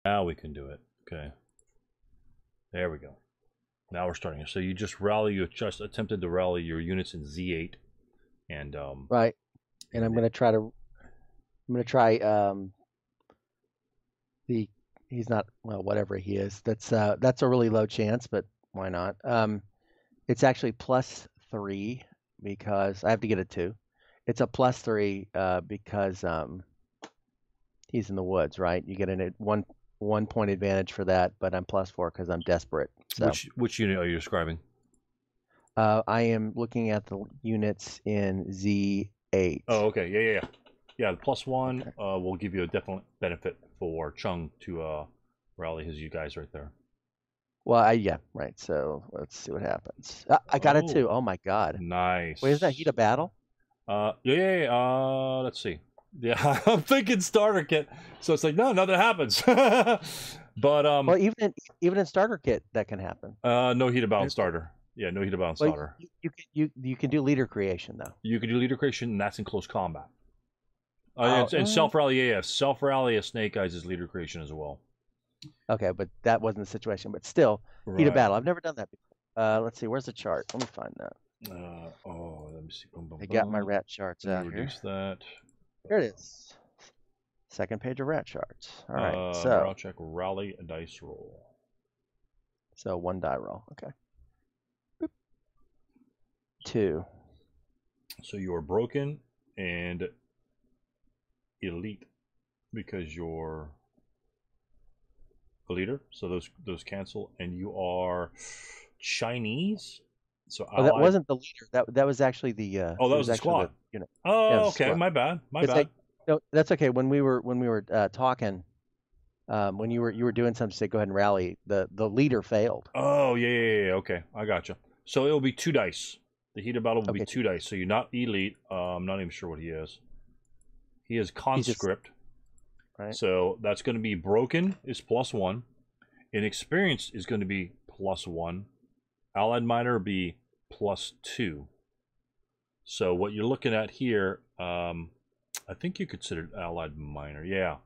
Now we can do it. Okay. There we go. Now we're starting. So you just attempted to rally your units in Z8, and right. And I'm gonna try he's not, well, whatever he is. That's a really low chance, but why not? It's actually +3 because I have to get a 2. It's a +3 because he's in the woods, right? You get a one point advantage for that, but I'm +4 because I'm desperate. So which unit are you describing? I am looking at the units in Z8. Oh, okay. Yeah. The +1 Okay. will give you a definite benefit for Chung to rally his you guys right there. Well, yeah, right. So let's see what happens. I got it too. Oh my God. Nice. Wait, is that heat of battle? Yeah. Let's see. Yeah, I'm thinking starter kit. So it's like no, nothing happens. But Well, even in starter kit that can happen. no heat of battle starter. Yeah, no heat of battle starter. You can do leader creation though. You can do leader creation, and that's in close combat. Oh, and self rally AF. Self rally of Snake Eyes is leader creation as well. Okay, but that wasn't the situation. But still, heat of battle. I've never done that before. Let's see. Where's the chart? Let me find that. Let me see. Boom, I got my rat charts out here. Reduce that. Here it is. Second page of rat charts. All right. So morale check, rally, a dice roll. So 1 die roll. Okay. Boop. 2. So you are broken and elite because you're a leader. So those cancel, and you are Chinese. So that wasn't the leader. That was actually the. That was the squad. Unit. Oh, yeah, okay. Squad. My bad. No, that's okay. When we were talking, when you were doing something, say go ahead and rally. The leader failed. Oh yeah. Okay, I gotcha. So it'll be 2 dice. The heat of battle will be 2 dice. So you're not elite. I'm not even sure what he is. He is conscript. Right. So that's going to be broken is +1. Inexperienced is going to be +1. Allied minor will be +2. So what you're looking at here, I think you considered allied minor. Yeah.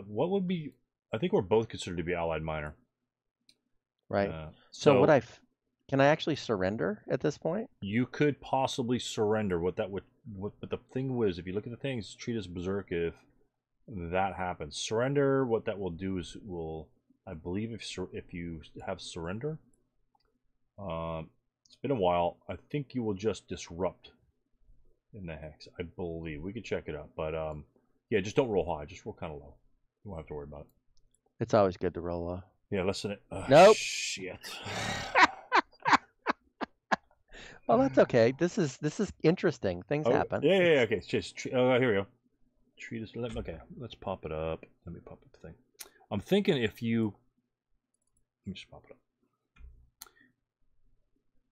What would be? I think we're both considered to be allied minor. Right. So can I actually surrender at this point? You could possibly surrender. What the thing was, if you look at the things, treat as berserk if that happens. Surrender. What that will do is I believe if you have surrender, it's been a while. I think you will just disrupt in the hex. I believe we could check it out, but yeah, just don't roll high. Just roll kind of low. You won't have to worry about it. It's always good to roll low. Yeah, listen. Nope. Shit. Well, that's okay. This is interesting. Things happen. Yeah. Okay, it's just here we go. Treat us. Okay, let's pop it up. Let me pop up the thing. I'm thinking if you. Let me just pop it up.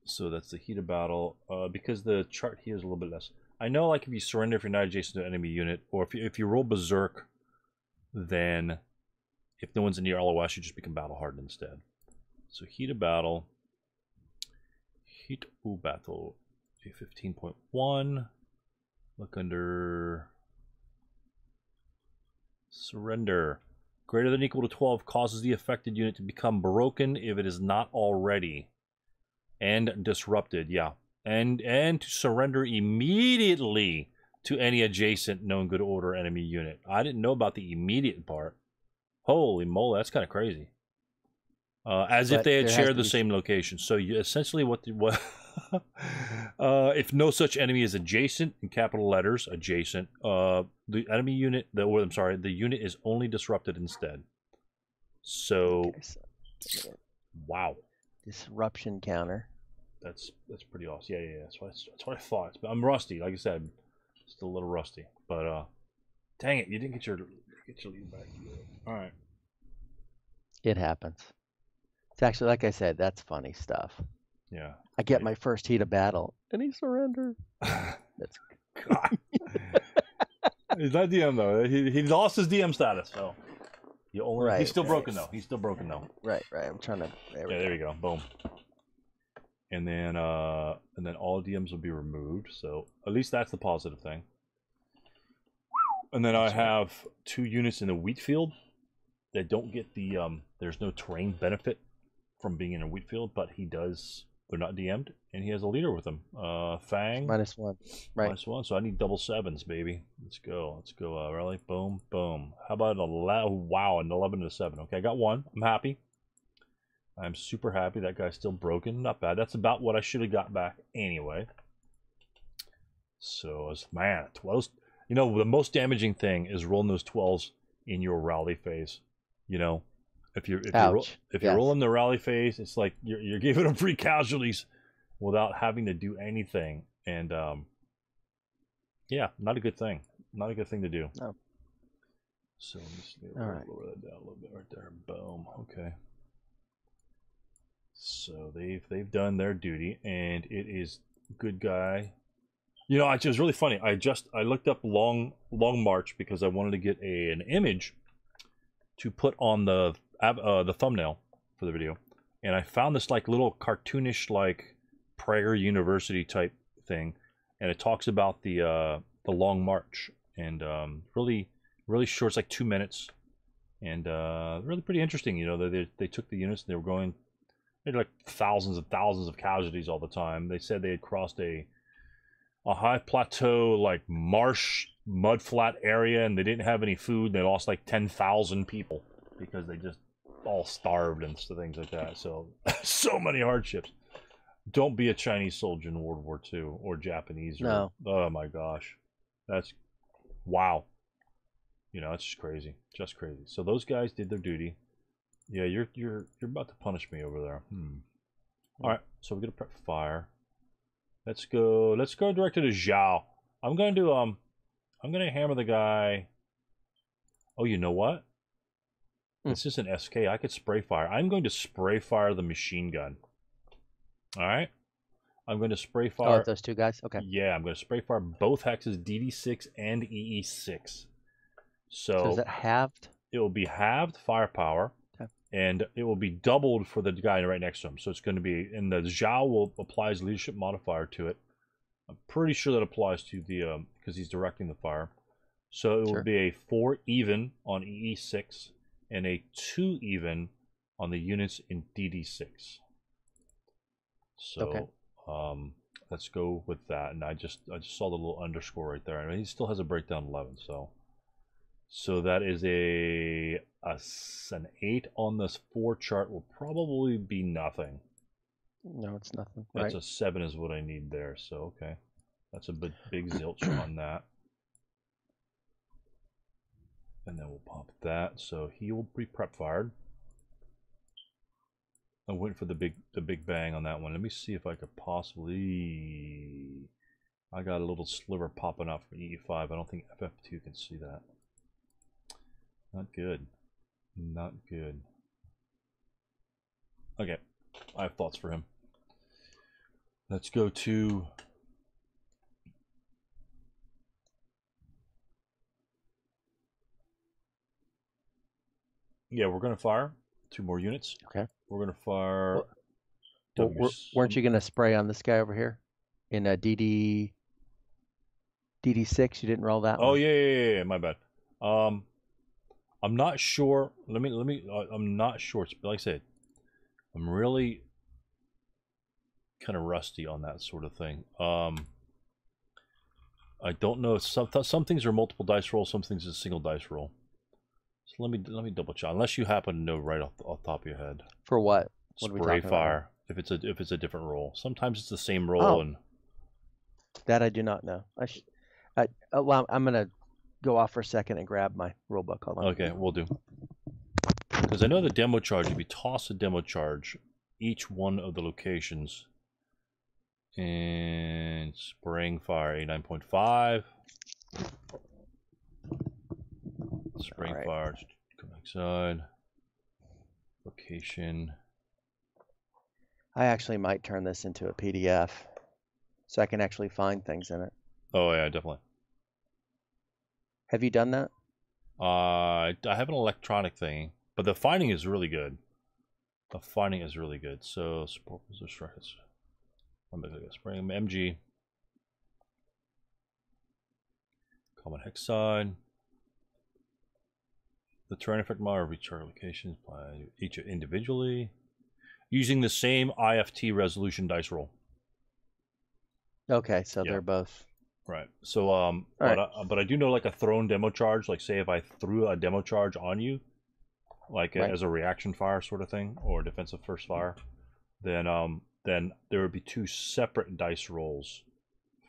So that's the heat of battle. Because the chart here is a little bit less. I know, like if you surrender if you're not adjacent to an enemy unit, or if you roll berserk, then if no one's in your LOS, you just become battle hardened instead. So heat of battle. Heat of battle. 15.1. Look under surrender. Greater than or equal to 12 causes the affected unit to become broken if it is not already. And disrupted, yeah. And to surrender immediately to any adjacent known good order enemy unit. I didn't know about the immediate part. Holy moly, that's kind of crazy. As if they had shared the same location. So you essentially what if no such enemy is adjacent in capital letters, adjacent, the enemy unit, the unit is only disrupted instead. So, wow. Disruption counter. That's pretty awesome. Yeah. That's what I thought. I'm rusty, like I said, still a little rusty. But dang it, you didn't get your lead back. All right. It happens. It's actually, like I said, that's funny stuff. Yeah. I get my first heat of battle, and he surrendered. That's God. He's not DM though. He lost his DM status, so. He's still broken though. He's still broken though. Right. I'm trying to. There we go. Boom. And then all DMs will be removed. So at least that's the positive thing. And then I have 2 units in the wheat field. they don't get the there's no terrain benefit from being in a wheat field, but he does. They're not DM'd, and he has a leader with him. Fang -1, right? -1. So I need double sevens, baby. Let's go. Let's go. Rally. Boom. Boom. How about an 11? Wow, an 11 to 7. Okay, I got one. I'm happy. I'm super happy. That guy's still broken. Not bad. That's about what I should have got back anyway. So, man, 12s. You know, the most damaging thing is rolling those 12s in your rally phase. You know, if you're rolling the rally phase, it's like you're giving them free casualties without having to do anything, and yeah, not a good thing. Not a good thing to do. No. So let me see. All right. Lower that down a little bit right there. Boom. Okay. So they've done their duty, and it is good guy. You know, it was really funny. I looked up long march because I wanted to get an image to put on the thumbnail for the video, and I found this like little cartoonish like Prager University type thing, and it talks about the long march, and really short. It's like 2 minutes, and really pretty interesting. You know, they took the units and they were going. They had like thousands and thousands of casualties all the time. They said they had crossed a high plateau, like marsh, mud flat area, and they didn't have any food. They lost like 10,000 people because they just all starved and things like that. So, so many hardships. Don't be a Chinese soldier in World War II or Japanese. No. Oh my gosh, that's wow. You know, it's just crazy, just crazy. So those guys did their duty. Yeah, you're about to punish me over there. All right, so we're gonna prep fire. Let's go directed to Zhao. I'm gonna hammer the guy. Oh, you know what? This is an SK. I could spray fire. I'm going to spray fire the machine gun. All right. I'm going to spray fire. Oh, those two guys. Okay. Yeah, I'm going to spray fire both hexes, DD6 and EE6. So is it halved? It will be halved firepower. And it will be doubled for the guy right next to him. So it's going to be, and the Zhao will apply his leadership modifier to it. I'm pretty sure that applies to the, because he's directing the fire. So it will be a 4 even on EE6 and a 2 even on the units in DD6. So let's go with that. And I just saw the little underscore right there. I mean, he still has a breakdown 11, so that is an 8 on this 4 chart will probably be nothing. No, it's nothing. That's a 7 is what I need there. So okay, that's a big zilch on that. And then we'll pop that. So he will be prep fired. I'm waiting for the big bang on that one. Let me see if I could possibly. I got a little sliver popping out from E5. I don't think FF2 can see that. Not good. Not good. Okay, I have thoughts for him. Let's go to. Yeah, we're gonna fire 2 more units. Okay. We're gonna fire. Weren't you gonna spray on this guy over here in a DD6? You didn't roll that one. Oh yeah. My bad. I'm not sure. Let me. I'm not sure. Like I said, I'm really kind of rusty on that sort of thing. I don't know. Some things are multiple dice roll. Some things is a single dice roll. So let me double check. Unless you happen to know right off the top of your head. For what? Spray fire. About? If it's a different roll. Sometimes it's the same roll. And that I do not know. Well, I'm gonna go off for a second and grab my rule book. Hold on. Okay, we'll do. Because I know the demo charge. If you toss a demo charge, each one of the locations. And spraying fire 89.5. Spraying fire, come outside. Location. I actually might turn this into a PDF so I can actually find things in it. Oh yeah, definitely. Have you done that? I have an electronic thing, but the finding is really good. The finding is really good. So support strikes. I'm gonna go spraying MG. Common hex side. The terrain effect model recharge locations by each individually using the same IFT resolution dice roll. Okay, so they're both right. So but I do know like a thrown demo charge. Like say if I threw a demo charge on you, like as a reaction fire sort of thing, or defensive first fire, then there would be 2 separate dice rolls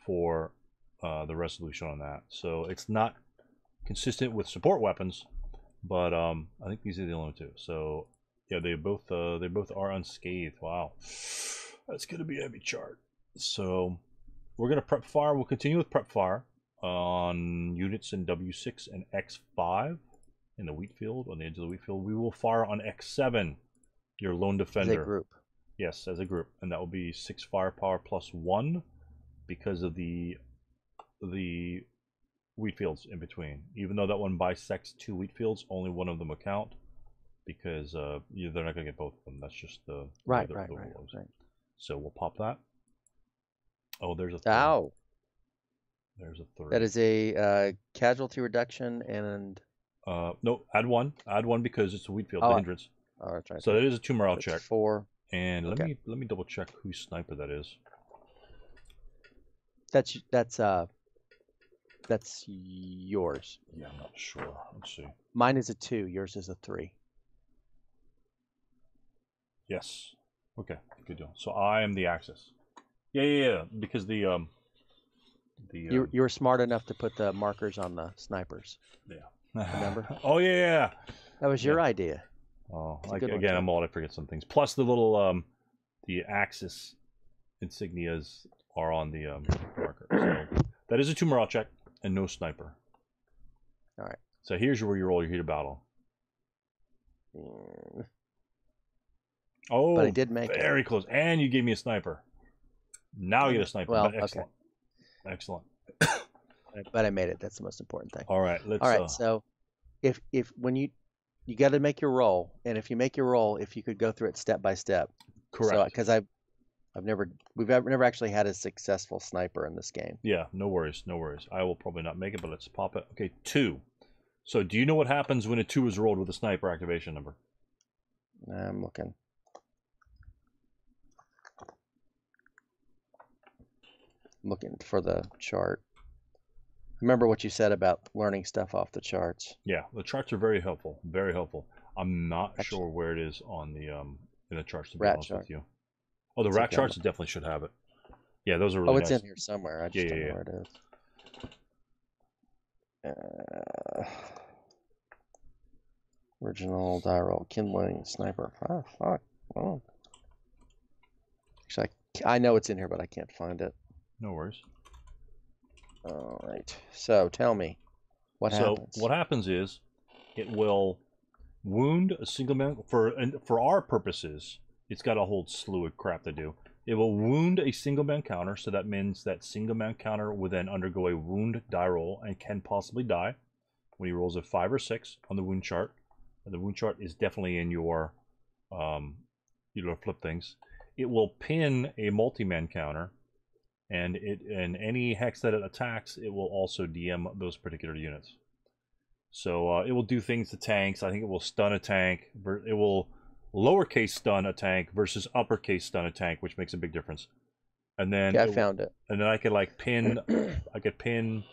for the resolution on that. So it's not consistent with support weapons, but I think these are the only 2. So yeah, they both are unscathed. Wow, that's gonna be a heavy chart. So we're gonna prep fire. We'll continue with prep fire on units in W6 and X5 in the wheat field, on the edge of the wheat field. We will fire on X7, your lone defender. As a group. Yes, as a group, and that will be 6 firepower plus 1 because of the wheat fields in between. Even though that one bisects 2 wheat fields, only one of them will count because they're not gonna get both of them. That's just the right. So we'll pop that. Oh, there's a 3. Ow. There's a 3. That is a casualty reduction and. No, add 1. Add 1 because it's a wheat field, the hindrance. Oh, that's right. So that is a 2 morale check. 4. And let me double check whose sniper that is. That's yours. Yeah, I'm not sure. Let's see. Mine is a 2. Yours is a 3. Yes. Okay. Good deal. So I am the Axis. Yeah. Because the you were smart enough to put the markers on the snipers. Yeah. Remember? Oh yeah. That was your idea. Oh, again, I'm old. I forget some things. Plus the little the Axis insignias are on the marker. So that is a 2 morale check and no sniper. All right. So here's where you roll your heat of battle. Oh, but I did make very close, and you gave me a sniper. Now you get a sniper. Well, excellent. Okay. Excellent. But I made it. That's the most important thing. All right. Let's. All right. So, if when you got to make your roll, and if you make your roll, if you could go through it step by step. Correct. So, because we've never actually had a successful sniper in this game. Yeah. No worries. No worries. I will probably not make it, but let's pop it. Okay. 2. So, do you know what happens when a 2 is rolled with a sniper activation number? I'm looking. Looking for the chart. Remember what you said about learning stuff off the charts. Yeah, the charts are very helpful. Very helpful. I'm not sure where it is on the in the charts to be honest with you. Oh, the rat charts definitely should have it. Yeah, those are really nice. nice. In here somewhere. I just don't know where it is. Original die roll, kindling, sniper. Oh, fuck. Oh. Actually, I know it's in here, but I can't find it. No worries. All right. So tell me, what happens? So what happens is, it will wound a single man. For our purposes, it's got a whole slew of crap to do. It will wound a single man counter, so that means that single man counter will then undergo a wound die roll and can possibly die when he rolls a 5 or 6 on the wound chart. And the wound chart is definitely in your flip things. It will pin a multi-man counter. And any hex that it attacks, it will also DM those particular units. So it will do things to tanks. I think it will stun a tank. It will lowercase stun a tank versus uppercase stun a tank, which makes a big difference. And then I found it. And then I could like pin. I could pin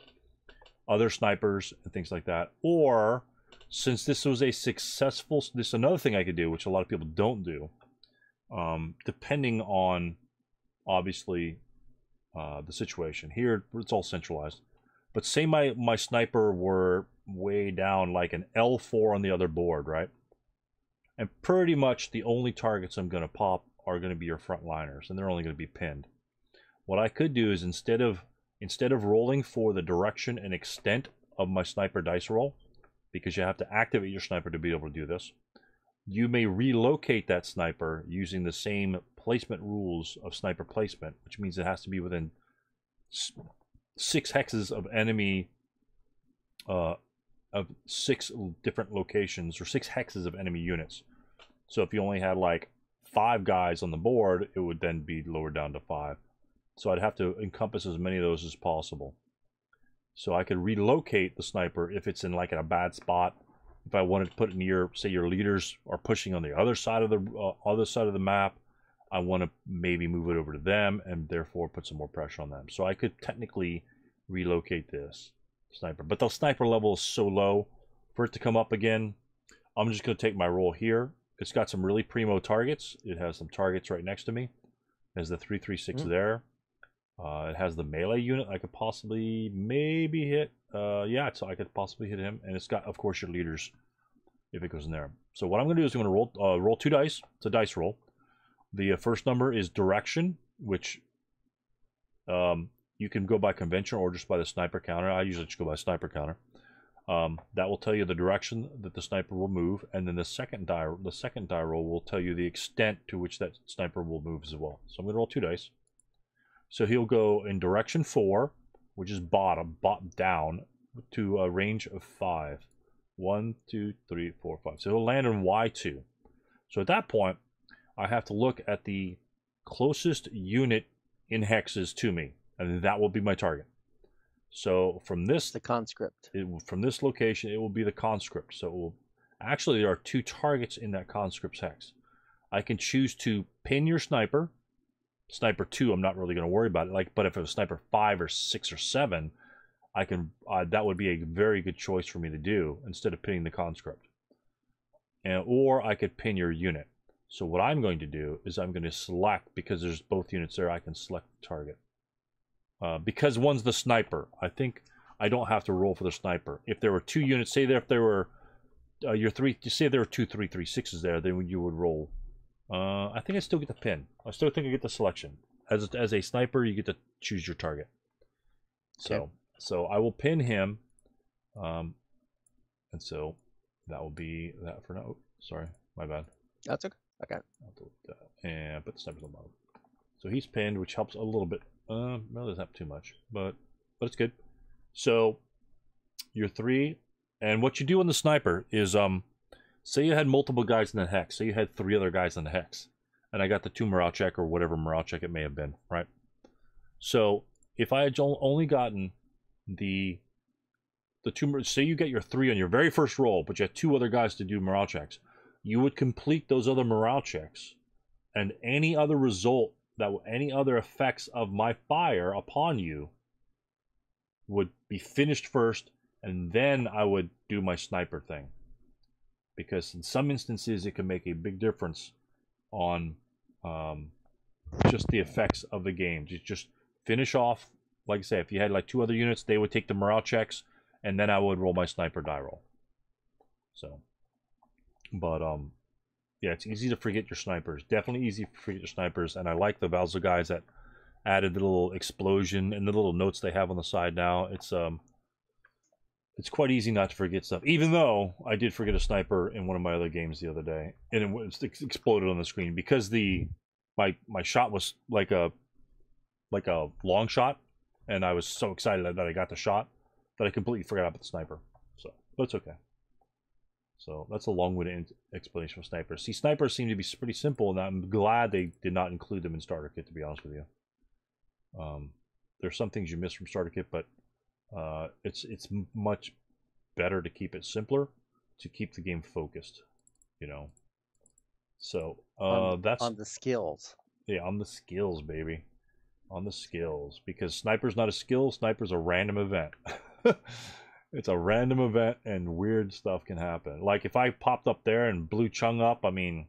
other snipers and things like that. Or since this was a successful, this is another thing I could do, which a lot of people don't do. Depending on obviously. The situation here, it's all centralized, but say my sniper were way down like an L4 on the other board, right? And pretty much the only targets I'm going to pop are going to be your frontliners, and they're only going to be pinned. What I could do is instead of rolling for the direction and extent of my sniper dice roll, because you have to activate your sniper to be able to do this, you may relocate that sniper using the same placement rules of sniper placement, which means it has to be within 6 hexes of enemy, of 6 different locations, or 6 hexes of enemy units. So if you only had like 5 guys on the board, it would then be lowered down to 5. So I'd have to encompass as many of those as possible. So I could relocate the sniper if it's in like a bad spot, If I wanted to put in your, say your leaders are pushing on the other side of the map, I want to maybe move it over to them and therefore put some more pressure on them. So I could technically relocate this sniper, but the sniper level is so low for it to come up again. I'm just going to take my roll here. It's got some really primo targets. It has some targets right next to me. It has the 336 there. It has the melee unit I could possibly maybe hit. Yeah, so I could possibly hit him. And it's got, of course, your leaders if it goes in there. So what I'm going to do is I'm going to roll 2 dice. It's a dice roll. The first number is direction, which you can go by convention or just by the sniper counter. I usually just go by sniper counter. That will tell you the direction that the sniper will move, and then the second die roll will tell you the extent to which that sniper will move as well. So I'm going to roll 2 dice. So he'll go in direction 4, which is bottom down, to a range of 5. 1, 2, 3, 4, 5. So he'll land in Y2. So at that point, I have to look at the closest unit in hexes to me, and that will be my target. So from this, the conscript. From this location, it will be the conscript. So it will, actually, there are 2 targets in that conscript's hex. I can choose to pin your sniper. Sniper 2, I'm not really going to worry about it. But if it was sniper 5 or 6 or 7, I can. That would be a very good choice for me to do instead of pinning the conscript. Or I could pin your unit. So what I'm going to do is I'm going to select, because there's both units there, I can select the target. Because one's the sniper, I think I don't have to roll for the sniper. If there were 2 units, say there if there were say there were 2 336s there, then you would roll. I think I still get the pin. I still think I get the selection. As a sniper, you get to choose your target. Okay. So I will pin him, and so that will be that for now. Oh, sorry, my bad. That's okay. Okay. I'll delete that and put the sniper's on bottom. So he's pinned, which helps a little bit. No, doesn't have too much, but it's good. So you're 3, and what you do on the sniper is say you had multiple guys in the hex. Say you had 3 other guys in the hex, and I got the 2 morale check or whatever morale check it may have been, right? So if I had only gotten the 2, say you get your 3 on your very first roll, but you had 2 other guys to do morale checks, you would complete those other morale checks, and any other result any other effects of my fire upon you would be finished first, and then I would do my sniper thing. Because in some instances, it can make a big difference on just the effects of the game. Just finish off, like I say, if you had like 2 other units, they would take the morale checks, and then I would roll my sniper die roll. So, but yeah, it's easy to forget your snipers. Definitely easy to forget your snipers. And I like the VASLing guys that added the little explosion and the little notes they have on the side now. It's quite easy not to forget stuff. Even though I did forget a sniper in one of my other games the other day, and it exploded on the screen because my shot was like a long shot, and I was so excited that I got the shot that I completely forgot about the sniper. So, but it's okay. So that's a long-winded explanation for snipers. See, snipers seem to be pretty simple, and I'm glad they did not include them in Starter Kit, to be honest with you. There's some things you miss from Starter Kit, but it's much better to keep it simpler, to keep the game focused, you know. So that's on the skills. Yeah, on the skills, baby. On the skills, because sniper's not a skill. Sniper's a random event. It's a random event, and weird stuff can happen. Like if I popped up there and blew Chung up, I mean,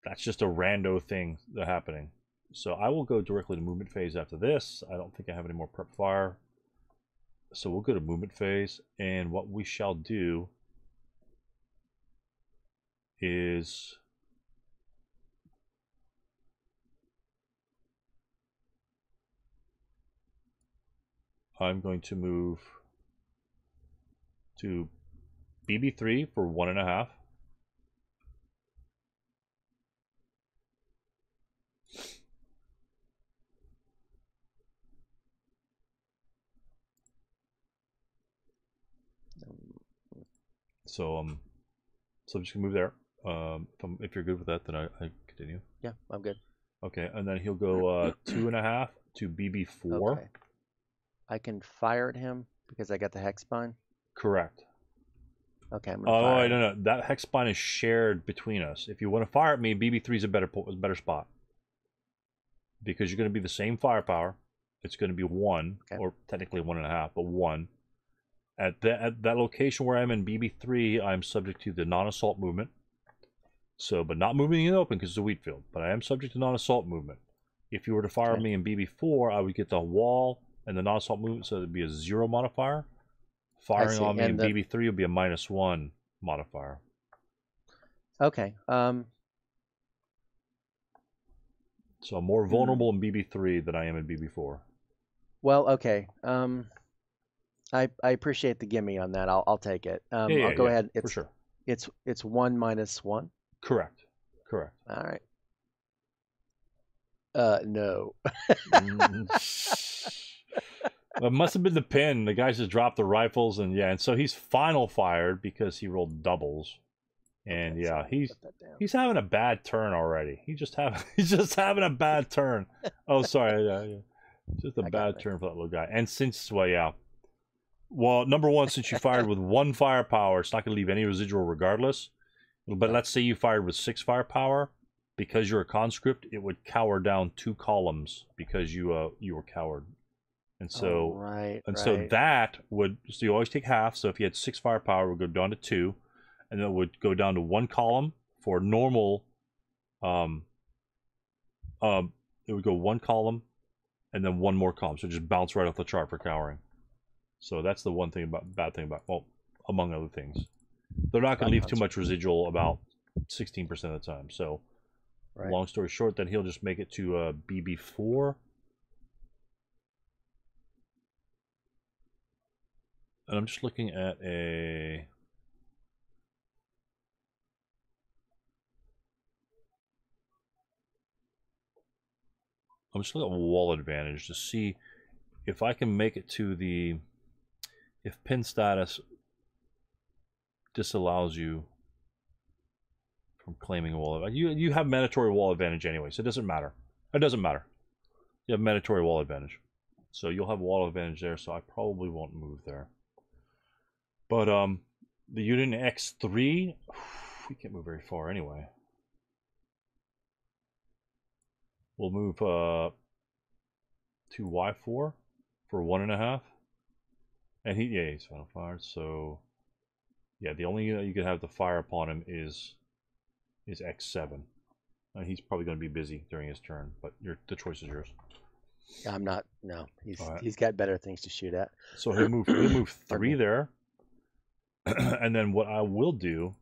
that's just a rando thing happening. So I will go directly to movement phase after this. I don't think I have any more prep fire. So we'll go to movement phase, and what we shall do is I'm going to move to BB3 for 1.5. So I'm just gonna move there. If you're good with that, then I continue. Yeah, I'm good. Okay, and then he'll go 2.5 to BB4. Okay. I can fire at him because I got the hex spine. Correct. Okay, I'm gonna Oh, fire. no. That hex spine is shared between us. If you want to fire at me, BB3 is a better spot. Because you're going to be the same firepower. It's going to be 1, or technically 1.5, but 1. At that location where I'm in BB3, I'm subject to the non-assault movement. So, but not moving in the open because it's a wheat field. But I am subject to non-assault movement. If you were to fire me in BB4, I would get the wall and the non-assault movement, so it'd be a 0 modifier. Firing on me in BB3 would be a -1 modifier. Okay. So I'm more vulnerable in BB3 than I am in BB4. Well, okay. I appreciate the gimme on that. I'll take it. I'll go ahead. For sure. It's 1 - 1. Correct. All right. No. It must have been the pin. The guys just dropped the rifles, and so he's final fired because he rolled doubles. And he's having a bad turn already. He's just having a bad turn. Oh, sorry. Just a bad turn for that little guy. And since well, number one, since you fired with 1 firepower, it's not going to leave any residual regardless. But let's say you fired with 6 firepower, because you're a conscript, it would cower down 2 columns because you were coward. And so so that would, so you always take half. So if you had 6 firepower, it would go down to 2, and then it would go down to 1 column for normal. It would go 1 column, and then 1 more column. So just bounce right off the chart for cowering. So that's the bad thing about, well, among other things, they're not going to leave too much residual, about 16% of the time. So long story short, then he'll just make it to BB4. And I'm just looking at I'm just looking at wall advantage to see if I can make it to if pin status disallows you from claiming a wall advantage. You have mandatory wall advantage anyway, so it doesn't matter. It doesn't matter. You have mandatory wall advantage. So you'll have wall advantage there, so I probably won't move there. But the unit in X3, we can't move very far anyway. We'll move to Y4 for 1.5. And he's final fired, so the only unit you can have to fire upon him is X7. And he's probably going to be busy during his turn, but the choice is yours. I'm not. No, he's got better things to shoot at. So he'll move 3 there. And then what I will do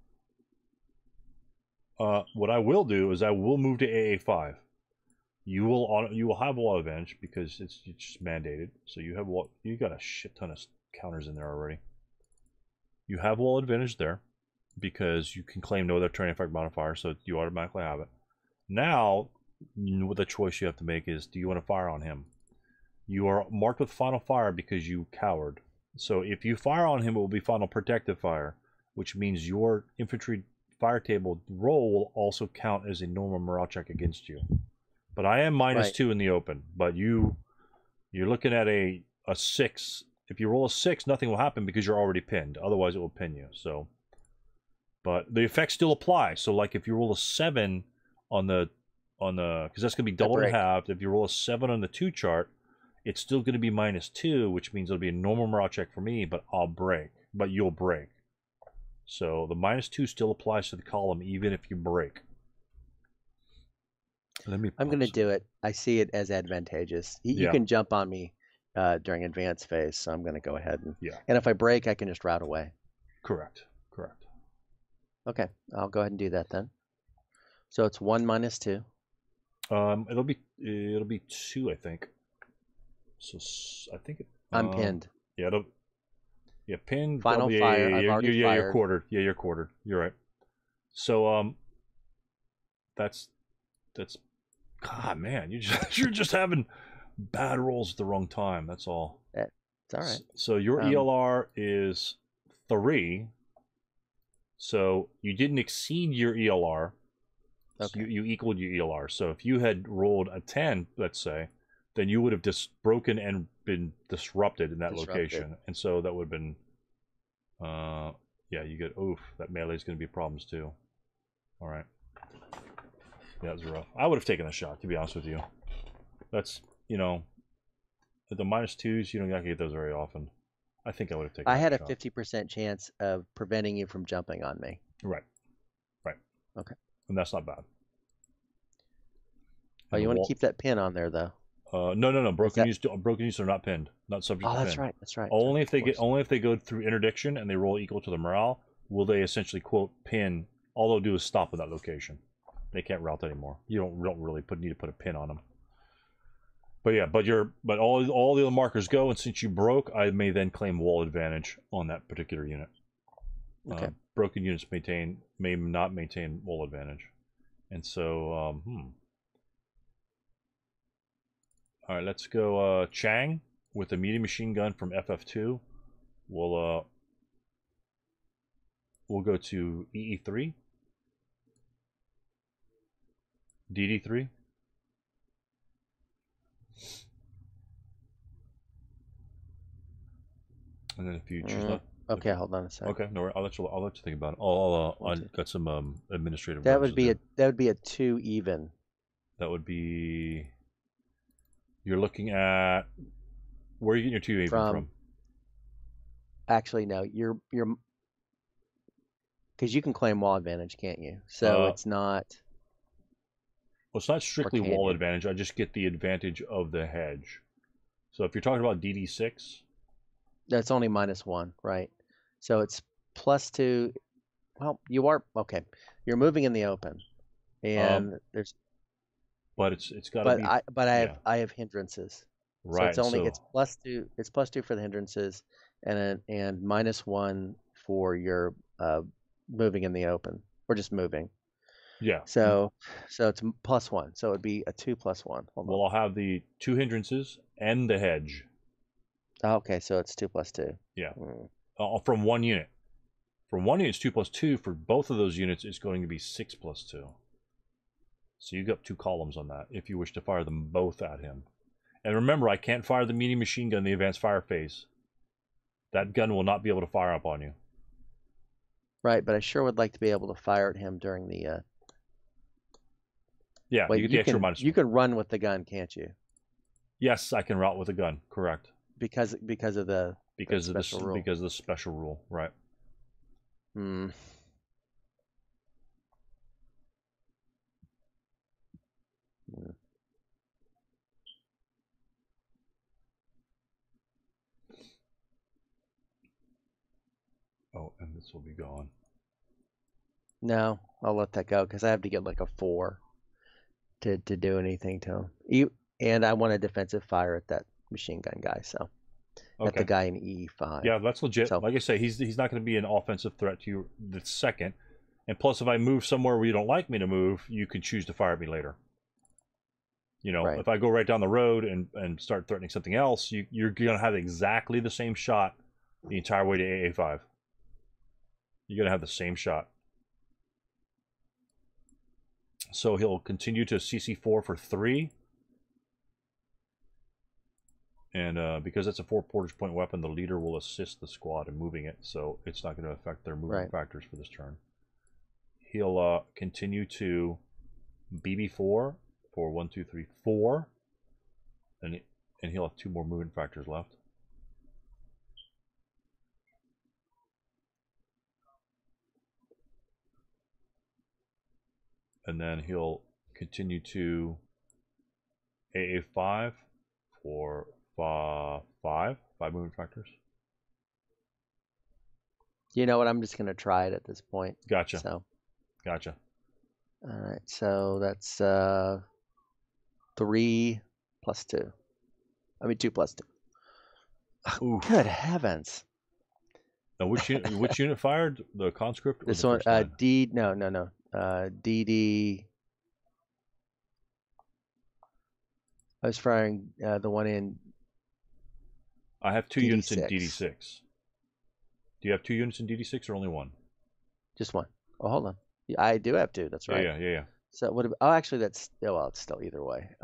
is I will move to AA5. You will have wall advantage because it's just mandated. So you got a shit ton of counters in there already. You have wall advantage there because you can claim no other turn effect modifier, so you automatically have it. Now, the choice you have to make is, do you want to fire on him? You are marked with final fire because you cowered. So if you fire on him, it will be final protective fire, which means your infantry fire table roll will also count as a normal morale check against you. But I am -2 in the open. But you're looking at a 6. If you roll a 6, nothing will happen because you're already pinned. Otherwise, it will pin you. So, but the effects still apply. So, like if you roll a 7 on the because that's going to be doubled and halved. If you roll a 7 on the 2 chart, it's still going to be -2, which means it'll be a normal morale check for me, but I'll break. But you'll break. So the -2 still applies to the column, even if you break. I'm going to do it. I see it as advantageous. You can jump on me during advance phase, so I'm going to go ahead and if I break, I can just route away. Correct. Okay, I'll go ahead and do that then. So it's 1 - 2. It'll be 2, I think. So I think I'm pinned. Pinned. Final fire. I've already fired. You're quartered. You're quartered. You're right. So that's God, man, you're just having bad rolls at the wrong time. That's all. It's all right. So your ELR is 3. So you didn't exceed your ELR. Okay. So you equaled your ELR. So if you had rolled a 10, let's say, then you would have just broken and been disrupted in that location. And so that would have been Yeah, you get, oof, that melee is going to be problems too. All right. Yeah, that was rough. I would have taken a shot, to be honest with you. That's, you know, at the -2s, you don't get those very often. I think I would have taken I had a shot. 50% chance of preventing you from jumping on me. Right. Right. Okay. And that's not bad. Oh, you want to keep that pin on there, though? No. Broken units are not pinned, not subject to pin. That's right. That's right. Only if they go through interdiction and they roll equal to the morale will they essentially quote pin. All they'll do is stop at that location. They can't route anymore. You don't really need to put a pin on them. But yeah, but all the other markers go, and since you broke, I may then claim wall advantage on that particular unit. Okay. Broken units may not maintain wall advantage, and so All right, let's go Chang with a medium machine gun from FF2. We'll go to EE3, DD3. And then if you choose not. Okay, hold on a second. Okay, no, I'll let you think about it. I got some administrative. That would be a 2 even. That would be. You're looking at where are you getting your 2 even from? Actually, no, you're because you can claim wall advantage, can't you? So it's not. Well, it's not strictly wall advantage. I just get the advantage of the hedge. So if you're talking about DD6. That's only -1, right? So it's +2. Well, you are okay. You're moving in the open, and there's. But it's got to be. But I have hindrances. Right. So it's +2. It's +2 for the hindrances, and -1 for your moving in the open or just moving. Yeah. So it's +1. So it'd be a 2 + 1. I'll have the 2 hindrances and the hedge. Okay, so it's 2 + 2. Yeah. From one unit. From one unit, it's 2 + 2. For both of those units, it's going to be 6 + 2. So you got 2 columns on that if you wish to fire them both at him. And remember, I can't fire the medium machine gun in the advanced fire phase. That gun will not be able to fire up on you. Right, but I sure would like to be able to fire at him during the. Yeah, you get the extra -1. You can run with the gun, can't you? Yes, I can route with a gun. Correct. Because of the special rule, right? Hmm. Oh, and this will be gone. No, I'll let that go because I have to get like a 4 to do anything to him. And I want a defensive fire at that machine gun guy, so at the guy in E5. Yeah, that's legit. So, like I say, he's not going to be an offensive threat to you the second. And plus, if I move somewhere where you don't like me to move, you can choose to fire at me later. You know, if I go right down the road and start threatening something else, you're going to have exactly the same shot the entire way to AA5. You're going to have the same shot. So he'll continue to CC4 for 3. And because it's a 4 portage point weapon, the leader will assist the squad in moving it, so it's not going to affect their movement factors for this turn. He'll continue to BB4 for 1, 2, 3, 4, and he'll have 2 more movement factors left. And then he'll continue to AA5 for 5 movement factors. You know what? I'm just going to try it at this point. Gotcha. So. Gotcha. All right. So that's 3 + 2. I mean 2 + 2. Oof. Good heavens. Now, which unit fired? The conscript? Or this the one, first line? no. DD. I was firing the one in. I have 2 units in DD6. Do you have 2 units in DD6 or only 1? Just 1. Oh, hold on. I do have 2. That's right. Yeah. So what? Actually, that's it's still either way.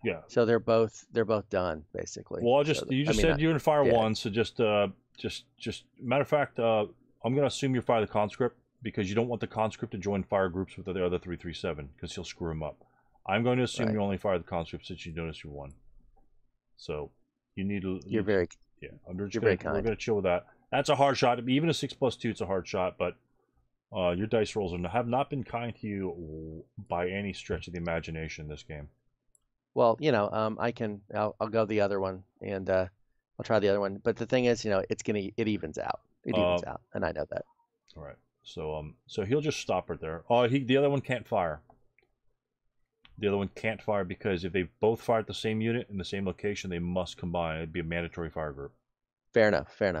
Yeah. So they're both done basically. Well, you just said you're gonna fire 1, so just matter of fact, I'm gonna assume you fire the conscript because you don't want the conscript to join fire groups with the other 337 because he'll screw him up. I'm going to assume you only fire the conscript since you notice you won. So you need to. You're very. Yeah, we're kind. gonna chill with that. That's a hard shot. Even a 6+2, it's a hard shot, but your dice rolls have not been kind to you by any stretch of the imagination this game. Well, you know, I'll go the other one, and I'll try the other one. But the thing is, you know, it evens out. It evens out, and I know that. All right. So he'll just stop right there. Oh, the other one can't fire. The other one can't fire because if they both fire at the same unit in the same location, they must combine. It'd be a mandatory fire group. Fair enough. All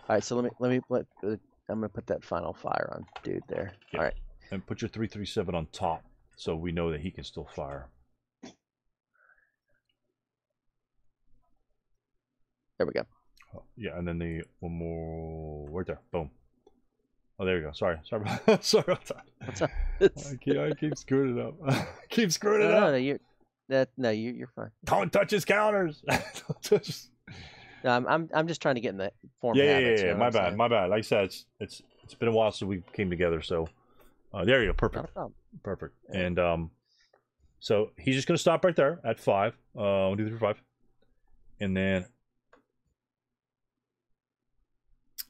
right, so I'm gonna put that final fire on dude there. Yeah. All right, and put your 337 on top, so we know that he can still fire. There we go. Oh, yeah, and then the one more right there. Boom. Oh, there you go. Sorry about that. What's up? I keep screwing it up. Keep screwing it up. You're fine. Don't touch his counters. No, I'm just trying to get in the form. Yeah. My bad. Like I said, it's been a while since we came together. So there you go. Perfect. Not a problem. Perfect. And so he's just gonna stop right there at 5. 1, 2, 3, 5, and then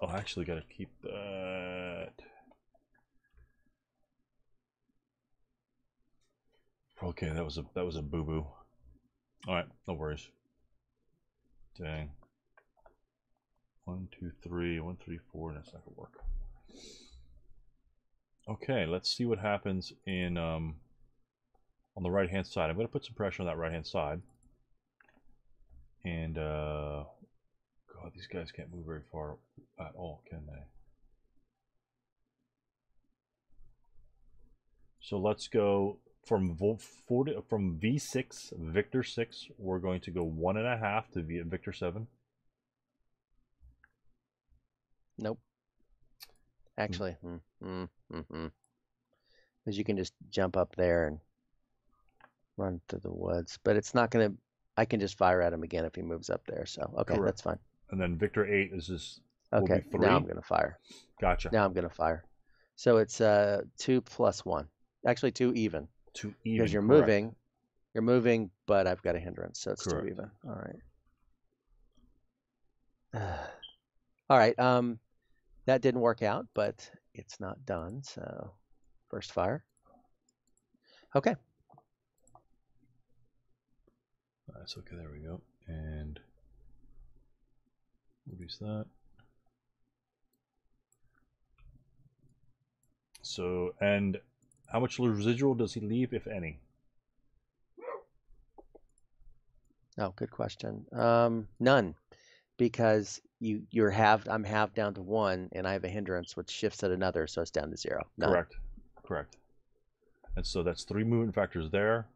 I actually gotta keep that. Okay, that was a boo boo. All right, no worries. Dang. 1, 2, 3, 1, 3, 4. That's not gonna work. Okay, let's see what happens in on the right hand side. I'm gonna put some pressure on that right hand side. And God, these guys can't move very far at all, can they? So let's go from V6, Victor 6. We're going to go 1.5 to Victor 7. Nope. Actually, because you can just jump up there and run through the woods, but it's not gonna. I can just fire at him again if he moves up there. So okay, correct. That's fine. And then Victor 8 is this. Okay, now I'm gonna fire. Gotcha. Now I'm gonna fire. So it's 2 + 1. Actually, 2 even. 2 even. Because you're moving. You're moving, but I've got a hindrance, so it's correct. 2 even. All right. All right. That didn't work out, but it's not done. So first fire. Okay. That's okay. There we go. And reduce that. So, and how much residual does he leave, if any? Oh, good question. None, because I'm halved down to 1, and I have a hindrance which shifts at another, so it's down to 0. None. Correct. And so that's 3 movement factors there.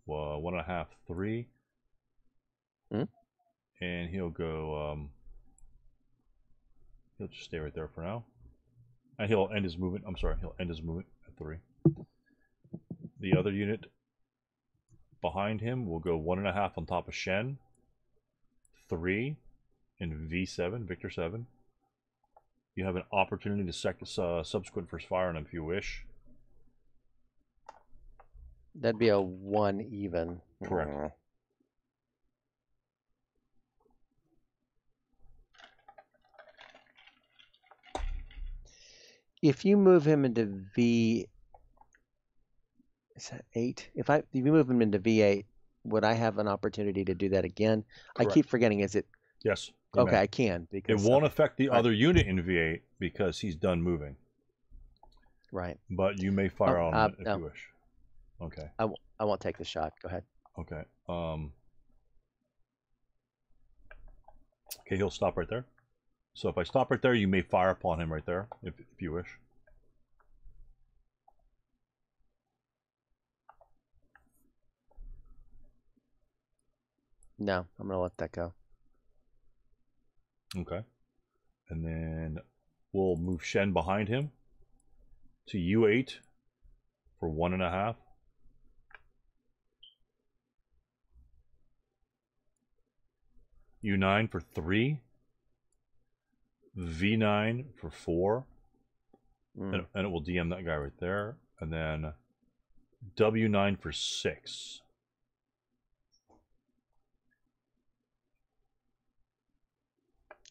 1.5, 3. And he'll go. He'll just stay right there for now, and he'll end his movement. I'm sorry, he'll end his movement at 3. The other unit behind him will go 1.5 on top of Shen. 3 in V7, Victor 7. You have an opportunity to subsequent first fire on him if you wish. That'd be a 1 even. Correct. If you move him into V, is that 8? If you move him into V8, would I have an opportunity to do that again? Correct. I keep forgetting. Is it? Yes. Okay, I can because it won't affect the other unit in V8 because he's done moving. Right. But you may fire on it if you wish. Okay. I won't take the shot. Go ahead. Okay. Okay, he'll stop right there. So if I stop right there, you may fire upon him right there, if you wish. No, I'm going to let that go. Okay. And then we'll move Shen behind him to U8 for 1.5. U9 for 3. V9 for 4. and it will DM that guy right there, and then W9 for 6.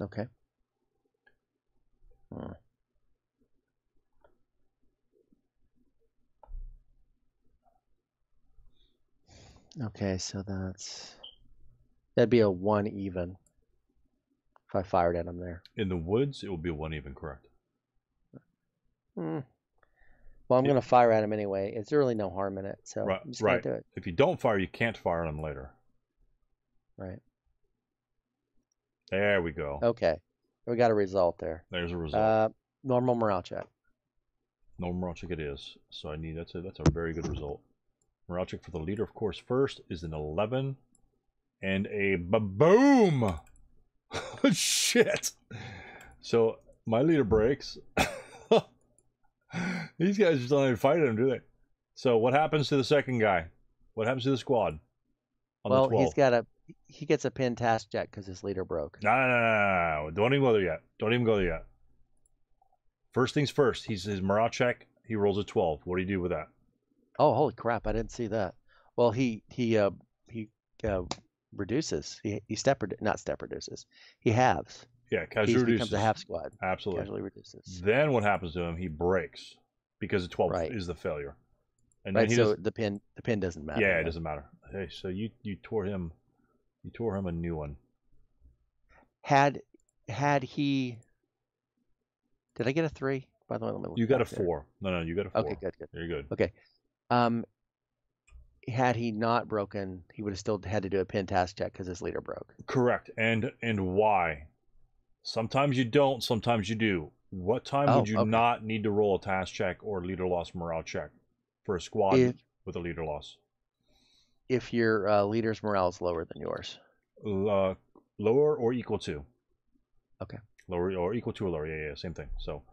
Okay. Okay, so that'd be a 1 even if I fired at him there. In the woods, it will be a 1 even, correct? Well, I'm going to fire at him anyway. It's really no harm in it, so I'm just going to do it. If you don't fire, you can't fire on him later. Right. There we go. Okay. We got a result there. There's a result. Normal morale check. Normal morale check it is. So I need that's a very good result. Morale check for the leader, of course, first is an 11 and a boom. Shit. So my leader breaks. These guys just don't even fight him, do they? So what happens to the second guy? What happens to the squad? Well, he gets a pin task check because his leader broke. No. Don't even go there yet. Don't even go there yet. First things first. His morale check. He rolls a 12. What do you do with that? Oh, holy crap! I didn't see that. Well, he reduces. He not step reduces. He halves. Yeah, casually reduces. Becomes a half squad. Absolutely. Casually reduces. Then what happens to him? He breaks because the 12 is the failure. And then so the pin doesn't matter. Yeah, it doesn't matter. Hey, so you tore him a new one. Had he? Did I get a 3? By the way, let me look. You got a 4. No, you got a 4. Okay, good. You're good. Okay. Had he not broken, he would have still had to do a pin task check because his leader broke. Correct. And why? Sometimes you don't, sometimes you do. What time would you not need to roll a task check or leader loss morale check for a squad with a leader loss? If your leader's morale is lower than yours. Lower or equal to. Okay. Lower or equal to or lower. Yeah, same thing. So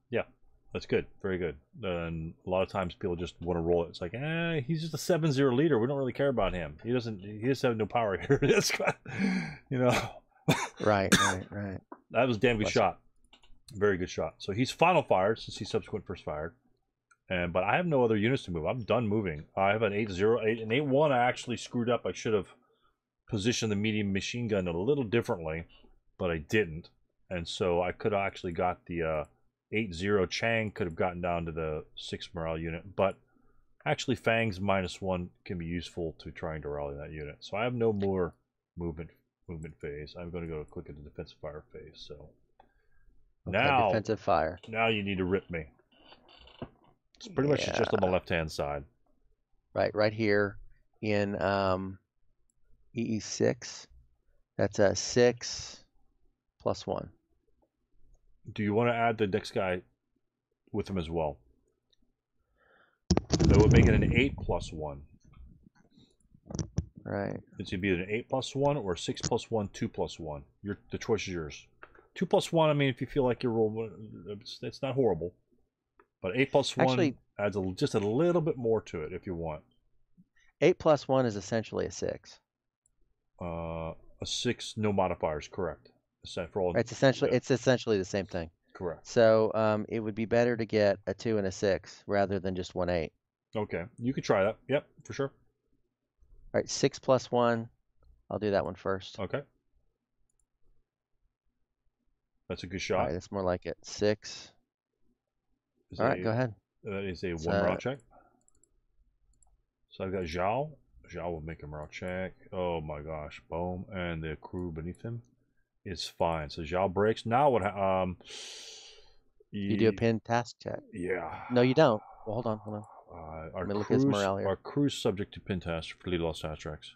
yeah, that's good. Very good. And a lot of times people just want to roll it. It's like, he's just a 7-0 leader. We don't really care about him. He just have no power here. That's Right. That was a damn good shot. Very good shot. So he's final fired since he subsequent first fired. But I have no other units to move. I'm done moving. I have an 8-0, an 8-1. I actually screwed up. I should have positioned the medium machine gun a little differently, but I didn't. And so I could have actually got the 8-0 Chang could have gotten down to the 6 morale unit, but actually Fang's -1 can be useful to trying to rally that unit. So I have no more movement phase. I'm going to go click at the defensive fire phase. So now defensive fire. Now you need to rip me. It's pretty much just on the left-hand side. Right here in EE6. That's a 6 + 1. Do you want to add the next guy with him as well? That would make it an 8 + 1. Right. It's either an 8 + 1 or 6 + 1, 2 + 1. The choice is yours. 2 + 1. I mean, if you feel like you're rolling, it's not horrible. But 8 + 1 actually adds just a little bit more to it if you want. 8 + 1 is essentially a 6. A 6, no modifiers, correct. For all, it's essentially the same thing. Correct. So it would be better to get a 2 and a 6 rather than just 1 8. Okay, you could try that. Yep, for sure. All right, 6 + 1. I'll do that one first. Okay. That's a good shot. All right, that's more like it. 6. All right, go ahead. That is a 1 morale check. So I've got Zhao. Zhao will make a morale check. Oh my gosh, boom, and the crew beneath him is fine. So Zhao breaks. Now what? You do a pin task check. Yeah. No, you don't. Well, hold on. Our crew's subject to pin task for lead loss task checks.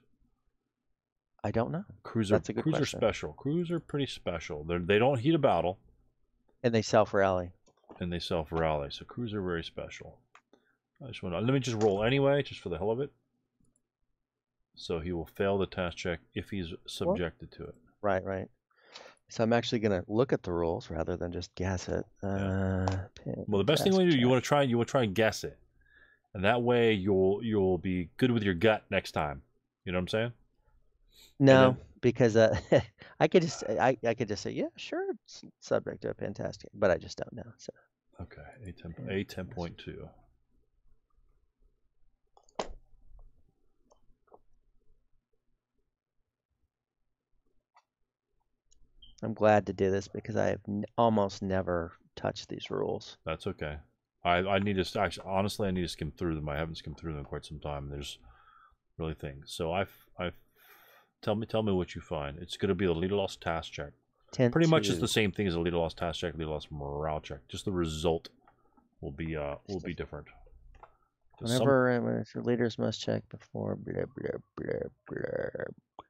I don't know. Crews are special. Crews are pretty special. They don't heat a battle. And they self-rally. So crews are very special. Let me just roll anyway, just for the hell of it. So he will fail the task check if he's subjected to it. Right. So I'm actually going to look at the rules rather than just guess it. Well, the best thing you do, you want to try and guess it, and that way you'll be good with your gut next time. You know what I'm saying? No, because I could just say yeah, sure, it's subject to a pin task, but I just don't know. So Okay, A10.2. I'm glad to do this because I have almost never touched these rules. That's okay. I need to actually, honestly, I need to skim through them. I haven't skimmed through them in quite some time. There's really things. So I tell me what you find. It's going to be the leader lost task check. Pretty much it's the same thing as a leader lost task check, leader lost morale check. Just the result will be different. Whenever your leaders must check before blah blah blah blah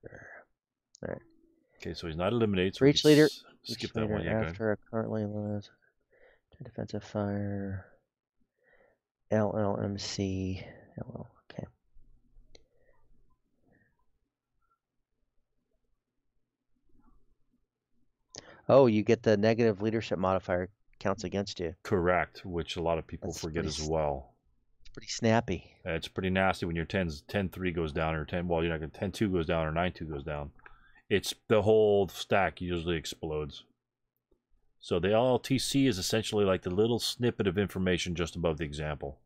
blah. All right. Okay, so he's not eliminated. So for each leader, skip that one. Yeah, after a currently loses defensive fire. LLMC. Okay. Oh, you get the negative leadership modifier counts against you. Correct, which a lot of people forget as well. It's pretty snappy. It's pretty nasty when your 10-3 goes down, or 10. Well, you're not going 10-2 goes down, or 9-2 goes down. It's the whole stack usually explodes. So the LLTC is essentially like the little snippet of information just above the example.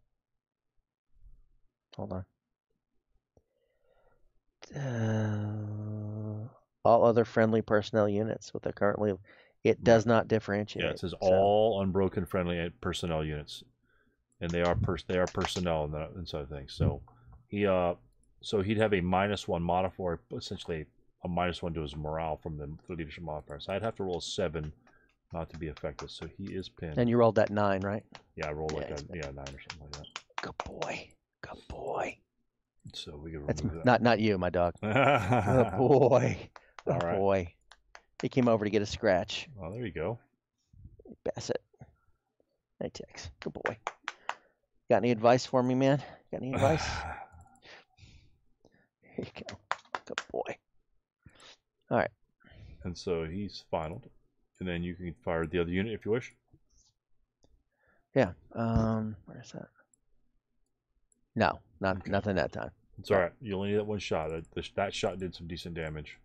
Hold on. All other friendly personnel units with a currently, it does not differentiate. Yeah, it says all unbroken friendly personnel units, and they are personnel in that inside of things. So he'd have a -1 modifier, essentially a -1 to his morale from the leadership modifier. So I'd have to roll a 7 not to be effective. So he is pinned. And you rolled that 9, right? Yeah, I rolled like a 9 or something like that. Good boy. Good boy. So we can remove that. Not you, my dog. Good boy. Good boy. He came over to get a scratch. Oh, there you go. Bassett. Hey, Tex. Good boy. Got any advice for me, man? Got any advice? Here you go. Good boy. All right. And so he's finaled. And then you can fire the other unit if you wish. Yeah. Where's that? No, nothing that time. It's all right. You only need that one shot. That shot did some decent damage.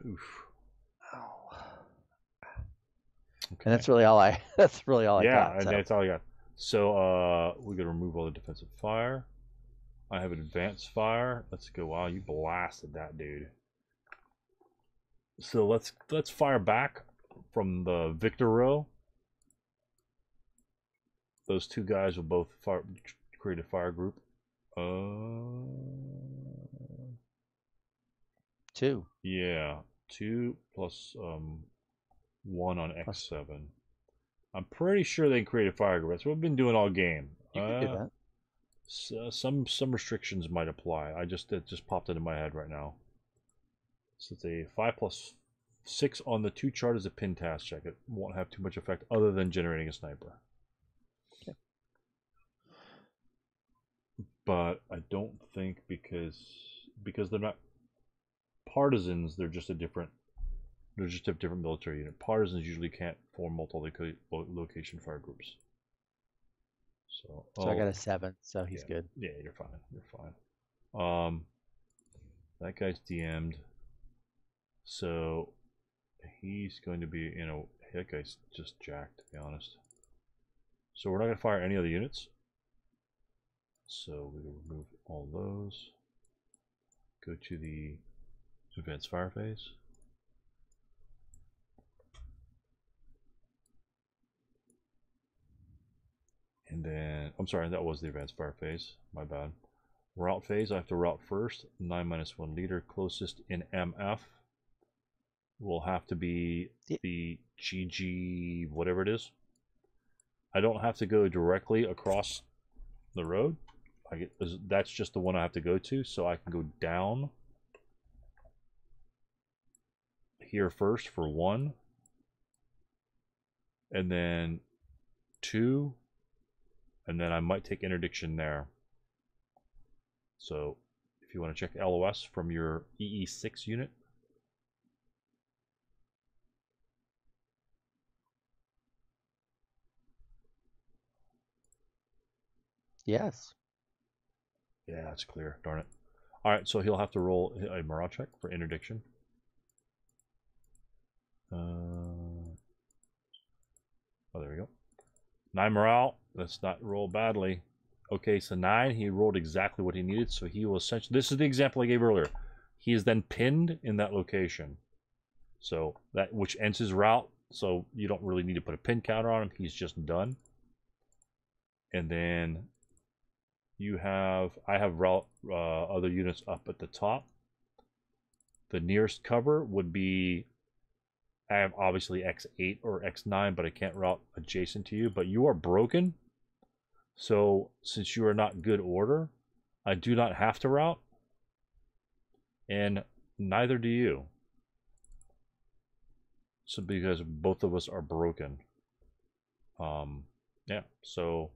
Oof. Oh. Okay. And that's really all I. That's really all I got. Yeah, and that's all I got. So we're gonna remove all the defensive fire. I have an advanced fire. Let's go. Wow, you blasted that dude. So let's fire back from the Victor row. Those two guys will both create a fire group. 2. Yeah, 2 plus 1 on X7. I'm pretty sure they can create a fire group. That's what we've been doing all game. You can do that. So, some restrictions might apply. It just popped into my head right now. So it's a 5+6 on the 2 chart as a pin task check. It won't have too much effect other than generating a sniper. Okay. But I don't think because they're not partisans, they're just a different military unit. Partisans usually can't form multi-location fire groups. So I got a 7, so he's good. Yeah, you're fine. That guy's DM'd. So he's going to be, that guy's just jacked, to be honest. So we're not going to fire any other units. So we will remove all those. Go to the advanced fire phase. And then, I'm sorry, that was the advanced fire phase. My bad. Route phase, I have to route first. 9-1 leader. Closest in MF will have to be the GG, whatever it is. I don't have to go directly across the road. That's just the one I have to go to, so I can go down here first for 1. And then 2. And then I might take interdiction there. So if you want to check LOS from your EE6 unit. Yes. Yeah, that's clear. Darn it. All right, so he'll have to roll a morale check for interdiction. 9 morale. Let's not roll badly. Okay, so 9, he rolled exactly what he needed, so he will essentially... This is the example I gave earlier. He is then pinned in that location. So that, which ends his route, so you don't really need to put a pin counter on him. He's just done. And then you have... I have route other units up at the top. The nearest cover would be... I have obviously X8 or X9, but I can't route adjacent to you. But you are broken. So, since you are not good order, I do not have to route. And neither do you. So, because both of us are broken. Yeah, so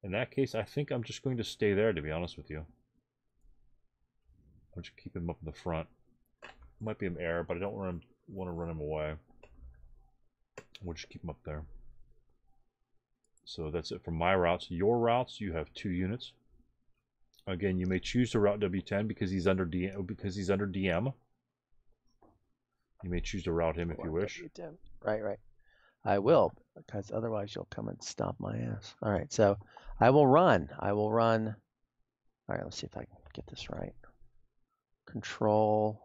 in that case, I think I'm just going to stay there, to be honest with you. I'll just keep him up in the front. Might be an error, but I don't want to run him away. We'll just keep him up there. So that's it for my routes. Your routes, you have 2 units. Again, you may choose to route W10 because he's under DM. You may choose to route him if you wish. W10. Right. I will, because otherwise you'll come and stomp my ass. All right, so I will run. All right, let's see if I can get this right. Control.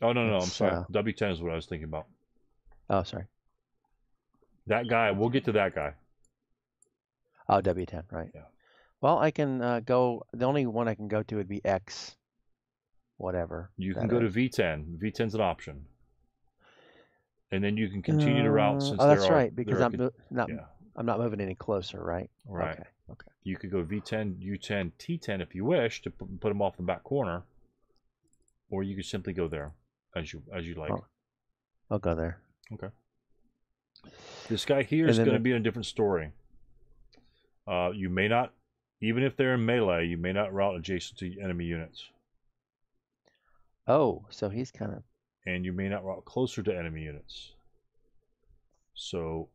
Oh, no, I'm sorry. W10 is what I was thinking about. Oh, sorry. That guy, we'll get to that guy. Oh, W10, right. Yeah. Well, I can go, the only one I can go to would be X, whatever. You can go to V10. V10's an option. And then you can continue to route since that's right, because I'm not moving any closer, right? Right. Okay. You could go V10, U10, T10 if you wish to put them off the back corner. Or you could simply go there as you like. I'll go there. Okay. This guy here is going to be in a different story. You may not, even if they're in melee, you may not route adjacent to enemy units. Oh, so he's kind of... And you may not route closer to enemy units. So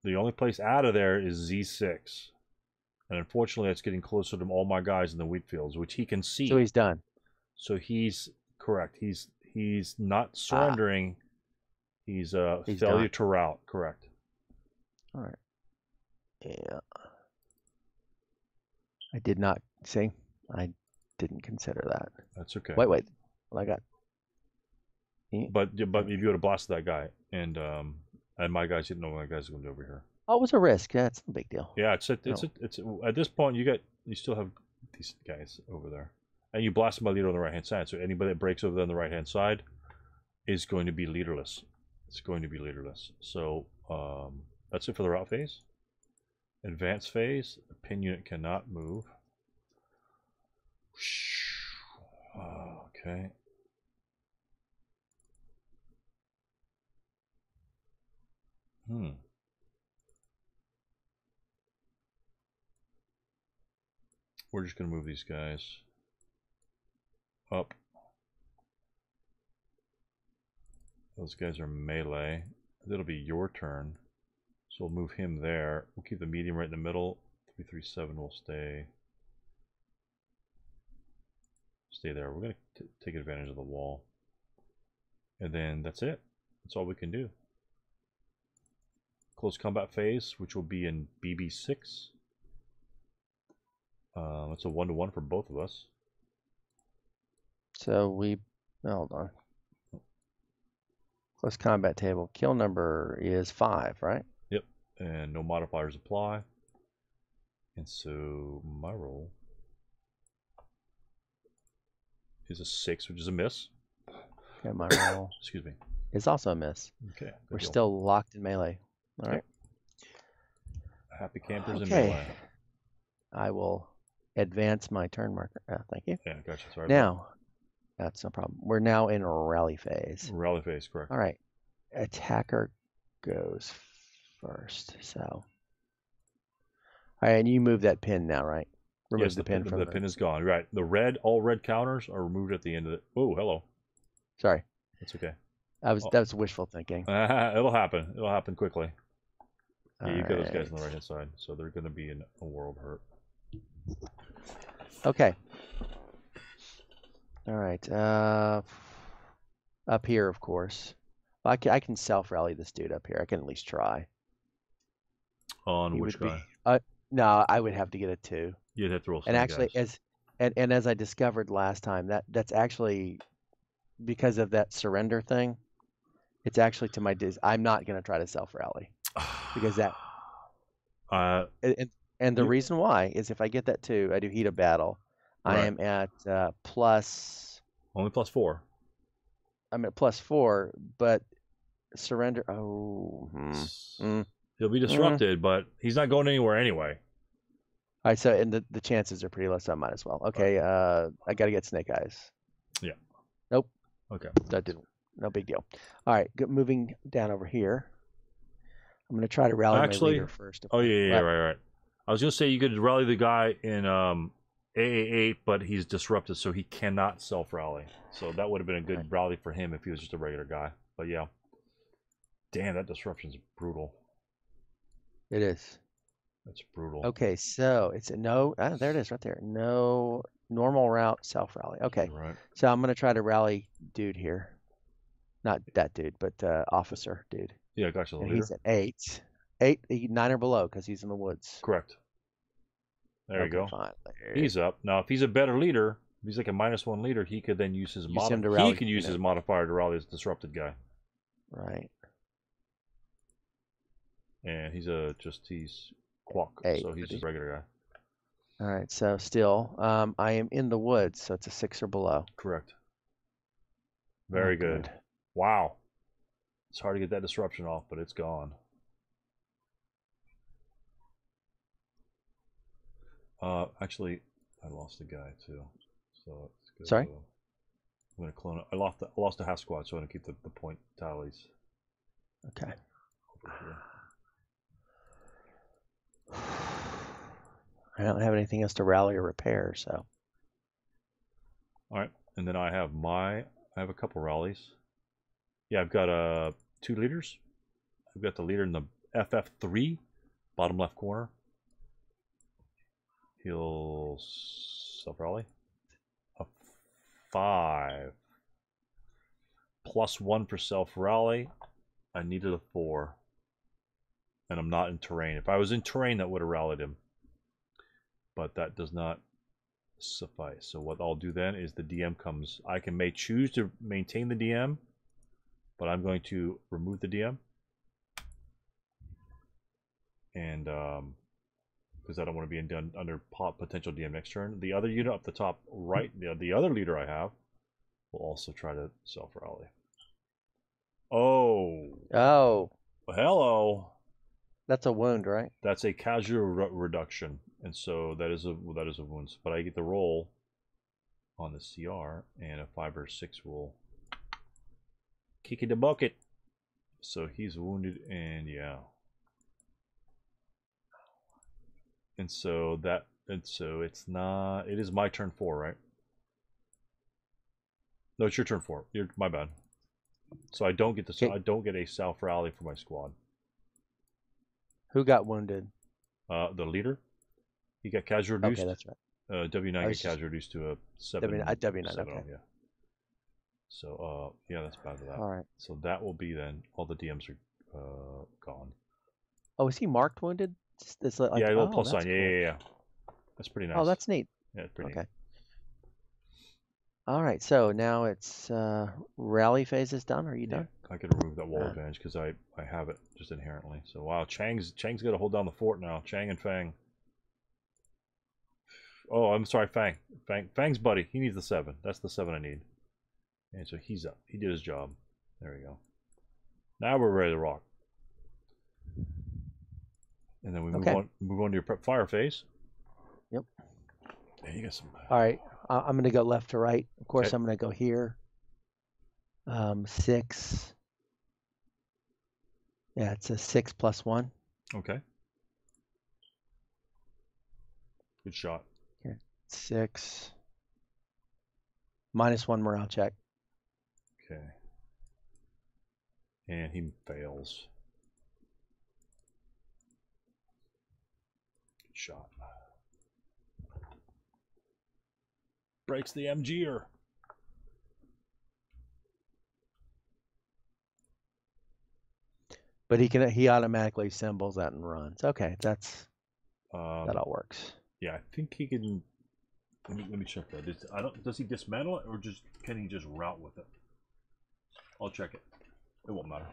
the only place out of there is Z6. And unfortunately, that's getting closer to all my guys in the wheat fields, which he can see. So he's done. So he's correct. He's not surrendering. He's failure to route. Correct. All right. Yeah. I did not see. I didn't consider that. That's okay. Wait. Well, I got. But if you would have blasted that guy, and my guys didn't know what my guys were going to do over here. Oh, it was a risk. That's no big deal. Yeah, it's at this point you still have decent guys over there, and you blast them by leader on the right hand side. So anybody that breaks over there on the right hand side is going to be leaderless. It's going to be leaderless. So that's it for the route phase. Advanced phase. The pin unit cannot move. Okay. We're just going to move these guys up. Those guys are melee. It'll be your turn. So we'll move him there. We'll keep the medium right in the middle. 337 will stay there. We're going to take advantage of the wall. And then that's it. That's all we can do. Close combat phase, which will be in BB6. It's a 1-to-1 for both of us. So hold on. Close combat table. Kill number is 5, right? Yep. And no modifiers apply. And so my roll is a 6, which is a miss. Okay, my roll. Excuse me. Is also a miss. Okay. We're still locked in melee. All right. Happy campers in melee. I will advance my turn marker. Thank you. Yeah, gotcha. Sorry. Now, that's no problem. We're now in rally phase. Rally phase, correct. All right. Attacker goes first. So, all right, and you move that pin now, right? Remove the pin from the pin is gone. Right. All red counters are removed at the end of it. Oh, hello. Sorry. That's okay. That was wishful thinking. It'll happen. It'll happen quickly. Yeah, you got those guys on the right hand side, so they're going to be in a world hurt. Okay. All right. Up here, of course. I can self-rally this dude up here. I can at least try. On He which would be. guy? No, I would have to get a 2. You'd have to roll And some actually, guys. as I discovered last time, that's actually because of that surrender thing. It's actually to my I'm not going to try to self-rally because that. And the reason why is if I get that 2, I do heat of battle. Right. I am at plus. Only +4. I'm at +4, but surrender. Oh. He'll be disrupted, but he's not going anywhere anyway. All right, so and the chances are pretty low, so I might as well. Okay, right. I got to get Snake Eyes. Yeah. Nope. Okay. That didn't. No big deal. All right, moving down over here. I'm going to try to rally my leader first. Oh, yeah, right. I was going to say you could rally the guy in AA8, but he's disrupted, so he cannot self-rally. So that would have been a good rally for him if he was just a regular guy. But yeah. Damn, that disruption's brutal. It is. That's brutal. Okay, so it's a no. There it is right there. No normal route, self-rally. Okay. Right. So I'm going to try to rally dude here. Not that dude, but officer dude. Yeah, gotcha. And he's at 8. 9 or below because he's in the woods. Correct. There you go. Fine. He's up. Now, if he's a better leader, if he's like a -1 leader, he could then use his modifier. He could use his modifier to rally this disrupted guy. Right. And he's Quack, so he's just a regular guy. All right, so still, I am in the woods, so it's a 6 or below. Correct. Very good. Wow. It's hard to get that disruption off, but it's gone. Actually, I lost a guy too. So let's go. Sorry? I'm gonna clone it. I lost a half squad, so I'm gonna keep the point tallies. Okay. Over here. I don't have anything else to rally or repair, so. All right, and then I have a couple rallies. Yeah, I've got 2 leaders. I've got the leader in the FF3, bottom left corner. He'll self-rally. A 5. +1 for self-rally. I needed a 4. And I'm not in terrain. If I was in terrain, that would have rallied him. But that does not suffice. So what I'll do then is the DM comes. I may choose to maintain the DM, but I'm going to remove the DM. And because I don't want to be under potential DM next turn. The other unit up the top right, the other leader I have, will also try to self-rally. Oh. Oh. Hello. That's a wound, right? That's a casual reduction, and so that is a wound. But I get the roll on the CR, and a 5 or 6 will kick in the bucket. So he's wounded, and yeah. And so it's not. It is my turn 4, right? No, it's your turn 4. My bad. So I don't get the. I don't get a self rally for my squad. Who got wounded? The leader. He got casual reduced. Okay, that's right. W9 got casual reduced to a 7. W9, okay. Yeah. So, yeah, that's bad for that. All right. So that will be then. All the DMs are gone. Oh, is he marked wounded? It's like, yeah, a little plus sign. Cool. Yeah. That's pretty nice. Oh, that's neat. Yeah, it's pretty neat. Okay. All right, so now it's rally phase is done. Are you done? I can remove that wall advantage because I have it just inherently. So wow, Chang's got to hold down the fort now. Chang and Fang. Oh, I'm sorry, Fang. Fang's buddy. He needs the 7. That's the 7 I need. And so he's up. He did his job. There we go. Now we're ready to rock. And then we move on to your prep fire phase. Yep. And you got some. All right. I'm going to go left to right. Of course, I'm going to go here. 6. Yeah, it's a 6 + 1. Okay. Good shot. Here, 6. -1 morale check. Okay. And he fails. Good shot. Breaks the MG'er. But he automatically assembles that and runs. Okay, that all works. Yeah, I think he can. Let me check that. Does he dismantle it, or can he just route with it? I'll check it. It won't matter.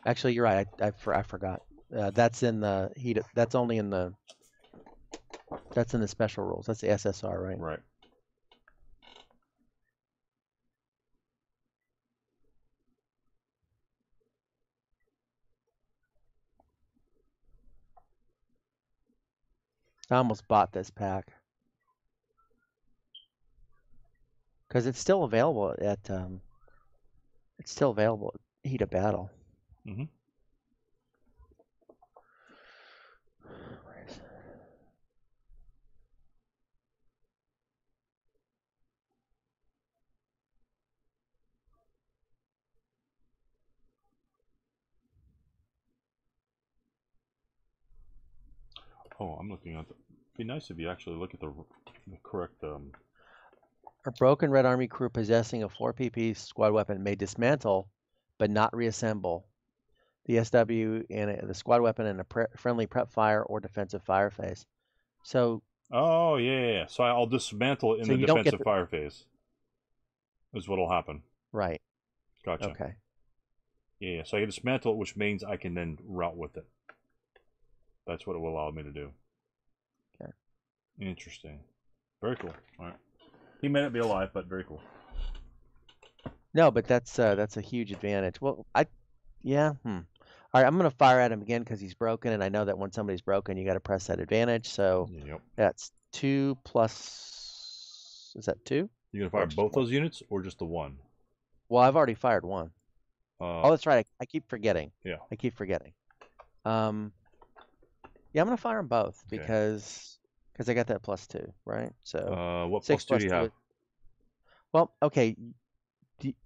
Actually, you're right. I forgot. That's in the heat. That's only in the. That's in the special rules. That's the SSR, right? Right. I almost bought this pack because it's still available at. It's still available at Heat of Battle. Mm-hmm. Oh, I'm looking at the. It'd be nice if you actually look at the correct. A broken Red Army crew possessing a 4 PP squad weapon may dismantle, but not reassemble the SW and the squad weapon in a friendly prep fire or defensive fire phase. So. Oh yeah. So I'll dismantle it in the defensive fire phase. Is what'll happen. Right. Gotcha. Okay. Yeah. So I can dismantle it, which means I can then route with it. That's what it will allow me to do. Okay. Interesting. Very cool. All right. He may not be alive, but very cool. No, but that's a huge advantage. Well, yeah. All right, I'm gonna fire at him again because he's broken, and I know that when somebody's broken, you got to press that advantage. So that's 2 plus. Is that 2? You gonna fire both those units or just the one? Well, I've already fired one. Oh, that's right. I keep forgetting. Yeah. I keep forgetting. Yeah, I'm gonna fire them both because I got that +2, right? So what +2 do you have? Well, okay.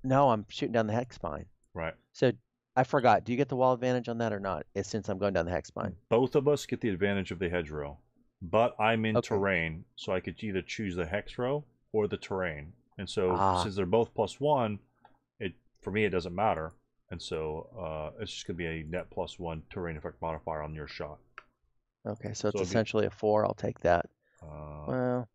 No, I'm shooting down the hex spine. Right. So I forgot. Do you get the wall advantage on that or not? Since I'm going down the hex spine. Both of us get the advantage of the hedgerow, but I'm in terrain, so I could either choose the hex row or the terrain. And so since they're both +1, for me it doesn't matter. And so it's just gonna be a net +1 terrain effect modifier on your shot. Okay, so it's essentially a 4. I'll take that. Well,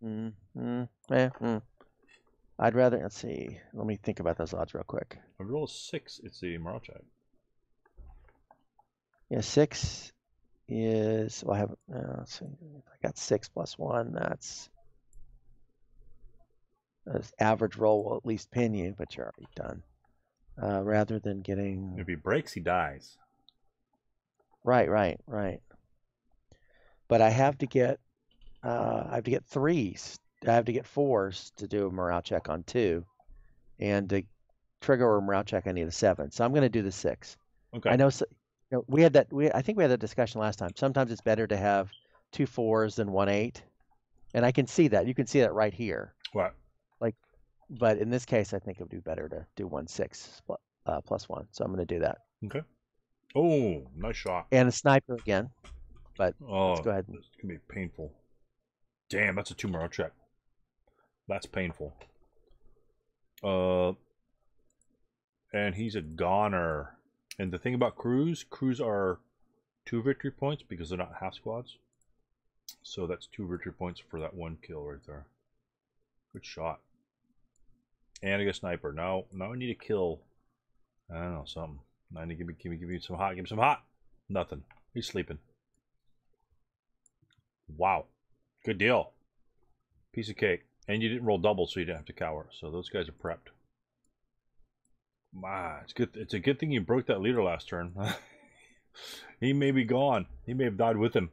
I'd rather. Let's see. Let me think about those odds real quick. I roll a 6. It's the morale check. Yeah, 6 is. Well, I have. Let's see. I got 6 + 1. That's average roll will at least pin you, but you're already done. Rather than getting. If he breaks, he dies. Right. But I have to get 3s. I have to get 4s to do a morale check on 2, and to trigger a morale check, I need a 7. So I'm going to do the 6. Okay. I know. So, we had that. I think we had that discussion last time. Sometimes it's better to have 2 4s than 1 8, and I can see that. You can see that right here. Right. But in this case, I think it would be better to do 1 6 +1. So I'm going to do that. Okay. Oh, nice shot. And a sniper again. But let's go ahead. It's gonna be painful. Damn, that's a 2 morale check. That's painful. And he's a goner. And the thing about crews are 2 victory points because they're not half squads. So that's 2 victory points for that 1 kill right there. Good shot. And I get sniper. Now I need a kill. I don't know, something. I need to give me some hot. Give me some hot. Nothing. He's sleeping. Wow. Good deal. Piece of cake. And you didn't roll double, so you didn't have to cower. So those guys are prepped. It's good. It's a good thing you broke that leader last turn. He may be gone. He may have died with him.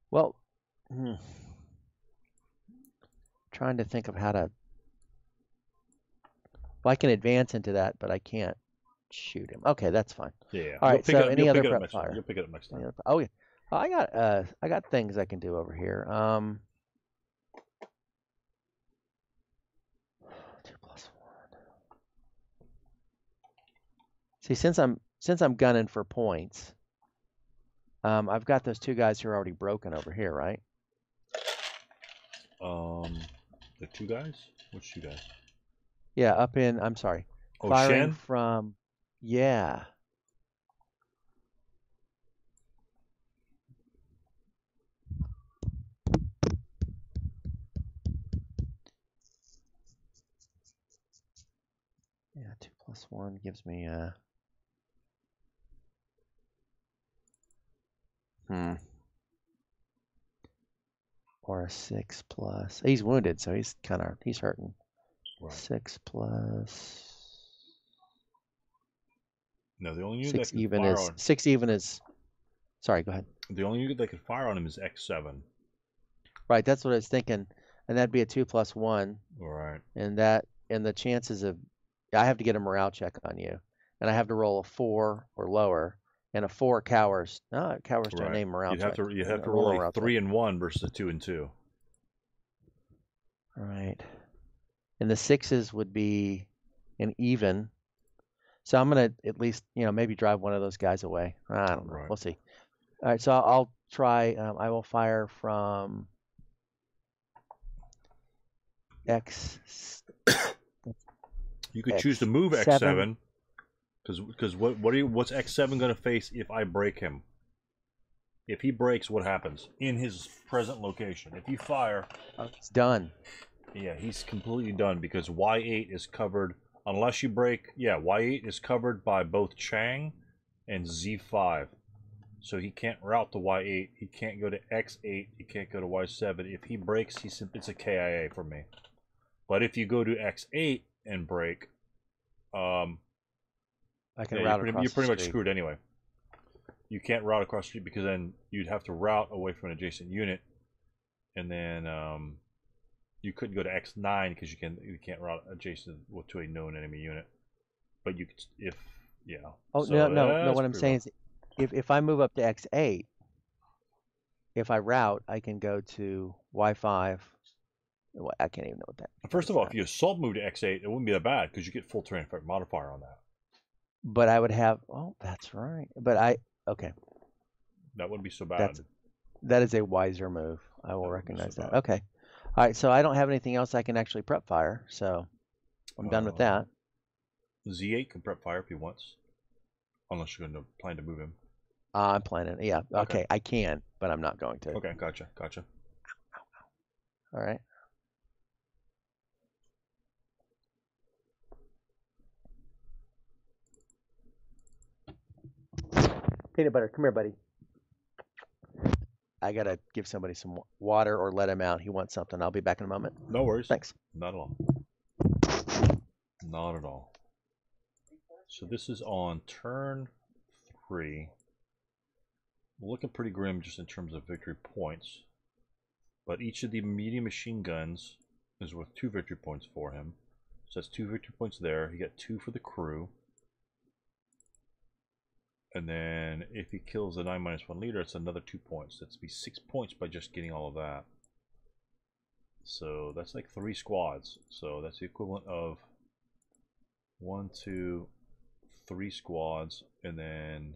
Well, trying to think of how to. Well, I can advance into that, but I can't shoot him. Okay, that's fine. Yeah. All right. So any other prep fire? You'll pick it up next time. Oh yeah. Oh, I got things I can do over here. 2 + 1. See, since I'm gunning for points, I've got those 2 guys who are already broken over here, right? The 2 guys? Which 2 guys? Yeah, I'm sorry. Oh, firing Shen? from, yeah. Yeah, 2 plus 1 gives me or a 6 plus. He's wounded, so he's hurting. Right. 6 plus. No, the only unit 6 that can even fire is on 6 even is. Sorry, go ahead. the only unit that can fire on him is X7. Right, that's what I was thinking, and that'd be a 2 plus 1. All right. And the chances of, I have to get a morale check on you, and I have to roll a 4 or lower, and a 4 cowers. No, it cowers to a name morale check. You have to roll a 3 and 1 versus a 2 and 2. Right. And the 6s would be an even. So I'm gonna at least, maybe drive one of those guys away. I don't know. Right. We'll see. All right, so I'll try. I will fire from X. You could choose to move X7, because what's X7 going to face if I break him? If he breaks, what happens in his present location? If you fire, it's done. Yeah, he's completely done because Y8 is covered. Unless you break, yeah, Y8 is covered by both Chang and Z5. So he can't route to Y8. He can't go to X8. He can't go to Y7. If he breaks, it's a KIA for me. But if you go to X8 and break, I can route across you're pretty the much street. screwed anyway. You can't route across the street because then you'd have to route away from an adjacent unit, and then you couldn't go to X9 because you can't route adjacent to a known enemy unit. But you could yeah. Oh, so no. What I'm saying is, if I move up to X8, if I route, I can go to Y5. Well, I can't even know what that. First of all, if you assault move to X8, it wouldn't be that bad because you get full terrain effect modifier on that. But I would have. Oh, that's right. But okay. That wouldn't be so bad. That is a wiser move. I will recognize that. Okay. All right. So I don't have anything else I can actually prep fire. So I'm done with that. Z8 can prep fire if he wants, unless you're going to plan to move him. I'm planning. Yeah. Okay. I can, but I'm not going to. Okay. Gotcha. All right. Peanut butter, come here, buddy. I gotta give somebody some water or let him out. He wants something. I'll be back in a moment. No worries. Thanks. Not at all. Not at all. So this is on turn 3. Looking pretty grim just in terms of victory points. But each of the medium machine guns is worth 2 victory points for him. So that's 2 victory points there. He got 2 for the crew. And then if he kills the 9-1 leader, it's another 2 points. That's be 6 points by just getting all of that. So that's like 3 squads. So that's the equivalent of 1, 2, 3 squads, and then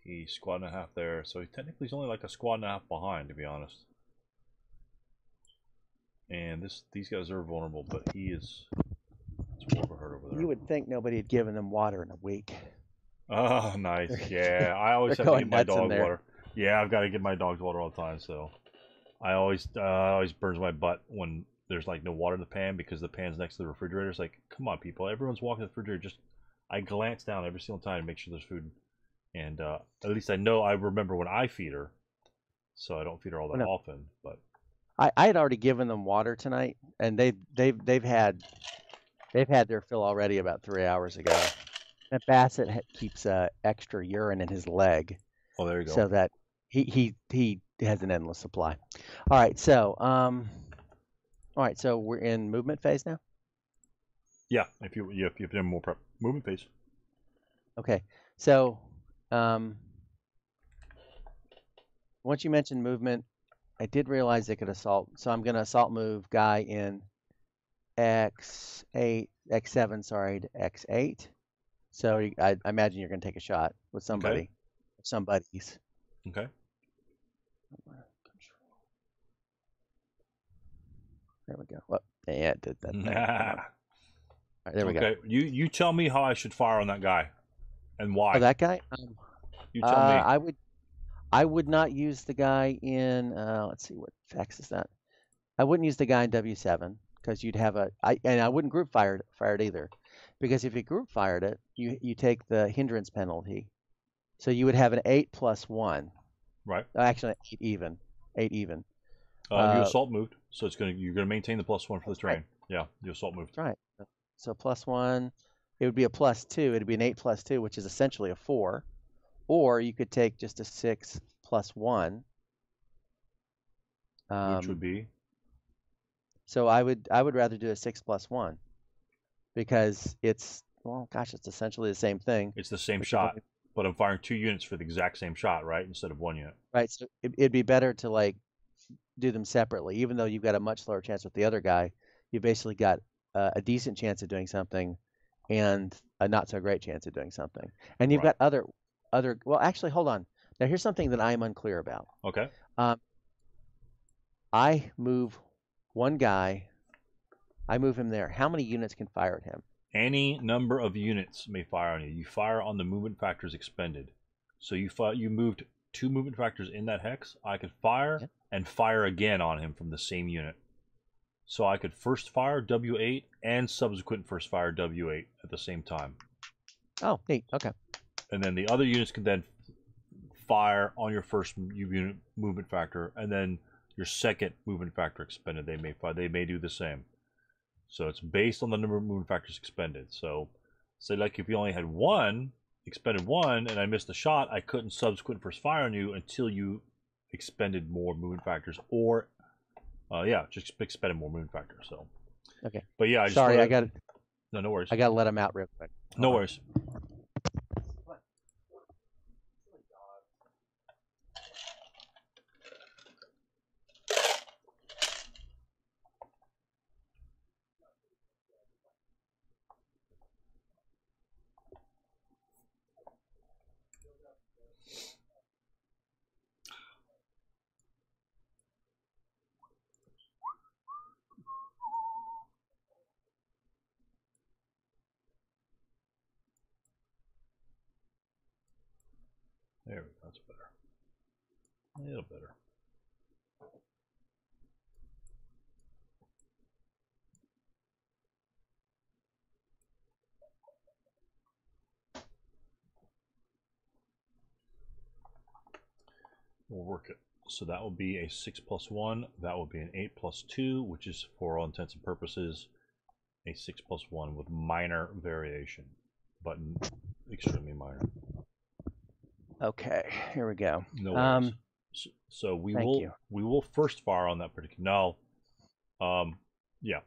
he's squad and a half there. So he technically is only like a squad and a half behind, to be honest. And these guys are vulnerable, but he is. It's more of a hurt over there. You would think nobody had given them water in a week. Oh, nice. Yeah, I always have to get my dog water. Yeah, I've got to get my dogs water all the time. So I always burns my butt when there's like no water in the pan because the pan's next to the refrigerator. It's like, come on, people. Everyone's walking to the refrigerator. I glance down every single time to make sure there's food. And at least I remember when I feed her. So I don't feed her all that often. But I had already given them water tonight, and they've had their fill already about 3 hours ago. And Bassett keeps extra urine in his leg. Oh, there you go. So that he has an endless supply. All right, so we're in movement phase now. Yeah, if you have more prep movement phase. Okay, so once you mentioned movement, I did realize they could assault. So I'm going to assault move guy in X7, to X8. So I imagine you're going to take a shot with somebody. Okay. Somebody's. Okay. There we go. Well, yeah, it did that. right, there we go. Okay, you tell me how I should fire on that guy, and why. Oh, that guy? You tell me. I would not use the guy in. Let's see, what fax is that? I wouldn't use the guy in W7 because you'd have and I wouldn't group fire it either, because if you group fired it, you take the hindrance penalty, so you would have an 8+1. Right. Actually, 8 even. 8 even. You assault moved, so you're gonna maintain the +1 for the terrain. Right. Yeah, you assault moved. Right. So +1, it would be a +2. It'd be an 8+2, which is essentially a 4. Or you could take just a 6+1. Which would be? So I would rather do a 6+1 because it's essentially the same thing. It's the same shot, but I'm firing 2 units for the exact same shot, right? Instead of 1 unit. Right. So it'd be better to like do them separately, even though you've got a much lower chance with the other guy. You basically got a decent chance of doing something, and a not so great chance of doing something. And you've got other. Well, actually, hold on. Now here's something that I'm unclear about. Okay. I move one guy. I move him there. How many units can fire at him? Any number of units may fire on you. You fire on the movement factors expended. So you moved 2 movement factors in that hex. I could fire and fire again on him from the same unit. So I could first fire W8 and subsequent first fire W8 at the same time. Oh, neat. Okay. And then the other units can then fire on your first unit movement factor, and then your second movement factor expended. They may fire. They may do the same. So it's based on the number of movement factors expended. So, say like if you only had expended 1, and I missed the shot, I couldn't subsequent first fire on you until you expended more movement factors, or just expended more movement factors. So okay. But yeah, I got it. No worries. I got to let him out real quick. No worries. There we go. That's better. A little better. We'll work it. So that will be a 6+1. That will be an 8+2, which is, for all intents and purposes, a 6+1 with minor variation, but extremely minor. Okay, here we go. No worries. So we will first fire on that particular. Now,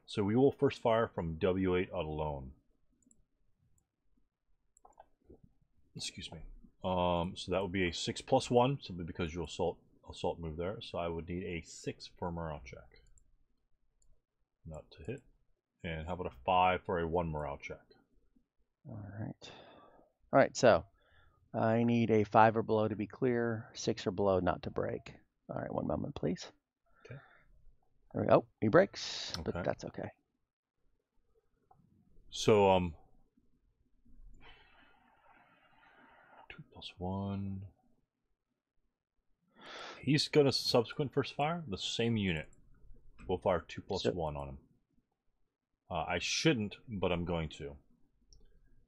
so we will first fire from W8 alone. Excuse me. So that would be a 6+1, simply because you assault move there. So I would need a 6 for a morale check. Not to hit. And how about a 5 for a 1 morale check? All right. So I need a 5 or below to be clear, 6 or below not to break. All right, 1 moment, please. Okay. There we go. He breaks, but that's okay. So 2+1. He's gonna subsequent first fire the same unit. We'll fire 2+1 on him. I shouldn't, but I'm going to,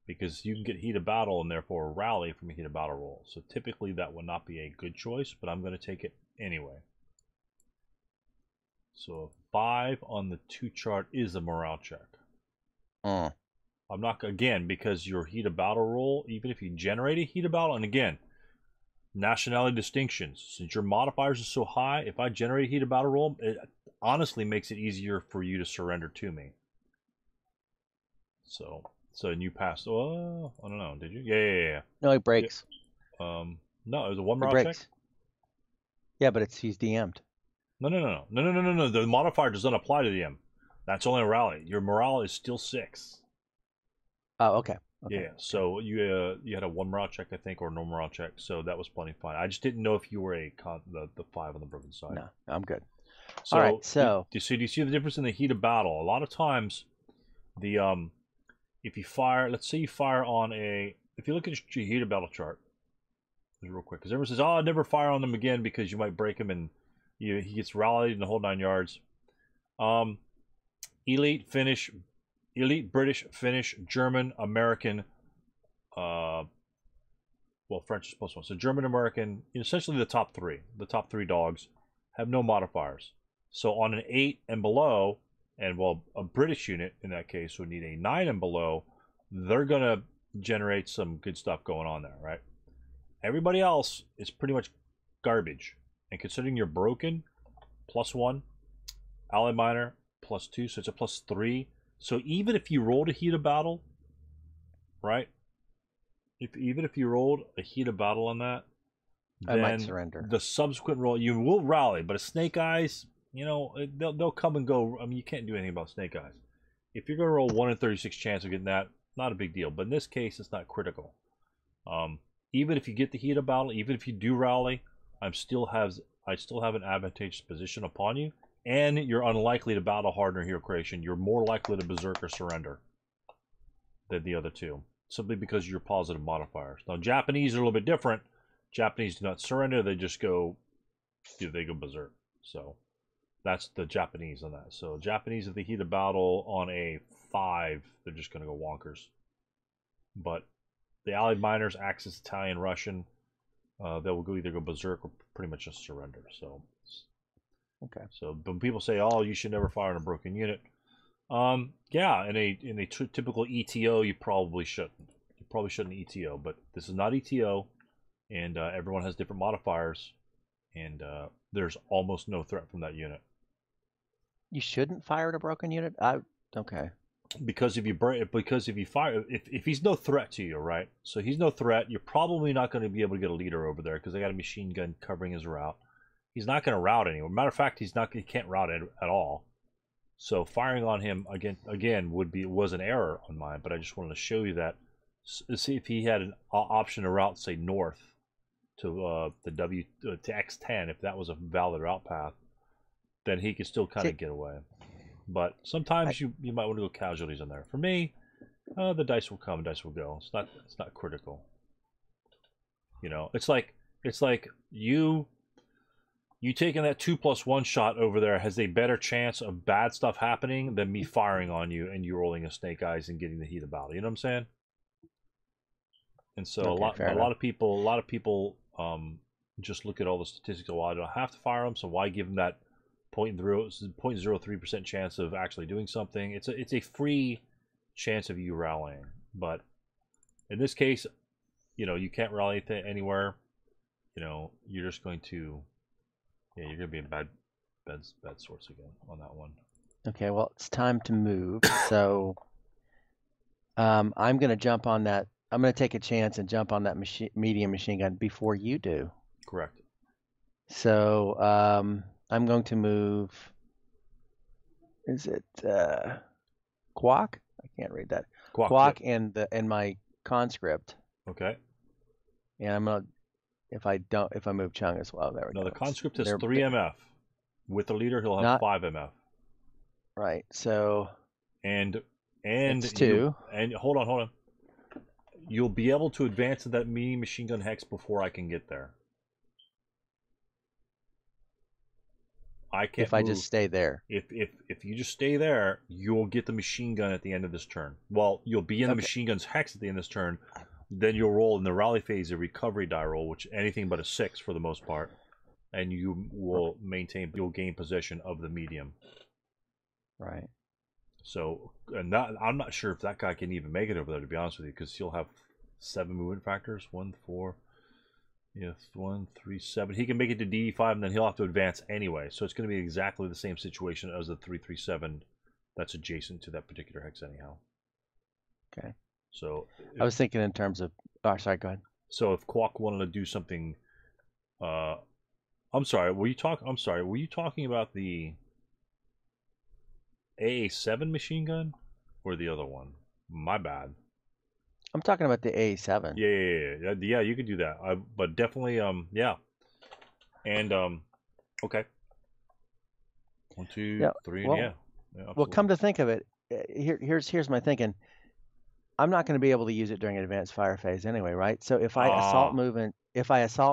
because you can get heat of battle and therefore a rally from a heat of battle roll. So typically that would not be a good choice, but I'm going to take it anyway. So 5 on the 2 chart is a morale check. I'm not, again, because your heat of battle roll, even if you generate a heat of battle, and again, nationality distinctions, since your modifiers are so high, if I generate a heat of battle roll, it honestly makes it easier for you to surrender to me. So you passed. Oh, I don't know. Did you? Yeah. No, he breaks. Yeah. No, it was a 1 morale check. Yeah, but he's DM'd. No. The modifier does not apply to DM. That's only a rally. Your morale is still 6. Oh, okay. Yeah. So you had a 1 morale check, I think, or no morale check. So that was plenty fine. I just didn't know if you were the 5 on the broken side. No, I'm good. So, all right. So do you see the difference in the heat of battle? A lot of times, the if you fire, let's say you fire on a, if you look at your heated battle chart, just real quick, because everyone says, oh, never fire on them again because you might break him and he gets rallied in the whole 9 yards. Elite, Finnish, Elite, British, Finnish, German, American, well, French is plus 1. So German, American, essentially the top 3. The top 3 dogs have no modifiers. So on an 8 and below, and well, a British unit in that case would need a 9 and below, they're going to generate some good stuff going on there, right? Everybody else is pretty much garbage. And considering you're broken, plus 1, Allied Minor, plus 2, so it's a plus 3. So even if you rolled a heat of battle, right? Even if you rolled a heat of battle on that, then I might surrender. The subsequent roll, you will rally, but a Snake Eyes, you know, they'll come and go. I mean, you can't do anything about Snake Eyes. If you're going to roll 1 in 36 chance of getting that, not a big deal. But in this case, it's not critical. Even if you get the heat of battle, even if you do rally, I still have an advantageous position upon you, and you're unlikely to battle harder in hero creation. You're more likely to berserk or surrender than the other two, simply because of your positive modifiers. Now, Japanese are a little bit different. Japanese do not surrender; they just go, they go berserk. So that's the Japanese on that. So Japanese, if they heat a battle on a 5, they're just going to go wonkers. But the Allied Miners, Axis, Italian, Russian, they will either go berserk or pretty much just surrender. So, okay. So when people say, "Oh, you should never fire on a broken unit," yeah, in a typical ETO, you probably shouldn't. You probably shouldn't ETO, but this is not ETO, and everyone has different modifiers, and there's almost no threat from that unit. You shouldn't fire at a broken unit. Okay. Because if you fire, if he's no threat to you, right? So he's no threat. You're probably not going to be able to get a leader over there because they got a machine gun covering his route. He's not going to route anywhere. Matter of fact, he can't route at all. So firing on him again was an error on mine. But I just wanted to show you that. See if he had an option to route, say north to the to X10, if that was a valid route path, then he could still kind of get away. But sometimes you might want to go casualties in there. For me, the dice will come, dice will go. It's not critical. You know, it's like you taking that 2+1 shot over there has a better chance of bad stuff happening than me firing on you and you rolling a Snake Eyes and getting the heat of battle. You know what I'm saying? And so okay, a lot of people just look at all the statistics. Well, I don't have to fire them, so why give them that 0.03% chance of actually doing something? It's a free chance of you rallying, but in this case, you know, you can't rally anywhere. You know, you're just going to, you're going to be in bad sorts again on that one. Okay, well, it's time to move. So I'm going to jump on that. I'm going to take a chance and jump on that medium machine gun before you do. Correct. So I'm going to move. Is it Quack? I can't read that. Quack and my conscript. Okay. And I'm gonna if I move Chung as well. There we go. No, the conscript has 3 MF. With the leader, he'll have 5 MF. Right. So. And it's 2. And hold on. You'll be able to advance to that mini machine gun hex before I can get there. I can't. If I just stay there. If you just stay there, you'll get the machine gun at the end of this turn. Well, you'll be in the machine gun's hex at the end of this turn. Then you'll roll in the rally phase a recovery die roll, which anything but a 6 for the most part, and you will you'll gain possession of the medium. Right. So, and that I'm not sure if that guy can even make it over there, to be honest with you, because he'll have 7 movement factors. 1, 4. Yeah, 1, 3, 7. He can make it to DD5, and then he'll have to advance anyway. So it's going to be exactly the same situation as the 337 that's adjacent to that particular hex anyhow. Okay. So I was thinking in terms of. Oh, sorry. Go ahead. So if Quack wanted to do something, I'm sorry. Were you talking about the AA7 machine gun or the other one? My bad. I'm talking about the AA7. Yeah. You could do that. But definitely, yeah. And okay. 1, 2, 3, well, yeah. Well, come to think of it, here's my thinking. I'm not going to be able to use it during an advanced fire phase anyway, right? So if I assault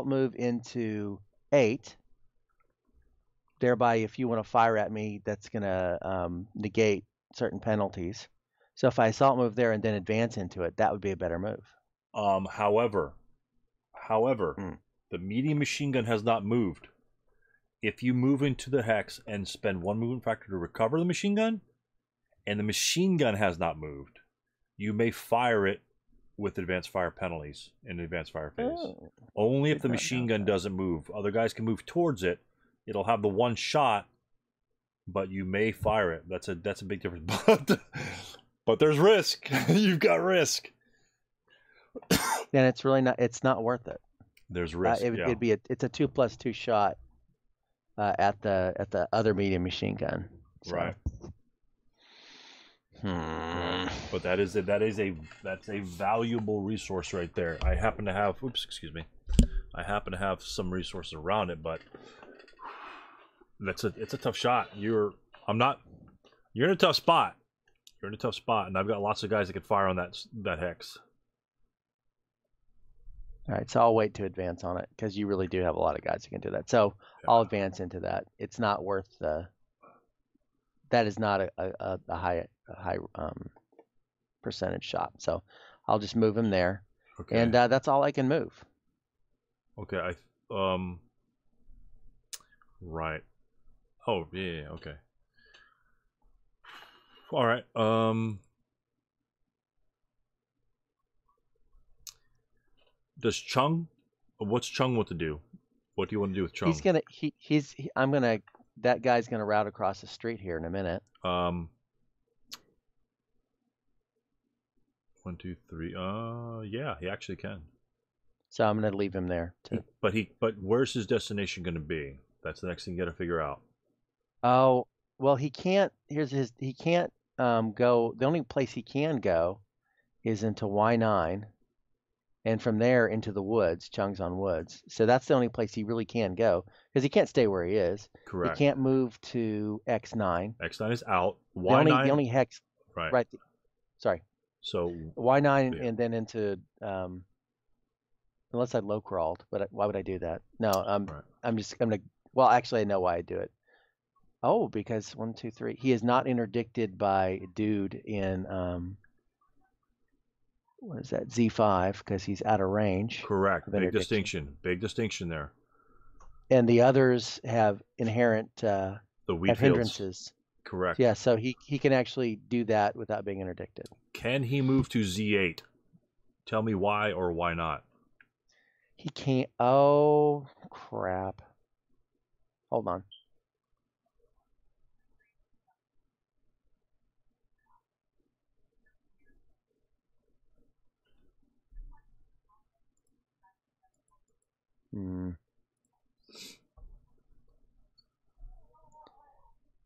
move into 8, thereby if you want to fire at me, that's going to negate certain penalties. So if I assault move there and then advance into it, that would be a better move. However, the medium machine gun has not moved. If you move into the hex and spend 1 movement factor to recover the machine gun, and the machine gun has not moved, you may fire it with advanced fire penalties in the advanced fire phase. Only if the machine gun doesn't move. Other guys can move towards it. It'll have the 1 shot, but you may fire it. That's a big difference. But there's risk. You've got risk. And it's really not. It's not worth it. There's risk. It's a 2+2 shot at the other medium machine gun. So. Right. But that's a valuable resource right there. I happen to have some resources around it, but it's a tough shot. You're in a tough spot. You're in a tough spot, and I've got lots of guys that can fire on that hex. All right, so I'll wait to advance on it because you really do have a lot of guys who can do that. So yeah. I'll advance into that. It's not worth that is not a high percentage shot. So I'll just move him there, okay. And that's all I can move. Okay, right. Oh yeah, okay. All right. Does Chung? What's Chung want to do? What do you want to do with Chung? That guy's gonna route across the street here in a minute. 1, 2, 3. Yeah, he actually can. So I'm gonna leave him there. But where's his destination gonna be? That's the next thing you got to figure out. Oh well, he can't. He can't go. The only place he can go is into Y9. And from there into the woods, Chung's on woods. So that's the only place he really can go because he can't stay where he is. Correct. He can't move to X9. X9 is out. Y9. The only hex. Right. Sorry. So Y9 yeah. And then into unless I low crawled, but why would I do that? No, I'm gonna. Well, actually, I know why I do it. Oh, because 1, 2, 3. He is not interdicted by dude in what is that, Z5, because he's out of range. Correct. Big distinction. Big distinction there. And the others have inherent the wheat hindrances. Correct. Yeah, so he can actually do that without being interdicted. Can he move to Z8? Tell me why or why not. He can't. Oh, crap. Hold on.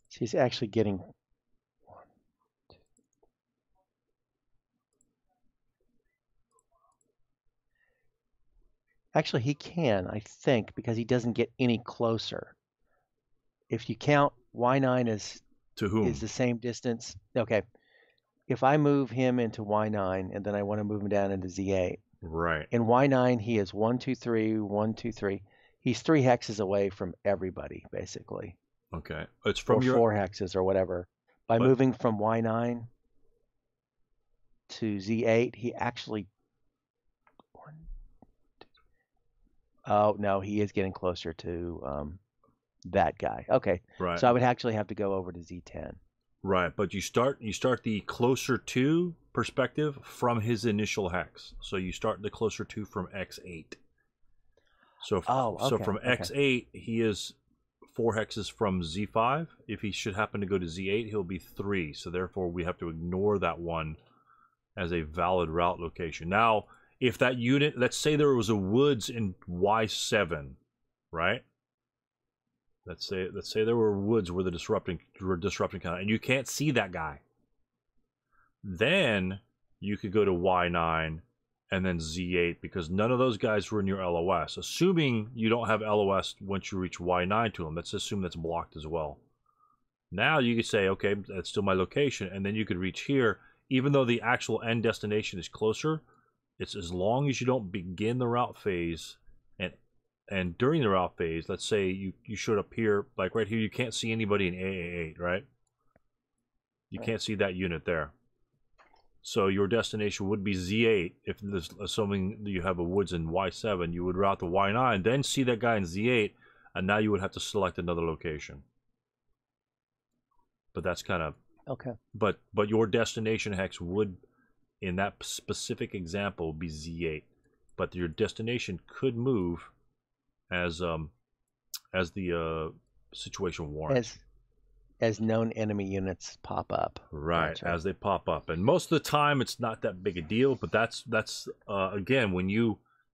She's actually getting. Actually, he can, I think, because he doesn't get any closer. If you count Y9 as to whom is the same distance. Okay, if I move him into Y9 and then I want to move him down into Z8. Right. In Y9, he is 1, 2, 3, 1, 2, 3. He's 3 hexes away from everybody, basically. Okay. It's from or 4 hexes or whatever. By moving from Y9 to Z8, he actually. Oh no, he is getting closer to that guy. Okay. Right. So I would actually have to go over to Z10. Right, but you start the closer to perspective from his initial hex. So you start the closer to from X8. So from X8, he is 4 hexes from Z5. If he should happen to go to Z8, he'll be 3. So therefore, we have to ignore that one as a valid route location. Now, if that unit, let's say there was a woods in Y7, right? Let's say there were woods where the disrupting kind, and you can't see that guy. Then you could go to Y9 and then Z8 because none of those guys were in your LOS. Assuming you don't have LOS once you reach Y9 to them, let's assume that's blocked as well. Now you could say, okay, that's still my location, and then you could reach here. even though the actual end destination is closer, it's as long as you don't begin the route phase and during the route phase, let's say you showed up here, like right here, you can't see anybody in AA8, right? You can't see that unit there. So your destination would be Z8. If this, assuming you have a woods in Y7, you would route to Y9, then see that guy in Z8, and now you would have to select another location. But that's kind of okay. But your destination hex would, in that specific example, be Z8. But your destination could move as the situation warrants. As known enemy units pop up. Right, Gotcha. as they pop up. And most of the time it's not that big a deal, but that's again,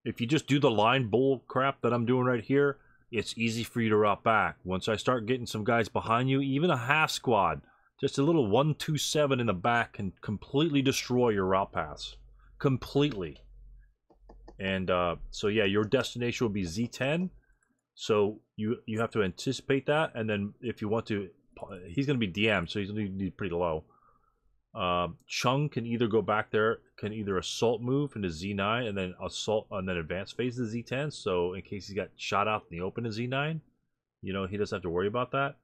if you just do the line bull crap that I'm doing right here, it's easy for you to route back. Once I start getting some guys behind you, even a half squad, just a little 127 in the back can completely destroy your route paths. Completely. And so yeah, your destination will be Z10. So you have to anticipate that, and then if you want to, he's going to be DM, so he's going to be pretty low. Chung can either go back there, can either assault move into Z9 and then assault and then advance phase to Z10. So in case he got shot out in the open to Z9, you know, he doesn't have to worry about that.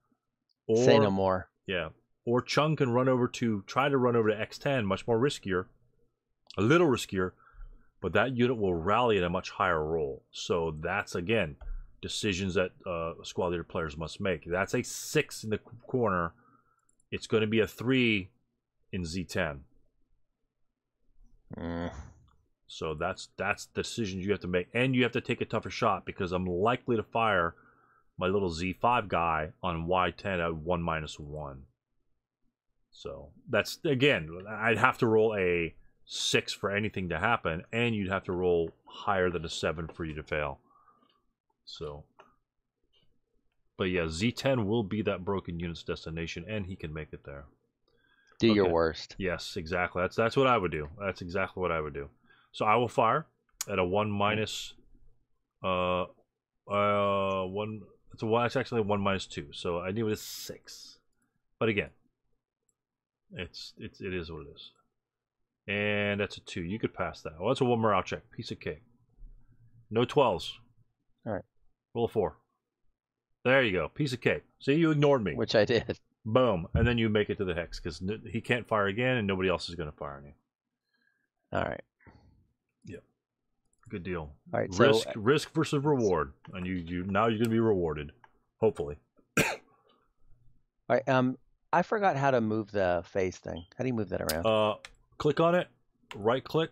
Or, say no more. Yeah. Or Chung can try to run over to X10, much more riskier, a little riskier, but that unit will rally at a much higher roll. So that's, again, decisions that squad leader players must make. That's a 6 in the corner. It's going to be a 3 in Z10. So that's the decisions you have to make, and you have to take a tougher shot because I'm likely to fire my little Z5 guy on Y10 at 1-1. So that's, again, I'd have to roll a 6 for anything to happen, and you'd have to roll higher than a 7 for you to fail. So, but yeah, Z10 will be that broken unit's destination, and he can make it there. Do your worst. Yes, exactly. That's what I would do. That's exactly what I would do. So I will fire at a 1-, it's actually a 1-2. So I need it a 6. But again, it is what it is. And that's a 2. You could pass that. Well, that's a 1 morale check. Piece of cake. No 12s. All right. Roll a 4. There you go. Piece of cake. See, you ignored me. Which I did. Boom. And then you make it to the hex because he can't fire again and nobody else is going to fire on you. All right. Yep. Good deal. All right. Risk versus reward. And now you're going to be rewarded. Hopefully. All right. I forgot how to move the phase thing. How do you move that around? Click on it, right click,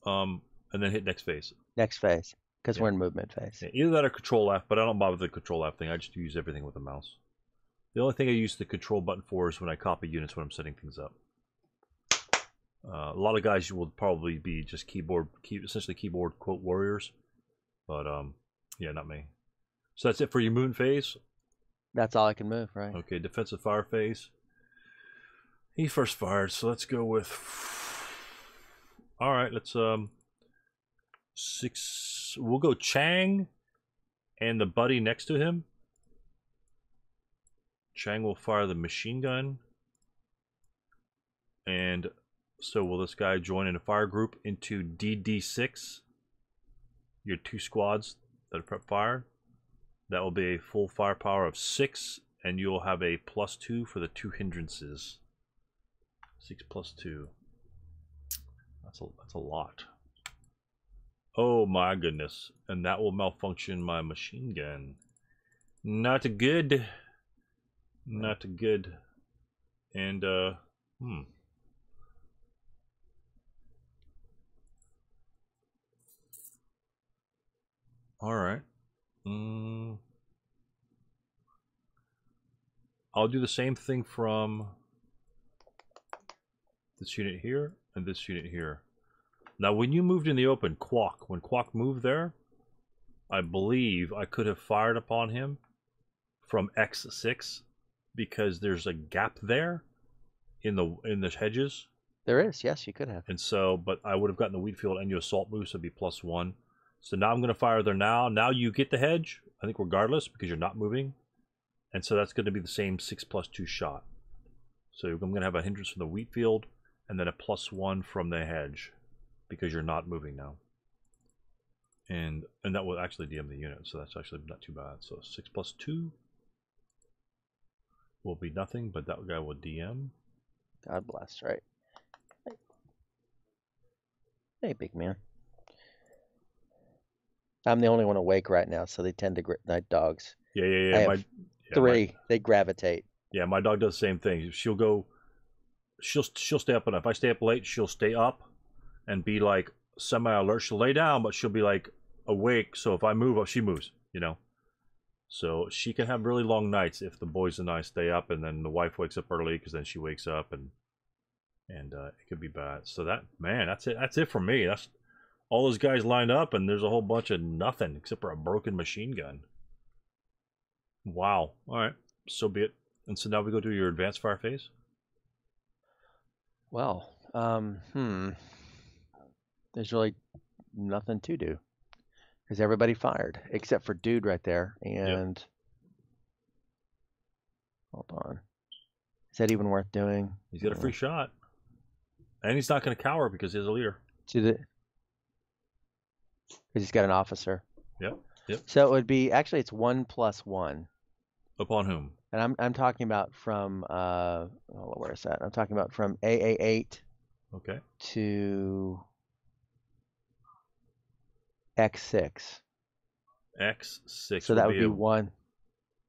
and then hit next phase. Next phase. Because we're in movement phase. Yeah, either that or control F, but I don't bother with the control F thing. I just use everything with the mouse. The only thing I use the control button for is when I copy units when I'm setting things up. A lot of guys will probably be just essentially keyboard quote warriors, but yeah, not me. So that's it for your moon phase. That's all I can move, right? Okay, defensive fire phase. He first fired, so let's go with. All right, let's 6. We'll go Chang and the buddy next to him. Chang will fire the machine gun. And so will this guy join in a fire group into DD6. Your 2 squads that are prep fire. That will be a full firepower of 6, and you'll have a +2 for the 2 hindrances. 6 + 2. That's a lot. Oh my goodness. And that will malfunction my machine gun. Not good. Not good. And all right. I'll do the same thing from this unit here and this unit here. Now, when you moved in the open, when Quack moved there, I believe I could have fired upon him from X6 because there's a gap there in the hedges. There is, yes, you could have. And so, but I would have gotten the wheat field and your assault move, so it'd be +1. So now I'm going to fire there now. Now you get the hedge, I think regardless, because you're not moving. And so that's going to be the same 6 + 2 shot. So I'm going to have a hindrance from the wheat field, and then a +1 from the hedge, because you're not moving now. And that will actually DM the unit, so that's actually not too bad. So 6 + 2 will be nothing, but that guy will DM. God bless, right? Hey, big man. I'm the only one awake right now, so they tend to night dogs. Yeah. I have 3. They gravitate. Yeah, my dog does the same thing. She'll stay up, and if I stay up late, she'll stay up and be like semi-alert. She'll lay down, but she'll be like awake. So if I move, she moves. You know. So she can have really long nights if the boys and I stay up, and then the wife wakes up early because then she wakes up, and it could be bad. So that's it. That's it for me. That's all those guys lined up, and there's a whole bunch of nothing except for a broken machine gun. Wow. All right. So be it. And so now we go to your advanced fire phase. Well, there's really nothing to do because everybody fired except for dude right there. And hold on, is that even worth doing? He's got a free shot, and he's not going to cower because he's a leader. Because he's got an officer. Yep. So it would be actually it's 1 + 1. Upon whom? And I'm talking about from where is that? I'm talking about from AA8 to X6. X6. So that would be 1.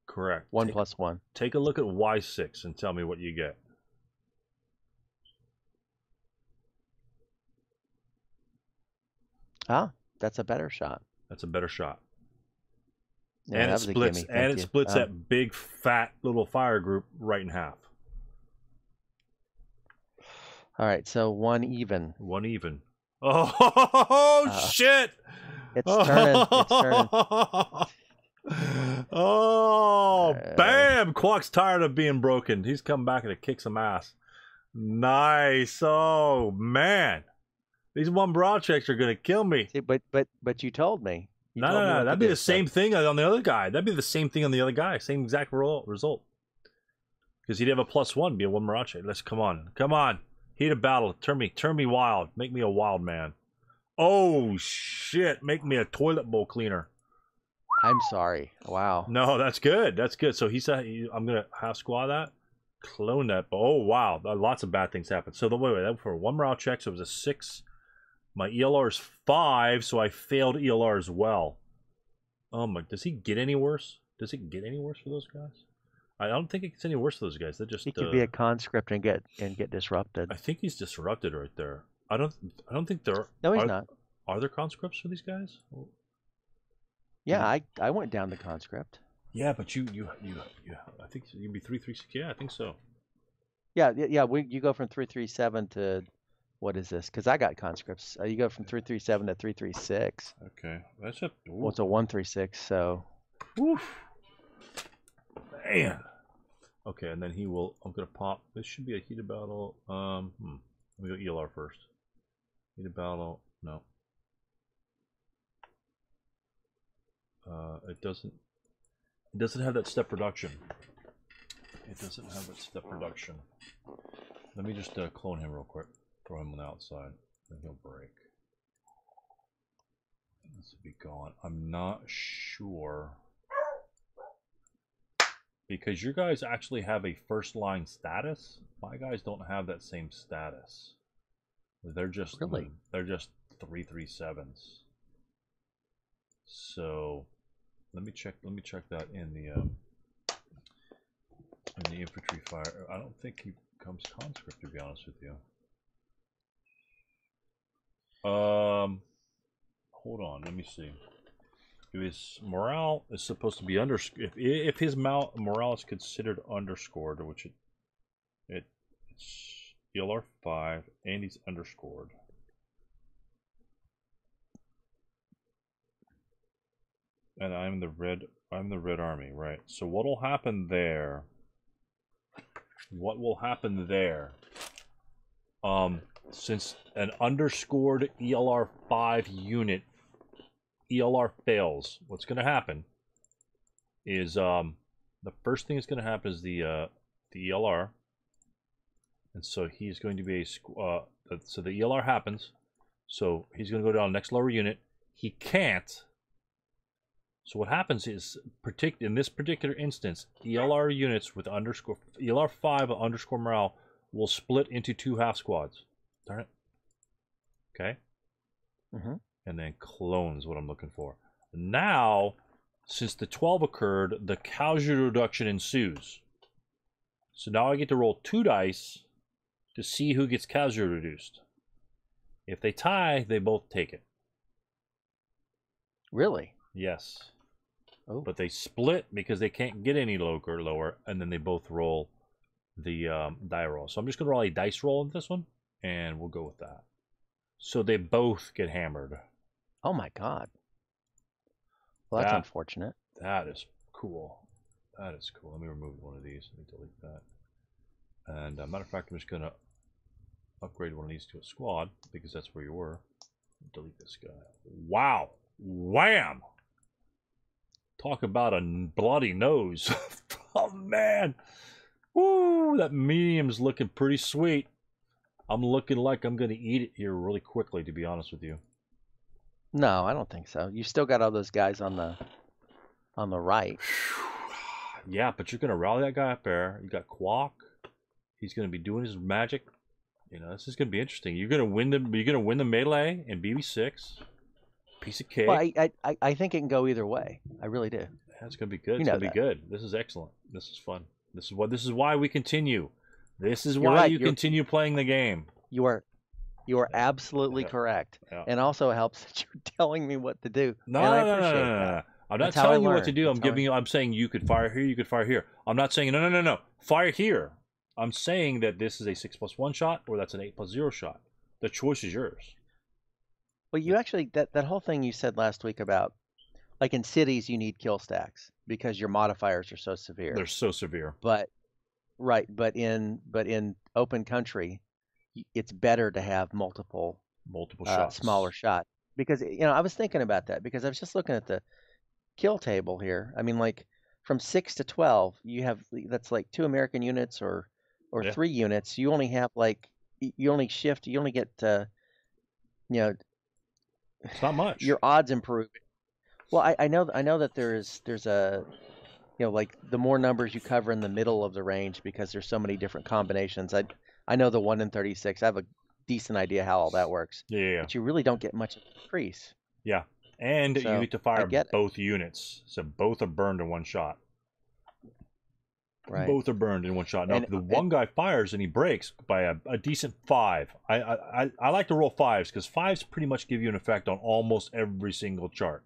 Correct. 1 + 1. Take a look at Y6 and tell me what you get. Ah, that's a better shot. That's a better shot. Yeah, and it splits that big fat little fire group right in half. All right, so 1 even. 1 even. Oh shit! It's turning. It's turning. Oh, bam! Quack's tired of being broken. He's come back and to kick some ass. Nice. Oh man, these 1 brow checks are gonna kill me. See, but you told me. No. That'd be the same thing on the other guy. That'd be the same thing on the other guy. Same exact result. Because he'd have a +1, be a 1 Mirage. Let's come on. Heat of battle. Turn me wild. Make me a wild man. Oh shit! Make me a toilet bowl cleaner. I'm sorry. Wow. No, that's good. That's good. So he said, I'm gonna half squad that, clone that. But oh wow, lots of bad things happen. So wait, that for 1 morale check. So it was a 6. My ELR is 5, so I failed ELR as well. Oh my! Does he get any worse? Does it get any worse for those guys? I don't think it gets any worse for those guys. They're just. He could be a conscript and get disrupted. I think he's disrupted right there. I don't think there. No, he's not. Are there conscripts for these guys? Yeah, I went down to conscript. Yeah, but you I think you'd be 336. Yeah, I think so. Yeah. You go from 337 to what is this? Because I got conscripts. You go from 337 to 336. Okay, that's a. Well, it's a 136. So. Oof. Man. Okay, and then he will. I'm gonna pop. This should be a heated battle. Let me go ELR first. Heated battle. No. It doesn't have that step reduction. It doesn't have that step reduction. Let me just clone him real quick. Throw him on the outside. Then he'll break. This will be gone. I'm not sure. Because your guys actually have a first line status. My guys don't have that same status. They're just really? They're just 337s. So let me check that in the infantry fire. I don't think he becomes conscript, to be honest with you. Hold on, let me see. If his morale is supposed to be if his morale is considered underscored, which it's ELR 5 and he's underscored. And I'm the red army, right? So what will happen there? Since an underscored ELR 5 unit ELR fails, what's going to happen is the first thing that's going to happen is the ELR And so he's going to be a so the ELR happens. So he's going to go down next lower unit. He can't. So what happens is, in this particular instance, ELR units with underscore ELR 5 underscore morale will split into 2 half squads. Darn it. Okay. And then clones what I'm looking for. Now, since the 12 occurred, the casualty reduction ensues. So now I get to roll 2 dice to see who gets casualty reduced. If they tie, they both take it. Really? Yes. Oh. But they split because they can't get any lower, and then they both roll the die roll. So I'm just going to roll a dice roll in this one, and we'll go with that. So they both get hammered. Oh my god. Well, that's unfortunate. That is cool. That is cool. Let me remove one of these. Let me delete that. And matter of fact, I'm just going to upgrade one of these to a squad, because that's where you were. Delete this guy. Wow. Wham! Talk about a bloody nose. Oh, man. Woo! That medium's looking pretty sweet. I'm looking like I'm going to eat it here really quickly, to be honest with you. No, I don't think so. You still got all those guys on the right. Yeah, but you're going to rally that guy up there. You got Quack. He's going to be doing his magic. You know, this is going to be interesting. You're going to win the melee and BB6. Piece of cake. Well, I think it can go either way. I really do. That's going to be good. It's going to be good. This is excellent. This is fun. This is why we continue. This is why you continue playing the game. You are absolutely correct. Yeah. And also helps that you're telling me what to do. No. I'm not telling you what to do. I'm saying you could fire here, you could fire here. I'm not saying no. Fire here. I'm saying that this is a 6+1 shot, or that's an 8+0 shot. The choice is yours. Well, you actually that whole thing you said last week about, like, in cities you need kill stacks because your modifiers are so severe. They're so severe. But in open country, it's better to have multiple shots, smaller shots. Because I was thinking about that because I was just looking at the kill table here. I mean, like, from 6 to 12, that's like 2 American units or 3 units. You only have you only get it's not much. Your odds improve. Well, I know that there's a like, the more numbers you cover in the middle of the range, because there's so many different combinations. I know the 1 in 36. I have a decent idea how all that works. Yeah. But you really don't get much increase. Yeah. And you get to fire both units. So both are burned in one shot. Right. Both are burned in one shot. Now, if the one guy fires and he breaks by a decent 5, I like to roll 5s, because 5s pretty much give you an effect on almost every single chart.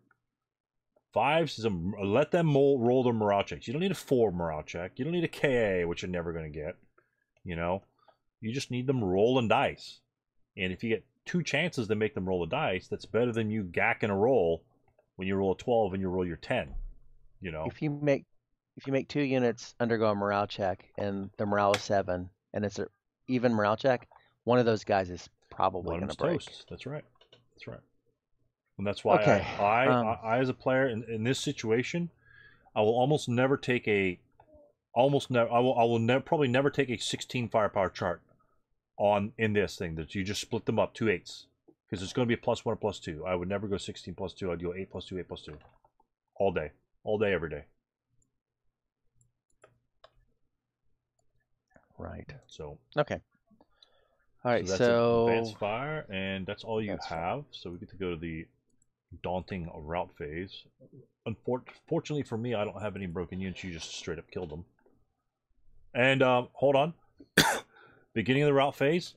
5s is let them roll their morale checks. You don't need a 4 morale check. You don't need a KA, which you're never going to get. You just need them rolling dice. And if you get 2 chances to make them roll the dice, that's better than you gacking a roll when you roll a 12 and you roll your 10. If you make 2 units undergo a morale check and the morale is 7 and it's an even morale check, one of those guys is probably going to break. Toast. That's right. And that's why I as a player in this situation, I will almost never take I will probably never take a 16 firepower chart in this thing, that you just split them up 2 8s, because it's going to be a +1 or +2. I would never go 16+2. I'd go 8+2, 8+2 all day, every day. Right. So okay. All right. So that's advanced fire, and that's all you have. So we get to go to the daunting route phase. Unfortunately for me, I don't have any broken units. You just straight up killed them. And hold on. Beginning of the route phase.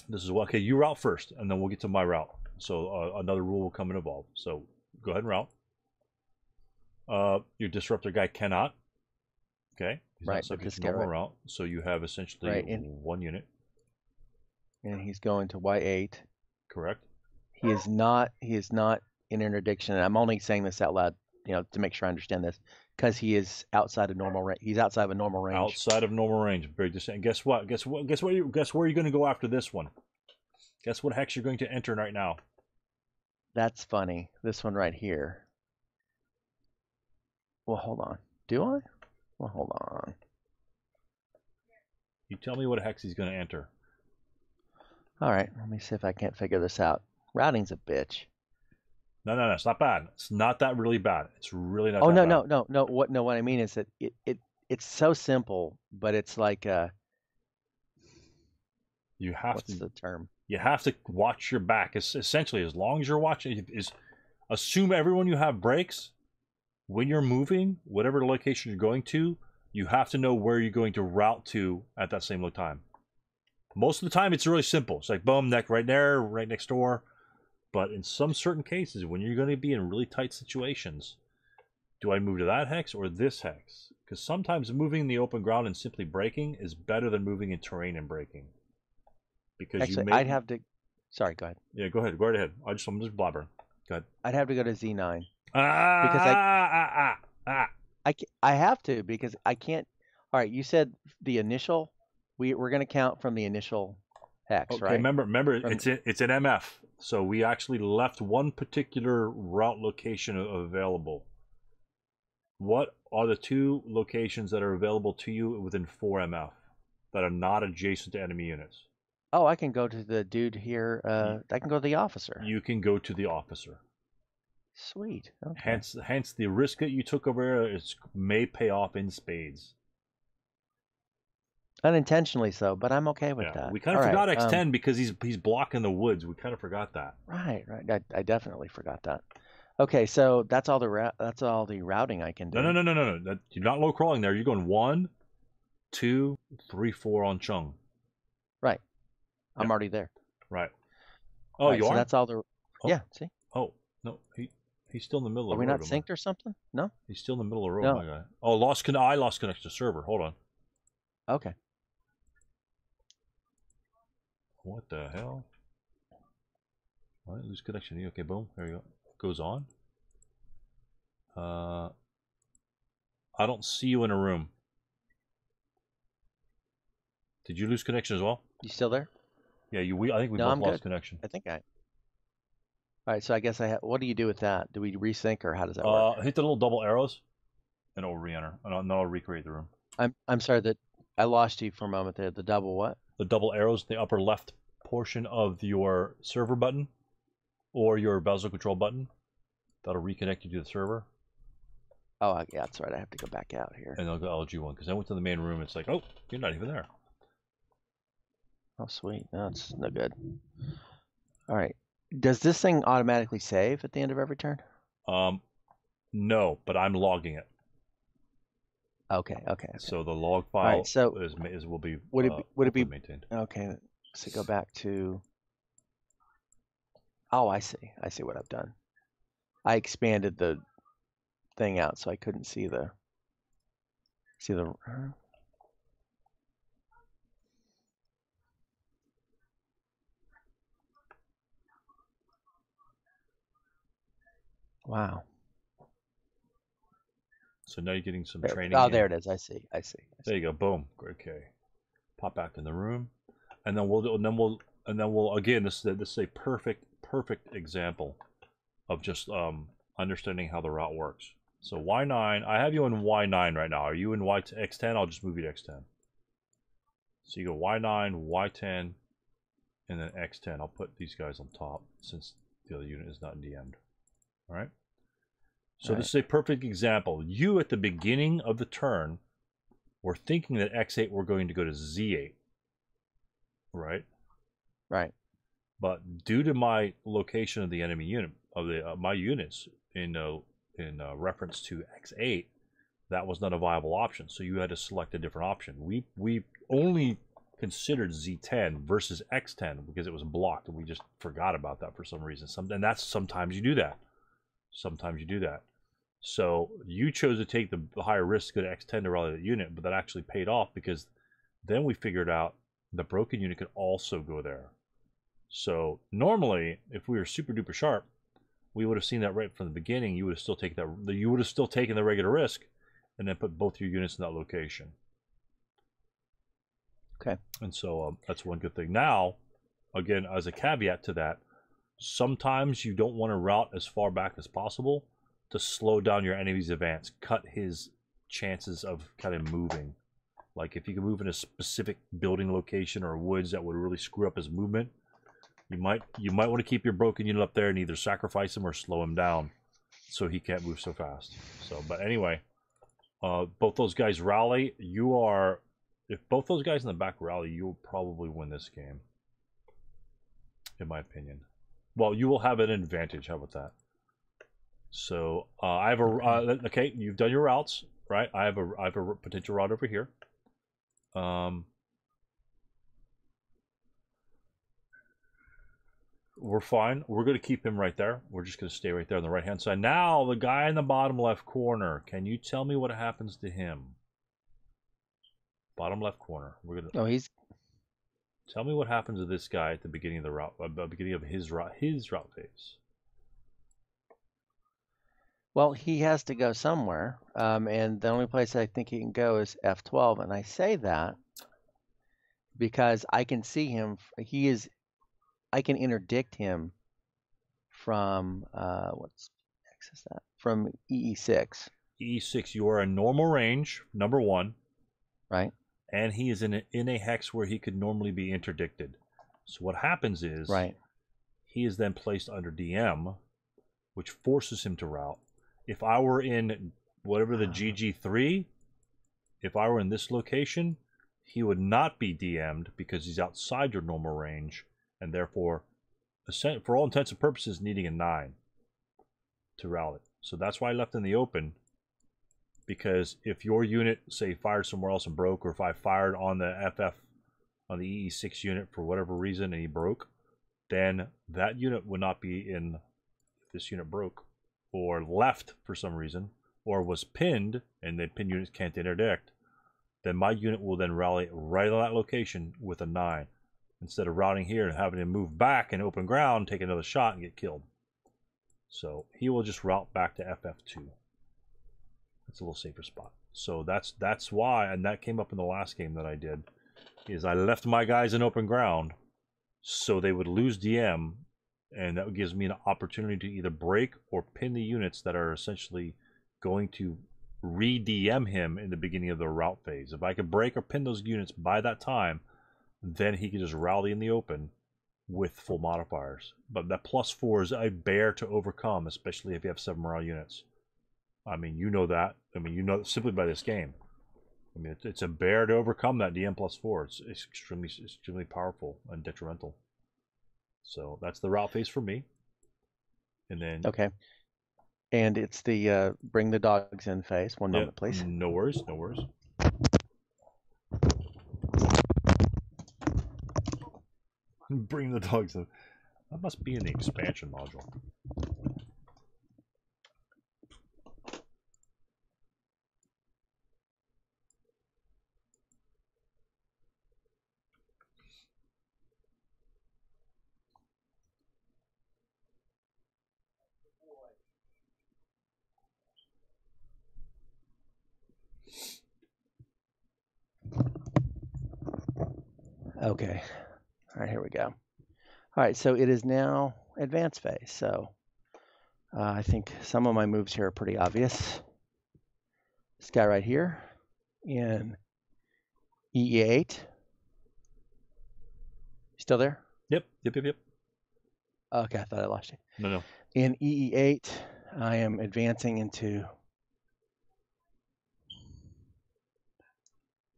This is okay. You route first, and then we'll get to my route. So another rule will come and evolve. So go ahead and route. Your disruptor guy cannot. Okay. He's not subject to normal route. So you have essentially 1 unit. And he's going to Y8. Correct. He is not in interdiction. And I'm only saying this out loud, to make sure I understand this, because he is outside of normal range. He's outside of a normal range. Outside of normal range. Very distinct. Guess what? Guess where you're going to go after this one? Guess what hex you're going to enter right now? That's funny. This one right here. Well, hold on. Do I? Well, hold on. You tell me what hex he's going to enter. All right, let me see if I can't figure this out. Routing's a bitch. No, it's not bad. It's not that really bad. It's really not. Oh that no, bad. no. What I mean is that it's so simple, but it's like you have what's the term? You have to watch your back. It's essentially, as long as you're watching, assume everyone you have breaks. When you're moving, whatever location you're going to, you have to know where you're going to route to at that same time. Most of the time, it's really simple. It's like, boom, neck right there, right next door. But in some certain cases, when you're going to be in really tight situations, do I move to that hex or this hex? Because sometimes moving in the open ground and simply breaking is better than moving in terrain and breaking. Because actually, I'd have to. Sorry, go ahead. Yeah, go ahead. Go right ahead. I'm just blabbering. Go ahead. I'd have to go to Z9. Because I have to, because I can't. All right, you said the initial. We're going to count from the initial hex, okay, right? Remember, it's an MF, so we actually left one particular route location available. What are the 2 locations that are available to you within 4 MF that are not adjacent to enemy units? Oh, I can go to the dude here. I can go to the officer. You can go to the officer. Sweet. Okay. Hence the risk that you took over there may pay off in spades. Unintentionally so, but I'm okay with that. We kind of forgot X10 because he's blocking the woods. We kind of forgot that. Right. I definitely forgot that. Okay, so that's all the routing I can do. No. You're not low crawling there. You're going 1, 2, 3, 4 on Chung. Right. I'm already there. Right. Oh, you are? So that's all the. Oh. Yeah. See. Oh no, he's still in the middle of the road. Are we not synced or something? No. He's still in the middle of the road, my guy. Oh, I lost connection to server. Hold on. Okay. What the hell? All right, lose connection. Okay, boom. There you go. Goes on. I don't see you in a room. Did you lose connection as well? You still there? Yeah, I think we both lost connection. I think All right, so I guess what do you do with that? Do we resync, or how does that work? Hit the little double arrows, and it'll re-enter. And I'll recreate the room. I'm sorry that I lost you for a moment there. The double what? The double arrows, the upper left portion of your server button, or your VASLing control button. That'll reconnect you to the server. Oh, yeah, that's right. I have to go back out here. And I'll go LG1, because I went to the main room. It's like, oh, you're not even there. Oh, sweet. No, it's no good. All right. Does this thing automatically save at the end of every turn? No, but I'm logging it. Okay. So the log file will be maintained. Okay. So go back to. Oh, I see. I see what I've done. I expanded the thing out so I couldn't see the. Wow. So now you're getting some training. Oh, there it is. I see. There you go. Boom. Okay. Pop back in the room, and then we'll again. This is a perfect example of just understanding how the route works. So Y9, I have you in Y9 right now. Are you in X10? I'll just move you to X10. So you go Y9, Y10, and then X10. I'll put these guys on top since the other unit is not DM'd. All right. So this is a perfect example. You at the beginning of the turn were thinking that X8 were going to go to Z8, right? Right. But due to my location of the enemy unit of my units in reference to X8, that was not a viable option. So you had to select a different option. We only considered Z10 versus X10 because it was blocked, and we just forgot about that for some reason. And that's sometimes you do that. So you chose to take the higher risk to go to X10 to rally that unit, but that actually paid off because then we figured out the broken unit could also go there. So normally, if we were super duper sharp, we would have seen that right from the beginning. You would have still taken that. You would have still taken the regular risk, and then put both your units in that location. Okay. And so that's one good thing. Now, again, as a caveat to that, sometimes you don't want to route as far back as possible to slow down your enemy's advance, cut his chances of kind of moving. Like if you can move in a specific building location or woods that would really screw up his movement, you might want to keep your broken unit up there and either sacrifice him or slow him down so he can't move so fast. So, but anyway, both those guys rally. If both those guys in the back rally, you'll probably win this game, in my opinion. Well, you will have an advantage. How about that? So I have a okay. You've done your routes, right? I have a potential route over here. We're fine. We're going to keep him right there. We're just going to stay right there on the right-hand side. Now, the guy in the bottom left corner. Can you tell me what happens to him? Bottom left corner. We're going to... Oh, he's... Tell me what happens to this guy at the beginning of the route, beginning of his route phase. Well, he has to go somewhere, and the only place I think he can go is F12, and I say that because I can see him. I can interdict him from what's X is that? From EE6. EE6, you are in normal range, number one. Right. And he is in a hex where he could normally be interdicted. So what happens is, he is then placed under DM, which forces him to route. If I were in whatever the GG3, if I were in this location, he would not be DM'd because he's outside your normal range, and therefore, for all intents and purposes, needing a 9 to route it. So that's why I left in the open, because if your unit, say, fired somewhere else and broke, or if I fired on the FF, on the EE6 unit for whatever reason and he broke, then that unit would not be in, if this unit broke, or left for some reason, or was pinned, and the pinned units can't interdict, then my unit will then rally right on that location with a 9. Instead of routing here and having to move back in open ground, take another shot and get killed. So he will just route back to FF2. It's a little safer spot. So that's why, and that came up in the last game that I did, is I left my guys in open ground so they would lose DM, and that gives me an opportunity to either break or pin the units that are essentially going to re-DM him in the beginning of the route phase. If I could break or pin those units by that time, then he can just rally in the open with full modifiers. But that +4 is a bear to overcome, especially if you have 7 morale units. I mean, you know that. I mean, you know simply by this game. I mean, it's a bear to overcome that DM +4. It's extremely powerful and detrimental. So that's the route phase for me. And then... Okay. And it's the bring the dogs in phase. One moment, please. No worries, no worries. Bring the dogs in. That must be in the expansion module. Okay. All right, here we go. All right, so it is now advanced phase. So I think some of my moves here are pretty obvious. This guy right here in EE8. Still there? Yep. Okay, I thought I lost you. No. In EE8, I am advancing into...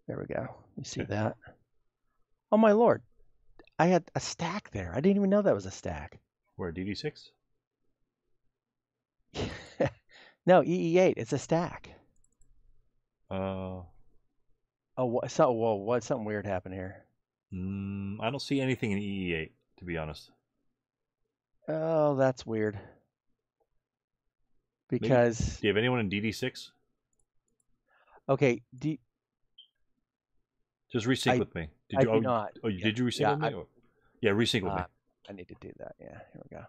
There we go. You see that? Oh, my lord. I had a stack there. I didn't even know that was a stack. Where, DD6? No, EE8. It's a stack. Oh, what? Something weird happened here. I don't see anything in EE8, to be honest. Oh, that's weird. Because... Do you have anyone in DD6? Okay, just resync with me. I do not. Oh, did you resync with me? Yeah, resync with me. I need to do that. Yeah, here we go.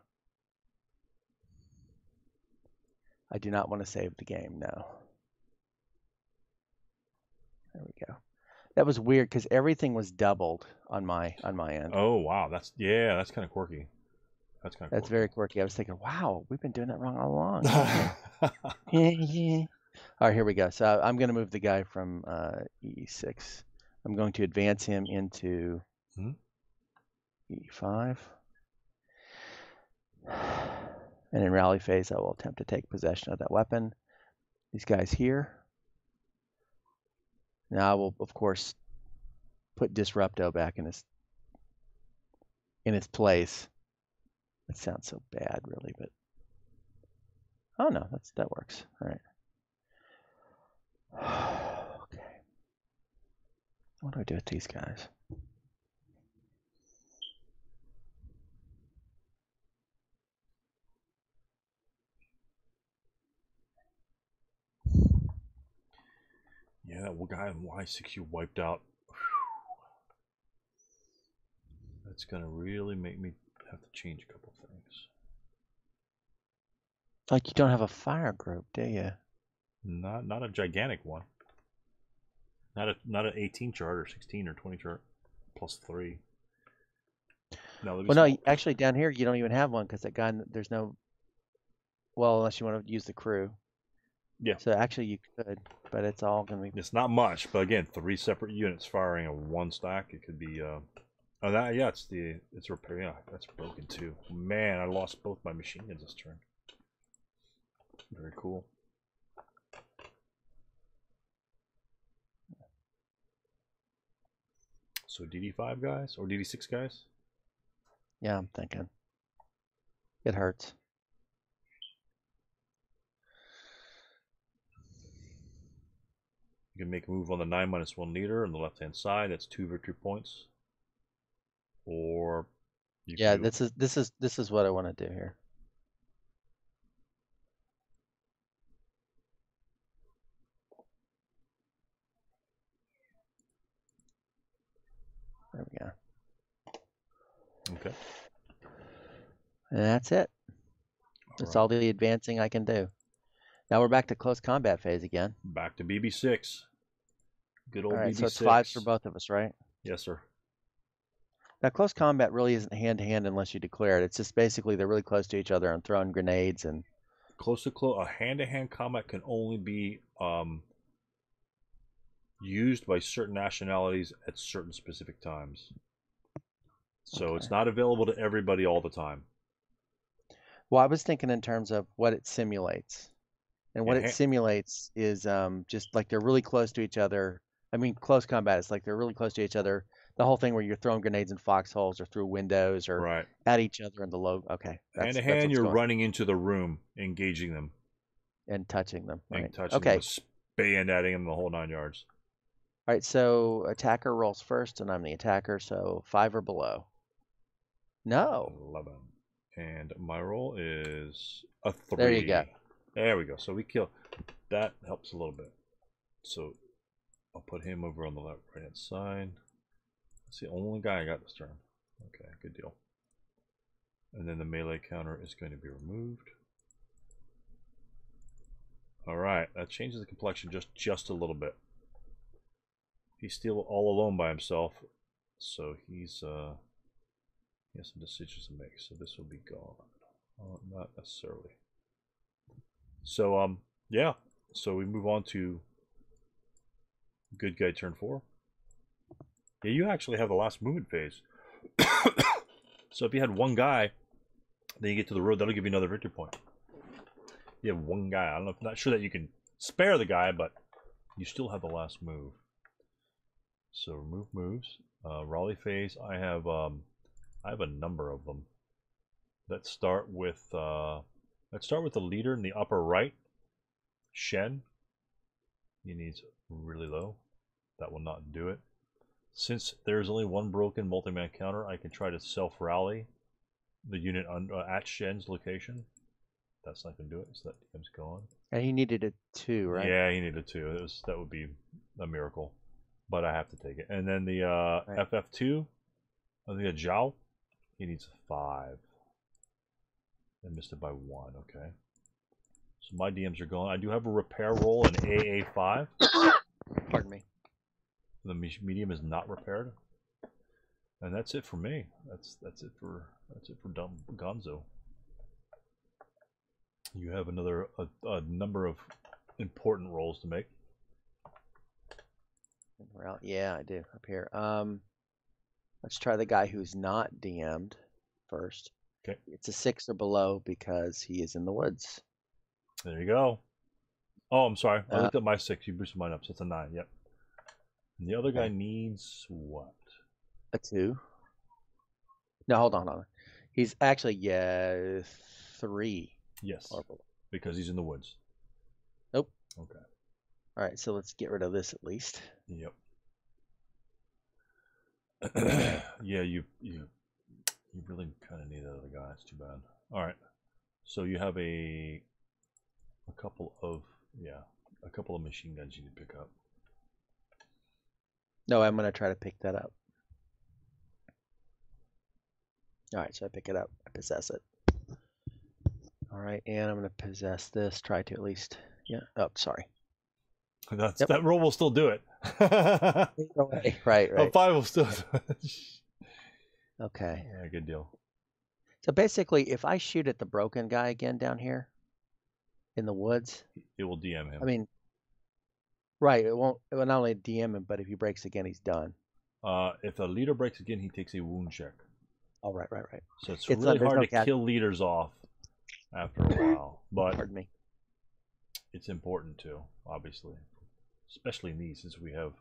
I do not want to save the game. No. There we go. That was weird because everything was doubled on my end. Oh wow, that's kind of quirky. That's very quirky. I was thinking, wow, we've been doing that wrong all along. All right, here we go. So I'm going to move the guy from E6. I'm going to advance him into E5. And in rally phase, I will attempt to take possession of that weapon. These guys here. Now I will, of course, put Disrupto back in its place. That sounds so bad, really, but oh no, that works. All right. Okay. What do I do with these guys? Yeah, that guy in Y6 you wiped out. That's gonna really make me have to change a couple things. Like you don't have a fire group, do you? Not a gigantic one. Not an 18 chart or 16 or 20 chart. +3. No, well, no, actually down here you don't even have one because that guy, there's no. Well, unless you want to use the crew. Yeah. So actually you could, but it's all going to be. It's not much, but again, 3 separate units firing a 1 stack. It could be. Oh, that yeah, it's repair. Yeah, that's broken too. Man, I lost both my machine guns this turn. Very cool. So DD5 guys or DD6 guys? Yeah, I'm thinking. It hurts. You can make a move on the 9-1 leader on the left-hand side. That's 2 victory points. Or yeah, this is what I want to do here. There we go. Okay. And that's it. That's all the advancing I can do. Now we're back to close combat phase again. Back to BB6. Good old BB6. So it's 5s for both of us, right? Yes, sir. Now close combat really isn't hand-to-hand unless you declare it. It's just basically they're really close to each other and throwing grenades and... Close to close. A hand-to-hand combat can only be used by certain nationalities at certain specific times. So it's not available to everybody all the time. Well, I was thinking in terms of what it simulates. And what it simulates is just like they're really close to each other. I mean, close combat is like they're really close to each other. The whole thing where you're throwing grenades in foxholes or through windows or at each other in the low. Okay. Hand to hand, you're running into the room, engaging them. And touching them. Right. And touching them, bayoneting them the whole 9 yards. All right, so attacker rolls first, and I'm the attacker, so 5 or below. No. 11. And my roll is a 3. There you go. There we go. So we kill. That helps a little bit. So I'll put him over on the right-hand side. That's the only guy I got this turn. Okay, good deal. And then the melee counter is going to be removed. All right, that changes the complexion just a little bit. He's still all alone by himself, so he has some decisions to make. So this will be gone. Not necessarily. So yeah. So we move on to good guy turn 4. Yeah, you actually have the last movement phase. So if you had one guy, then you get to the road, that'll give you another victory point. You have one guy. I'm not sure that you can spare the guy, but you still have the last move. So remove moves. Raleigh phase. I have a number of them. Let's start with the leader in the upper right. Shen. He needs really low. That will not do it. Since there's only one broken multi-man counter, I can try to self-rally the unit at Shen's location. That's not going to do it, so that DM's gone. And he needed a 2, right? Yeah, he needed a 2. That would be a miracle, but I have to take it. And then the FF2, I think a Zhao, he needs a 5. I missed it by 1, okay. So my DMs are gone. I do have a repair roll in AA5. Pardon me. The medium is not repaired, and that's it for me. That's it for Gonzo. You have a number of important rolls to make. Yeah, I do up here. Let's try the guy who's not DM'd first. Okay. It's a 6 or below because he is in the woods. There you go. Oh, I'm sorry. I looked at my 6. You boosted mine up, so it's a 9. Yep. And the other guy needs what? A 2. No, hold on. He's actually 3. Yes. Because he's in the woods. Nope. Okay. All right, so let's get rid of this at least. Yep. Yeah, you really kind of need that other guy. It's too bad. All right. So you have a couple of machine guns you can pick up. No, I'm gonna try to pick that up. All right, so I pick it up. I possess it. All right, and I'm gonna possess this. Try to at least. Yeah. Oh, sorry. That roll will still do it. Right. A 5 will still do it. Okay. Yeah, good deal. So basically, if I shoot at the broken guy again down here in the woods, it will DM him. I mean, right? It will not only DM him, but if he breaks again, he's done. If a leader breaks again, he takes a wound check. Oh, right. So it's really hard to kill leaders off after a while, but pardon me. It's important too, obviously, especially in these, since we have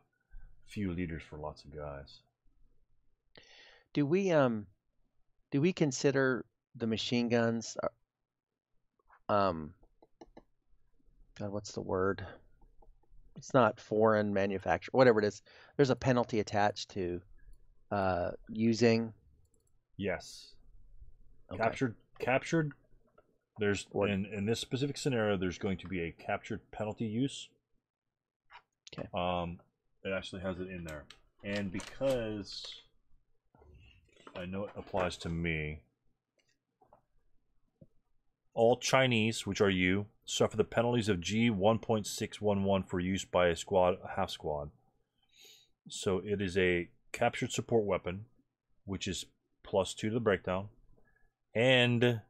few leaders for lots of guys. Do we consider the machine guns? God, what's the word? It's not foreign manufacture, whatever it is. There's a penalty attached to using. Yes. Okay. Captured. There's in this specific scenario, there's going to be a captured penalty use. Okay. It actually has it in there, and because I know it applies to me, all Chinese, which are you, suffer the penalties of G 1.611 for use by a half squad. So it is a captured support weapon, which is +2 to the breakdown, and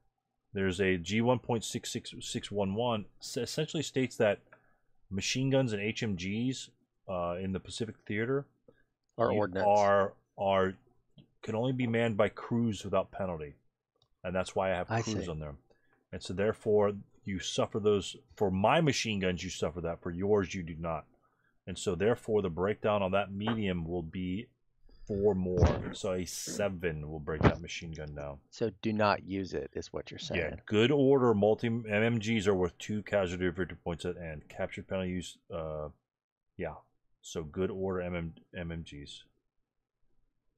there's a G 1.66611 essentially states that machine guns and HMGs in the Pacific Theater can only be manned by crews without penalty, and that's why I have crews on them. And so therefore you suffer those. For my machine guns you suffer that, for yours you do not. And so therefore the breakdown on that medium will be 4 more, so a 7 will break that machine gun down. So do not use it, is what you're saying. Yeah, good order multi MMGs are worth 2 casualty victory points and captured penalty use. Yeah, so good order MMGs.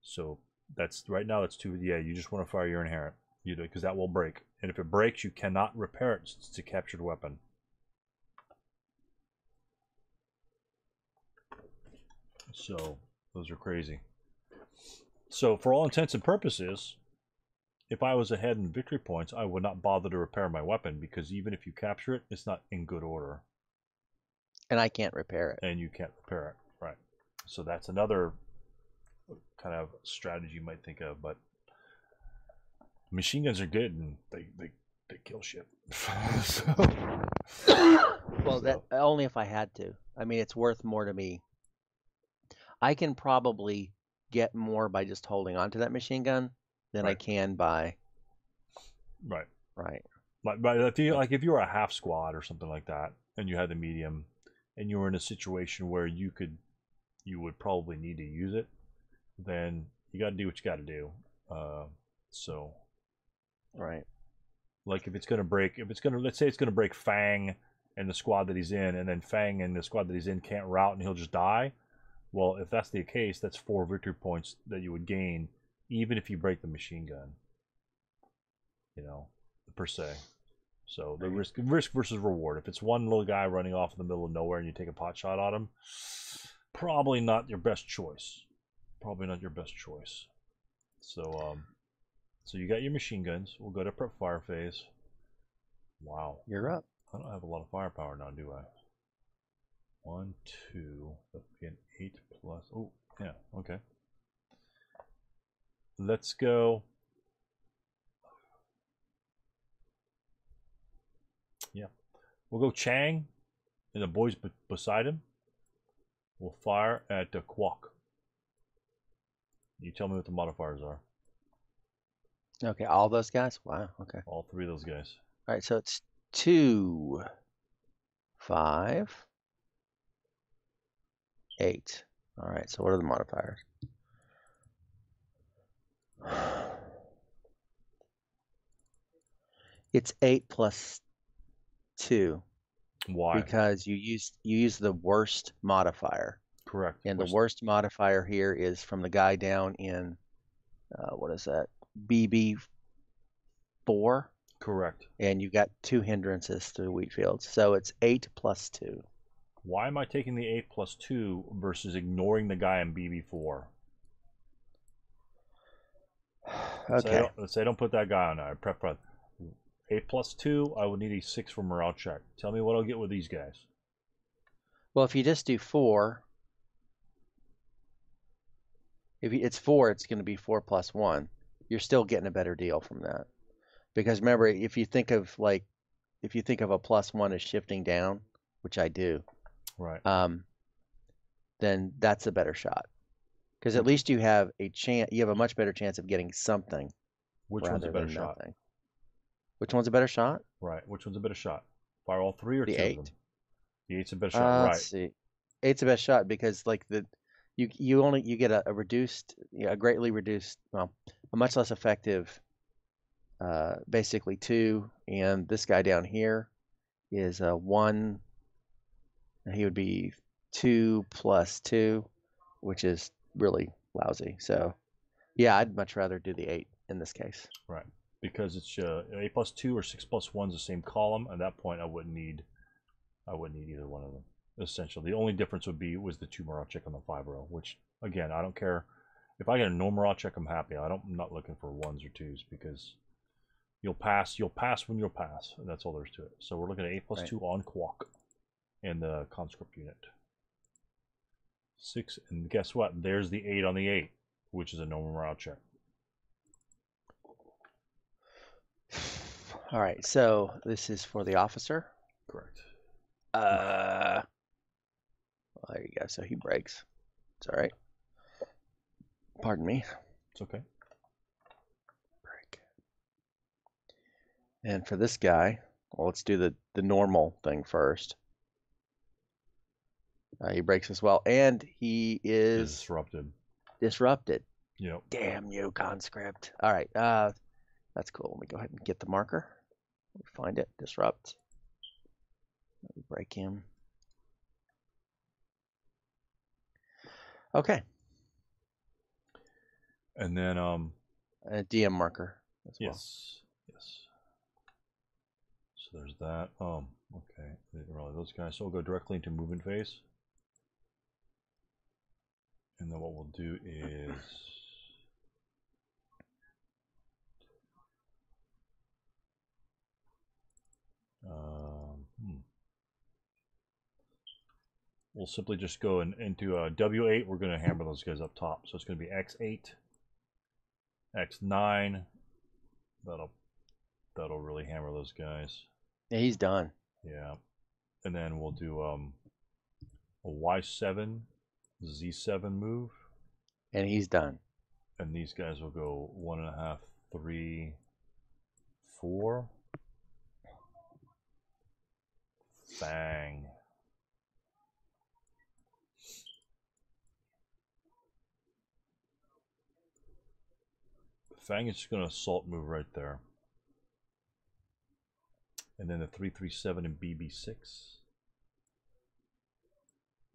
So that's right now. That's 2. Yeah, you just want to fire your inherent, because that will break, and if it breaks, you cannot repair it. It's a captured weapon. So those are crazy. So for all intents and purposes, if I was ahead in victory points, I would not bother to repair my weapon, because even if you capture it, it's not in good order. And I can't repair it. And you can't repair it, right? So that's another kind of strategy you might think of, but machine guns are good and they kill shit. Well, that only if I had to. I mean, it's worth more to me. I can probably get more by just holding on to that machine gun than I can by. Right. But if you were a half squad or something like that, and you had the medium, and you were in a situation where you would probably need to use it, then you got to do what you got to do. So. Right. Like if it's gonna break, let's say it's gonna break Fang and the squad that he's in, and then Fang and the squad that he's in can't route and he'll just die. Well, if that's the case, that's 4 victory points that you would gain, even if you break the machine gun. Per se. So the risk versus reward. If it's one little guy running off in the middle of nowhere and you take a pot shot on him, probably not your best choice. So so you got your machine guns. We'll go to prep fire phase. Wow. You're up. I don't have a lot of firepower now, do I? 1, 2, that'd be an 8 plus. Oh, yeah, okay. Let's go. Yeah. We'll go Chang. and the boys beside him will fire at the Quack. You tell me what the modifiers are. Okay, all those guys? Wow, okay. All 3 of those guys. All right, so it's 2, 5, 8. All right, so what are the modifiers? It's 8 plus 2. Why? Because you use the worst modifier. Correct. And the worst modifier here is from the guy down in, what is that? BB4. Correct. And you got 2 hindrances through wheat fields. So it's 8 plus 2. Why am I taking the 8 plus 2 versus ignoring the guy in BB4? Okay. Let's say I don't put that guy on there. I prep for 8 plus 2. I would need a 6 for morale check. Tell me what I'll get with these guys. Well, if you just do 4, if it's 4, it's going to be 4 plus 1. You're still getting a better deal from that. Because remember, if you think of a plus 1 as shifting down, which I do, right? Then that's a better shot. Because at least you have a chance. You have a much better chance of getting something. Which one's a better shot? Nothing. Which one's a better shot? Right. Which one's a better shot? Fire all 3 or the 2 8? of them? The 8's a better shot, right? Let's see. 8's the best shot because like you get a reduced, a greatly reduced, well, a much less effective, basically 2, and this guy down here is a 1. He would be 2 plus 2, which is really lousy. So, yeah, I'd much rather do the 8 in this case. Right, because it's 8 plus 2 or 6 plus 1 is the same column. At that point, I wouldn't need either one of them. Essentially, the only difference was the 2 morale check on the 5 row. Which again, I don't care if I get a no morale check. I'm happy. I'm not looking for 1s or 2s because you'll pass when you'll pass, and that's all there's to it. So we're looking at 8 plus 2 on Quack and the conscript unit. 6, and guess what? There's the 8 on the 8, which is a no morale check. All right, so this is for the officer. Correct. Well, there you go. So he breaks. It's all right. Pardon me. It's okay. Break. And for this guy, well, let's do the normal thing first. He breaks as well, and he is disrupted. Yep. Damn you, conscript. All right, that's cool. Let me go ahead and get the marker. Find it. Disrupt. Let me break him. Okay. And then a DM marker as well. Yes. So there's that. Okay. Really, those guys. So we'll go directly into movement phase. And then what we'll do is we'll simply just go into W8. We're going to hammer those guys up top. So it's going to be X8, X9. That'll really hammer those guys. Yeah, he's done. Yeah. And then we'll do a Y7, Z7 move. And he's done. And these guys will go 1.5, 3, 4. Bang. Fang is just going to assault move right there. And then the 337 and BB6.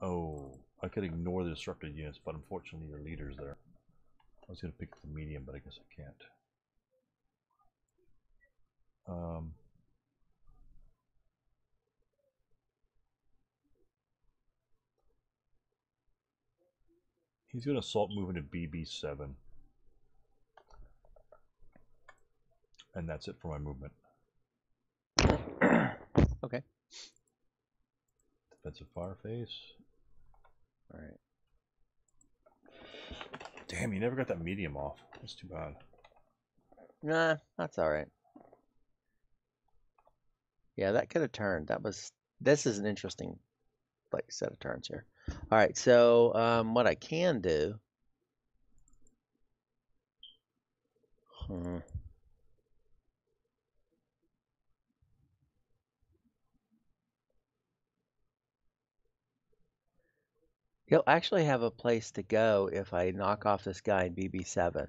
Oh, I could ignore the disrupted units, but unfortunately your leader's there. I was going to pick the medium, but I guess I can't. He's going to assault move into BB7. And that's it for my movement. Okay. Defensive fire phase. All right. Damn, you never got that medium off. That's too bad. Nah, that's all right. Yeah, that could have turned. That was This is an interesting set of turns here. All right, so what I can do. He'll actually have a place to go if I knock off this guy in BB7.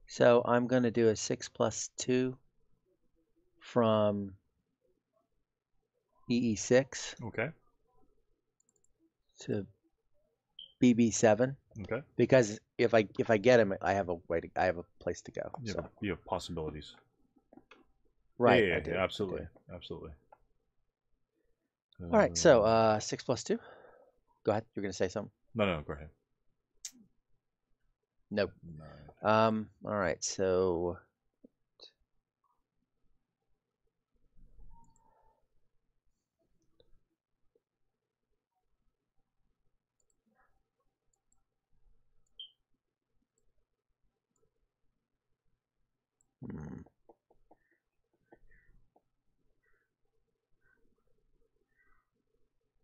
So I'm going to do a 6+2 from EE6. Okay. To BB7. Okay. Because if I get him, I have a place to go. Yeah, so. You have possibilities. Right. Yeah, I do. absolutely. I do. Absolutely. All right. So 6+2. Go ahead. You're gonna say something? No. Go ahead. Nope. 9. All right. So.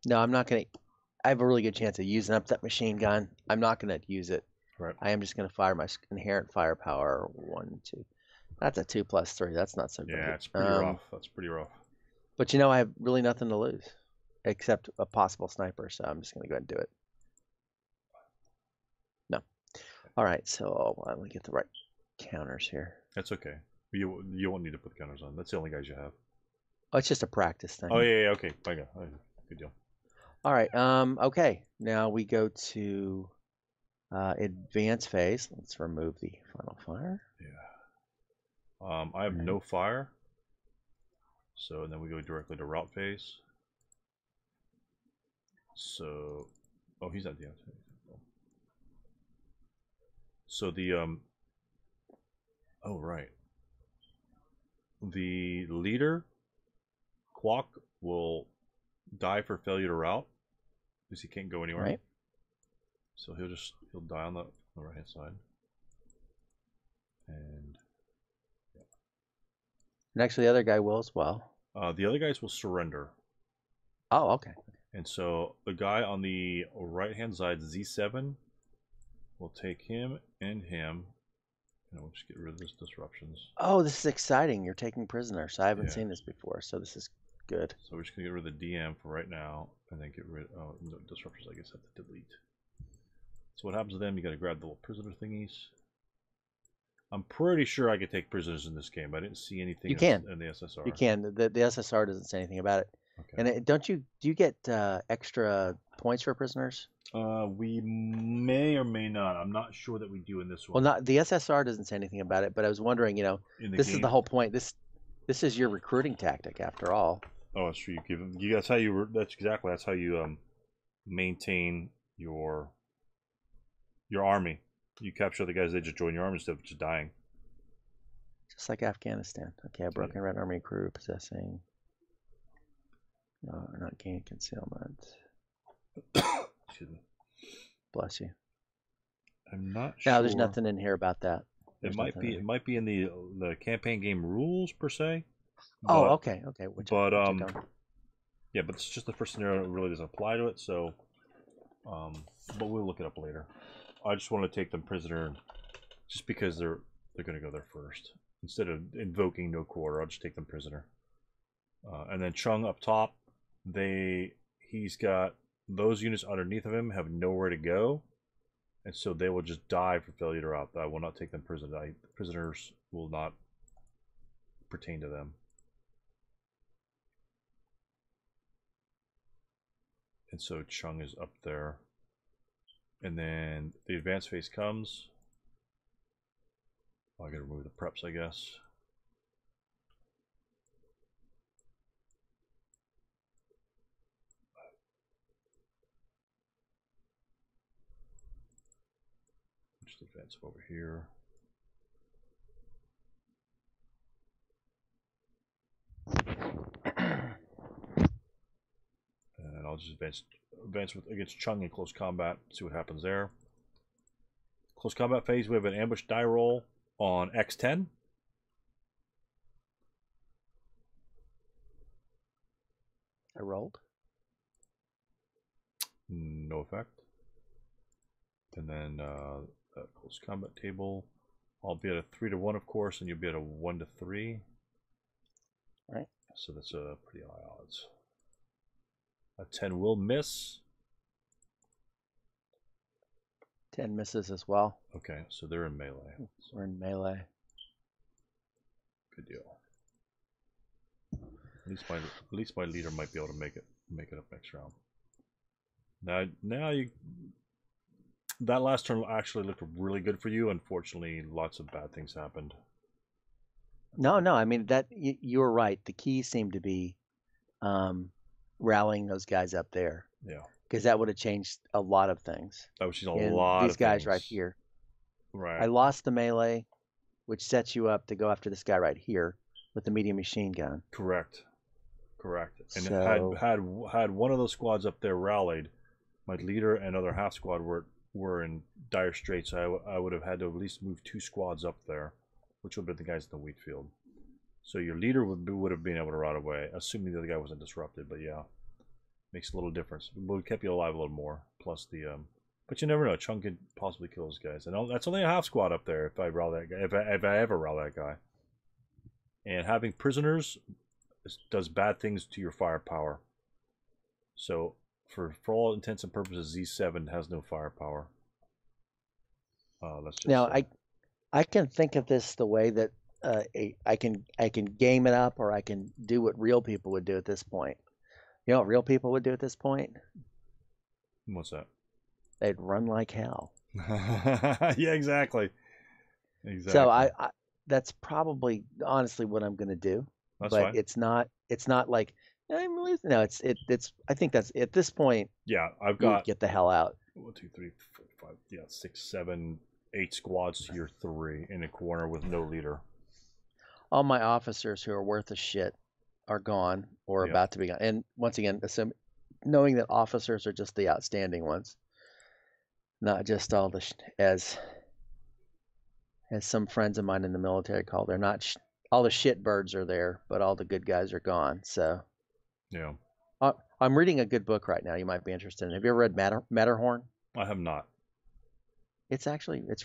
No, I'm not gonna. I have a really good chance of using up that machine gun. I'm not gonna use it. Right. I am just gonna fire my inherent firepower. 1, 2. That's a 2+3. That's not so great. Yeah, it's pretty rough. That's pretty rough. But you know, I have really nothing to lose, except a possible sniper. So I'm just gonna go ahead and do it. No. All right. So let me get the right counters here. That's okay. You won't need to put the counters on. That's the only guys you have. Oh, it's just a practice thing. Oh yeah. Okay. I got. Good deal. All right. Okay. Now we go to advance phase. Let's remove the final fire. Yeah. I have no fire. So then we go directly to route phase. So, oh, he's at the outside. So the oh right. The leader, Quack, will die for failure to route because he can't go anywhere. Right. So he'll die on the right hand side. And yeah. And actually the other guy will as well. The other guys will surrender. Oh, okay. And so the guy on the right hand side, Z7, will take him and him. And we'll just get rid of those disruptions. Oh, this is exciting. You're taking prisoners. I haven't seen this before, so this is good. So we're just going to get rid of the DM for right now, and then get rid of no, disruptors, I guess, have to delete. So what happens to them, you got to grab the little prisoner thingies. I'm pretty sure I could take prisoners in this game. I didn't see anything in the SSR. You can. The SSR doesn't say anything about it. Okay. And do you get extra points for prisoners? We may or may not. I'm not sure that we do in this one. Well, the SSR doesn't say anything about it, but I was wondering, this is the whole point. This is your recruiting tactic after all. Oh, that's true. You give them. That's how you maintain your army. You capture the guys, they just join your army instead of just dying. Just like Afghanistan. Okay, a broken red army crew possessing. No, not gaining concealment. Excuse me. Bless you. I'm not sure. No, there's nothing in here about that. It might be in the campaign game rules per se. Oh, okay. Yeah, but it's just the first scenario that really doesn't apply to it. So, but we'll look it up later. I just want to take them prisoner, just because they're going to go there first instead of invoking no quarter. I'll just take them prisoner. And then Chung up top, he's got those units underneath of him have nowhere to go, and so they will just die for failure to route. I will not take them prisoner. Prisoners will not pertain to them. And so Chung is up there. And then the advanced phase comes. I gotta remove the preps, I guess. Just advance over here. And I'll just advance against Chung in close combat, see what happens there. Close combat phase, we have an ambush die roll. on X10. I rolled. No effect. And then close combat table. I'll be at a 3-1, of course, and you'll be at a 1-3. Right. So that's a pretty high odds. A 10 will miss. 10 misses as well. Okay, so they're in melee. We're in melee. Good deal. At least my leader might be able to make it up next round. Now you. That last turn actually looked really good for you. Unfortunately, lots of bad things happened. No. I mean that you were right. The key seemed to be rallying those guys up there. Yeah. Because that would have changed a lot of things. That would change a lot of things. These guys right here. Right. I lost the melee, which sets you up to go after this guy right here with the medium machine gun. Correct. And so, had one of those squads up there rallied, my leader and other half squad were in dire straits. So I would have had to at least move 2 squads up there, which would have been the guys in the wheat field. So your leader would have been able to ride away, assuming the other guy wasn't disrupted. But yeah, makes a little difference. It would have kept you alive a little more. Plus the but you never know. Chung could possibly kill those guys, and that's only a half squad up there. If I rally that guy, if I ever rally that guy, and having prisoners does bad things to your firepower. So for all intents and purposes, Z7 has no firepower. Let's just now I can think of this the way that I can game it up, or I can do what real people would do at this point. You know what real people would do at this point? What's that? They'd run like hell. Yeah, exactly. So I that's probably honestly what I'm going to do. That's but fine. It's not like no. It's I think that's at this point. Yeah, I've got get the hell out. 1, 2, 3, 4, 5. Yeah, 6, 7, 8 squads to your 3 in a corner with no leader. All my officers who are worth a shit are gone or about to be gone. And once again, knowing that officers are just the outstanding ones, not just all the as some friends of mine in the military call, they're not all the shit birds are there, but all the good guys are gone. So yeah, I'm reading a good book right now. You might be interested in. Have you ever read Matterhorn? I have not. It's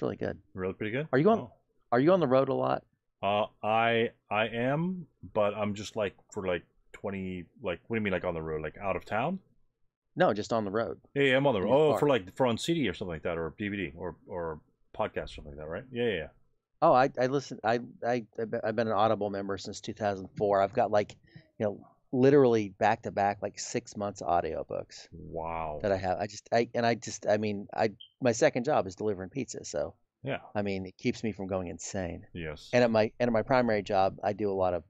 really good. Really pretty good. Are you on the road a lot? I am, but I'm just like for like 20. Like, what do you mean, like on the road, like out of town? No, just on the road. Yeah, I'm on the road. Oh, for on CD or something like that, or DVD or podcast, something like that, right? Yeah. Oh, I listen. I've been an Audible member since 2004. I've got literally back to back 6 months audiobooks. Wow. That I have. My second job is delivering pizza, so yeah. I mean, it keeps me from going insane. Yes. And at my primary job, I do a lot of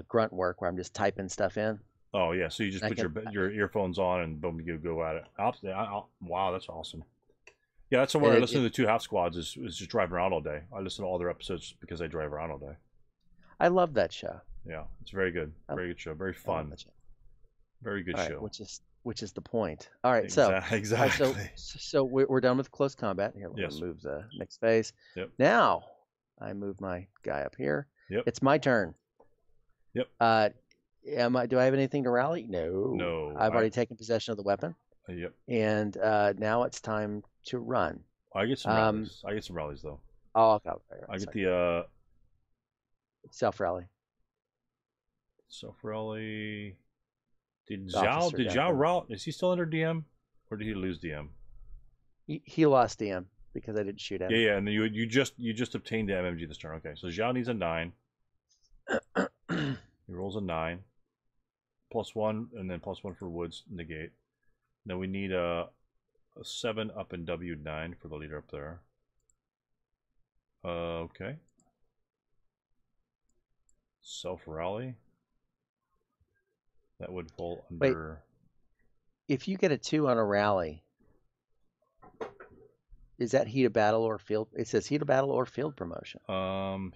grunt work where I'm just typing stuff in. Oh yeah, so you just put your earphones on and boom, you go at it. Wow, that's awesome. Yeah, that's why I listen to the 2 half squads is just driving around all day. I listen to all their episodes because I drive around all day. I love that show. Yeah, it's very good. Very good show. Very fun. Very good show. Which is the point. All right, exactly. So we're done with close combat. Here, let's move the next phase. Yep. Now, I move my guy up here. Yep. It's my turn. Yep. Do I have anything to rally? No. No. I've already taken possession of the weapon. Yep. And now it's time to run. I get some rallies. I get some rallies though. Oh, okay. I get the self rally. Self rally. Did Zhao rally? Is he still under DM, or did he lose DM? He lost DM because I didn't shoot at him. Yeah. And then you just obtained the MMG this turn. Okay, so Zhao needs a 9. He rolls a 9, +1, and then +1 for Woods negate. Then we need a 7 up in W9 for the leader up there. Okay. Self rally. That would fall under. Wait, if you get a 2 on a rally, is that heat of battle or field? It says heat of battle or field promotion.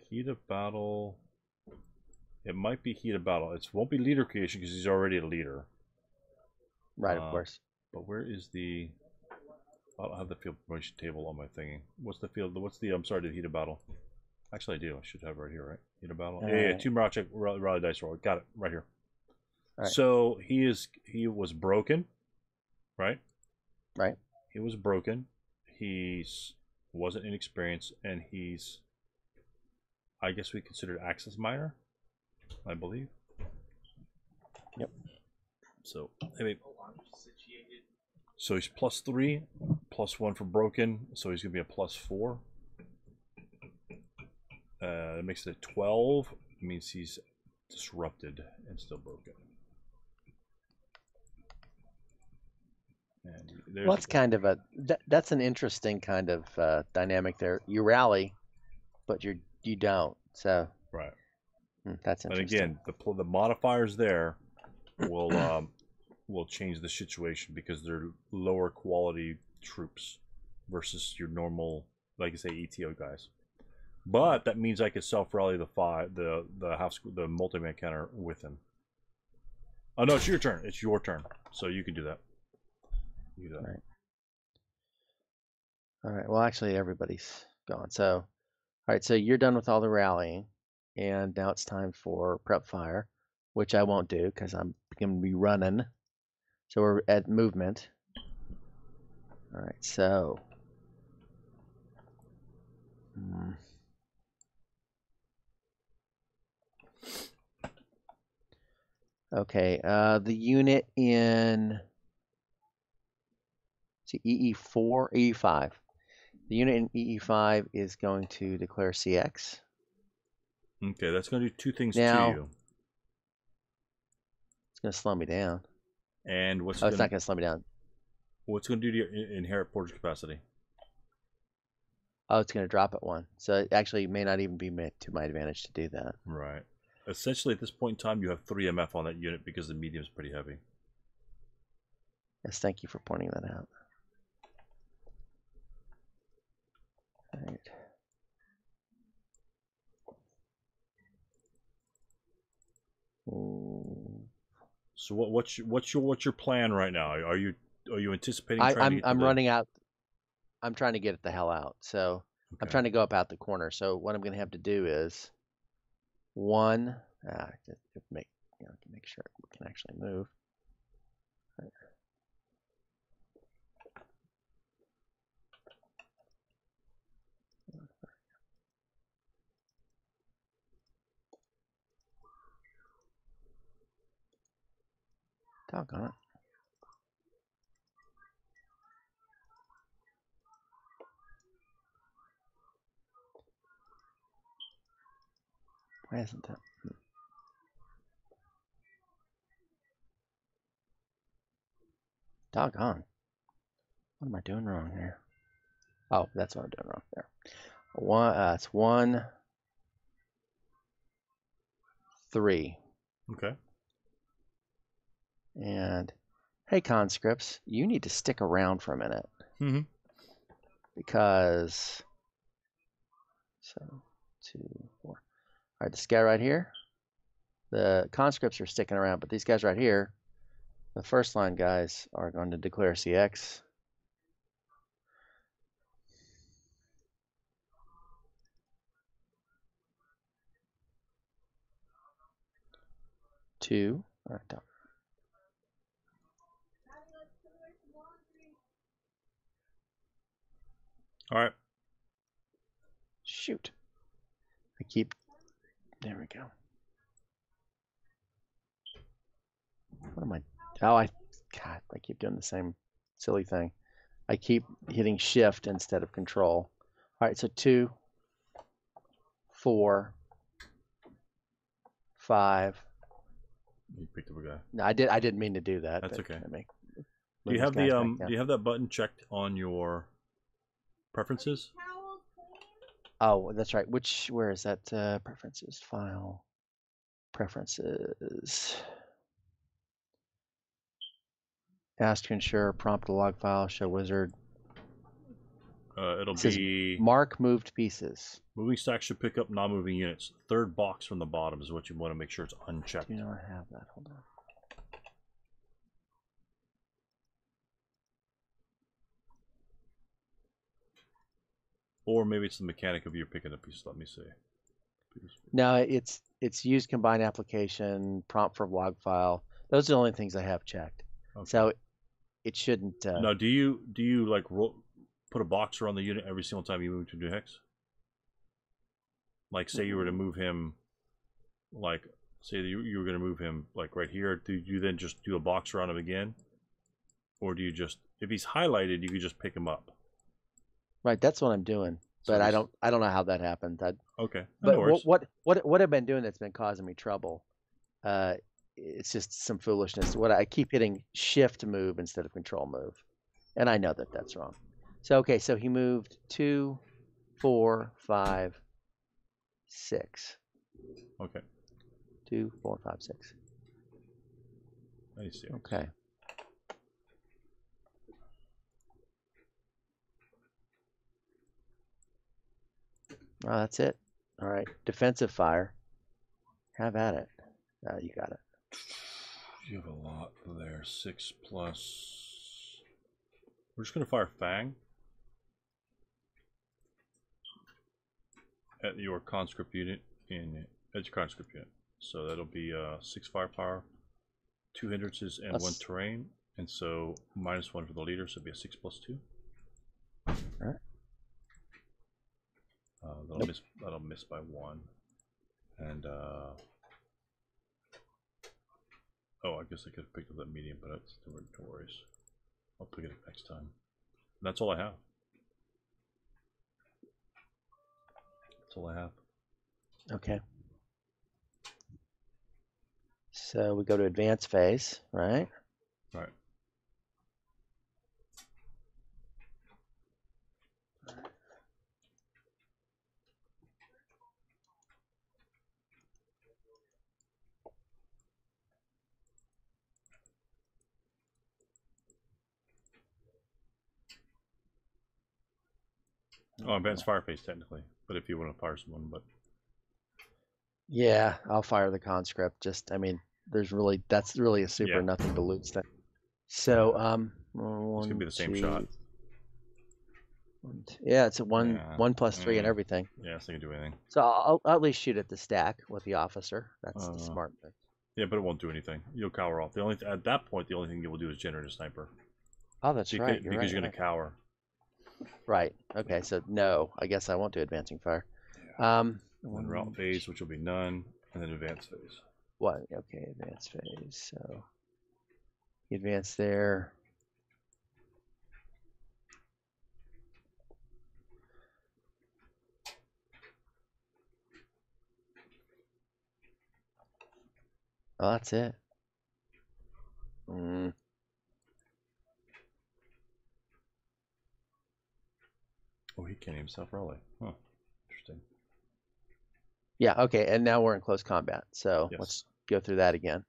Heat of battle. It might be heat of battle. It won't be leader creation because he's already a leader. Right, of course. But where is the? I don't have the field promotion table on my thingy. What's the field? What's the? I'm sorry, the heat of battle. Actually, I do. I should have it right here, right? Hit a battle. Yeah, 2 morale check, rally dice roll. Got it right here. Right. So he was broken, right? Right. He was broken. Wasn't inexperienced, and he's, I guess we considered access minor, I believe. Yep. So maybe. So he's +3, +1 for broken. So he's gonna be a +4. That makes it a 12. It means he's disrupted and still broken. And well, that's kind of that's an interesting kind of dynamic there. You rally, but you don't. So right. That's interesting. But again, the modifiers there will change the situation because they're lower quality troops versus your normal, like I say, ETO guys. But that means I could self rally the multi-man counter with him. Oh no, it's your turn. It's your turn, so you can do that. You do that. Right. All right. Well, actually, everybody's gone. So, all right. So you're done with all the rallying, and now it's time for prep fire, which I won't do because I'm going to be running. So we're at movement. All right. So. Okay. The unit in EE4, EE5. The unit in EE5 is going to declare CX. Okay, that's going to do 2 things to you. It's going to slow me down. And it's not going to slow me down. What's going to do to your inherent portage capacity? Oh, it's going to drop at 1. So it actually may not even be to my advantage to do that. Right. Essentially, at this point in time, you have 3 MF on that unit because the medium's pretty heavy. Yes, thank you for pointing that out. All right. So what's your plan right now? Are you anticipating? I'm running out. I'm trying to get it the hell out. So okay. I'm trying to go up out the corner. So what I'm going to have to do is to make sure we can actually move. Right. Doggone it. Why isn't that? Doggone. What am I doing wrong here? Oh, that's what I'm doing wrong there. It's 1, 3. Okay. And hey, conscripts, you need to stick around for a minute. Mm-hmm. Because 2, 4. All right, this guy right here. The conscripts are sticking around, but these guys right here, the first line guys, are going to declare CX. Two. All right, down. All right. Shoot. There we go. What am I? Oh, I keep doing the same silly thing. I keep hitting shift instead of control. All right, so 2, 4, 5. You picked up a guy. No, I didn't mean to do that. That's okay. Do you have do you have that button checked on your preferences? Oh, that's right. Where is that? Preferences, file, preferences. Ask to ensure, prompt to log file, show wizard. It'll be mark moved pieces. Moving stack should pick up non-moving units. 3rd box from the bottom is what you want to make sure it's unchecked. Do not have that. Hold on. Or maybe it's the mechanic of your picking up pieces. Let me see. No, it's use combined application, prompt for log file. Those are the only things I have checked. Okay. So it shouldn't. Now, do you like put a boxer on the unit every single time you move to new hex? Like, say you were to move him, like, say you were going to move him like right here. Do you then just do a boxer on him again, or do you just, if he's highlighted, you can just pick him up? Right, that's what I'm doing. So but I don't know how that happened. Okay. But what I've been doing that's been causing me trouble, it's just some foolishness. What I keep hitting shift move instead of control move, and I know that that's wrong. So okay, so he moved 2, 4, 5, 6. Okay. 2, 4, 5, 6. I see. Okay. Oh, that's it. All right. Defensive fire. Have at it. You got it. You have a lot there. 6 plus. We're just going to fire Fang at your conscript unit at your conscript unit. So that'll be 6 firepower, 2 hindrances, and 1 terrain. And so -1 for the leader, so it'll be a 6 plus 2. All right. That'll miss by 1. And oh, I guess I could have picked up that medium, but that's no worries. I'll pick it up next time. And that's all I have. That's all I have. Okay. So we go to advanced phase, right? Right. Oh, advanced fire phase technically, but if you want to fire someone, but yeah, I'll fire the conscript. Just, I mean, that's really a super nothing to lose thing. So, it's gonna be the same shot. Yeah, it's a 1 plus 3 and everything. Yeah, so you can do anything. So I'll at least shoot at the stack with the officer. That's the smart thing. Yeah, but it won't do anything. You'll cower off. At that point, the only thing you will do is generate a sniper. Oh, that's right. Because you're gonna cower. Right. Okay. So no, I guess I won't do advancing fire. Yeah. Then route phase, which will be none, and then advanced phase. What? Okay, advanced phase. So you advance there. Oh, that's it. Oh, he can't himself really. Huh. Interesting. Yeah, okay, and now we're in close combat. So let's go through that again.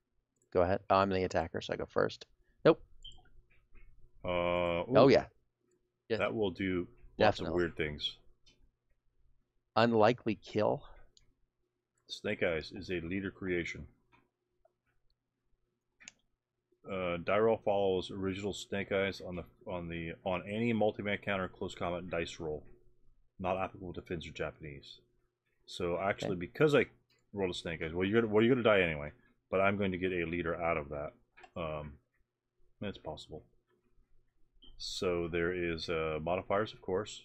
Go ahead. Oh, I'm the attacker, so I go first. Nope. Oh, yeah. That will do lots of weird things. Unlikely kill. Snake Eyes is a leader creation. Die roll follows original Snake Eyes on any multi-man counter close combat dice roll, not applicable to Finns or Japanese. So actually, because I rolled a Snake Eyes, you're gonna die anyway, but I'm going to get a leader out of that. That's possible. So there is modifiers, of course.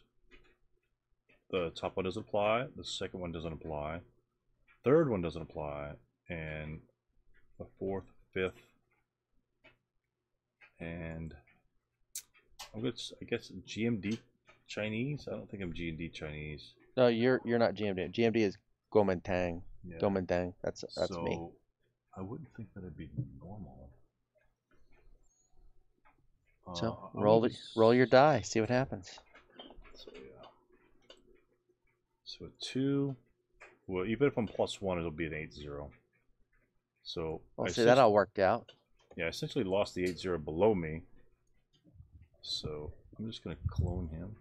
The top one doesn't apply. The second one doesn't apply. Third one doesn't apply, and the fourth, fifth. And I guess GMD Chinese. I don't think I'm GMD Chinese. No, you're not GMD. GMD is Kuomintang. Yeah. Kuomintang. That's me. So I wouldn't think that it'd be normal. So roll your die. See what happens. So yeah. So a 2. Well, even if I'm +1, it'll be an 8-0. So I'll see that all worked out. Yeah, I essentially lost the 8-0 below me. So I'm just gonna clone him.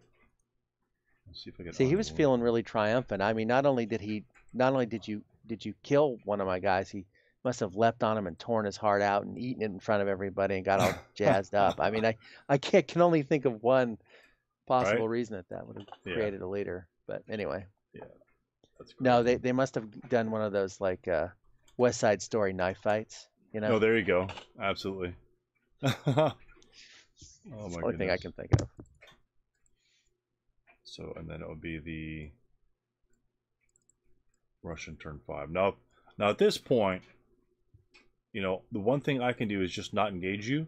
Let's see if I can. See, he was feeling really triumphant. I mean, not only did you kill one of my guys, he must have leapt on him and torn his heart out and eaten it in front of everybody and got all jazzed up. I mean, I can only think of one possible reason that would have created a leader. But anyway. Yeah. That's crazy. No, they must have done one of those like West Side Story knife fights, you know? Oh, there you go. Absolutely. Oh my It's the only thing I can think of. So, and then it would be the Russian turn 5. Now at this point, you know, the one thing I can do is just not engage you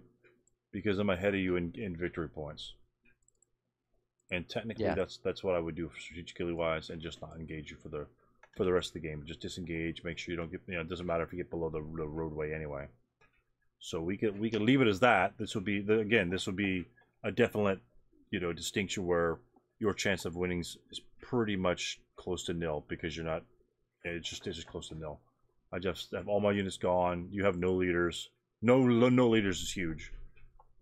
because I'm ahead of you in victory points. And technically, that's what I would do strategically wise, and just not engage you for the rest of the game. Just disengage. Make sure you don't get. You know, it doesn't matter if you get below the roadway anyway. So we could leave it as that. This would be this would be a definite, you know, distinction where your chance of winning is pretty much close to nil because you're not. It's just close to nil. I just have all my units gone. You have no leaders. No leaders is huge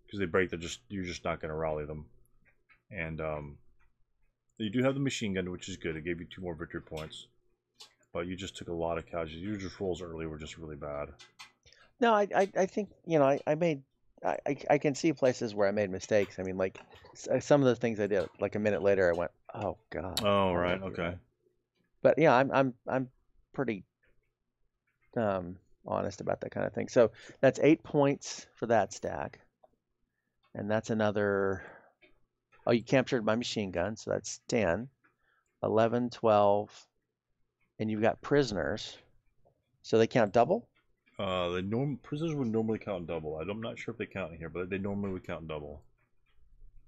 because they break. You're just not going to rally them. And you do have the machine gun, which is good. It gave you 2 more victory points, but you just took a lot of casualties. Your just rolls early were just really bad. No, I think, you know, I can see places where I made mistakes. I mean, like some of the things I did, like a minute later, I went, oh god. Oh right, okay. But yeah, I'm pretty honest about that kind of thing. So that's 8 points for that stack, and that's another. Oh, you captured my machine gun, so that's 10, 11, 12, and you've got prisoners, so they count double? Prisoners would normally count double. I'm not sure if they count in here, but they normally would count double.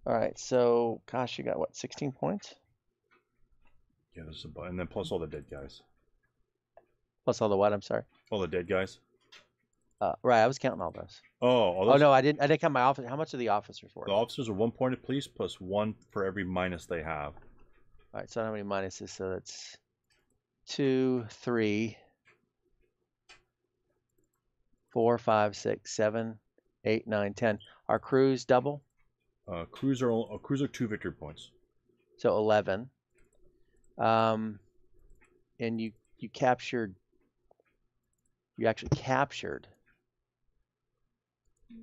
All right, so, gosh, you got, what, 16 points? Yeah, and then plus all the dead guys. Plus all the what, I'm sorry? All the dead guys? Right, I was counting all those. Oh, no, I didn't count my officer. How much are the officers worth? The officers are 1 point apiece plus 1 for every minus they have. All right, so how many minuses? So that's 2, 3, 4, 5, 6, 7, 8, 9, 10. Are crews double? Crews are 2 victory points. So 11. And you captured. You actually captured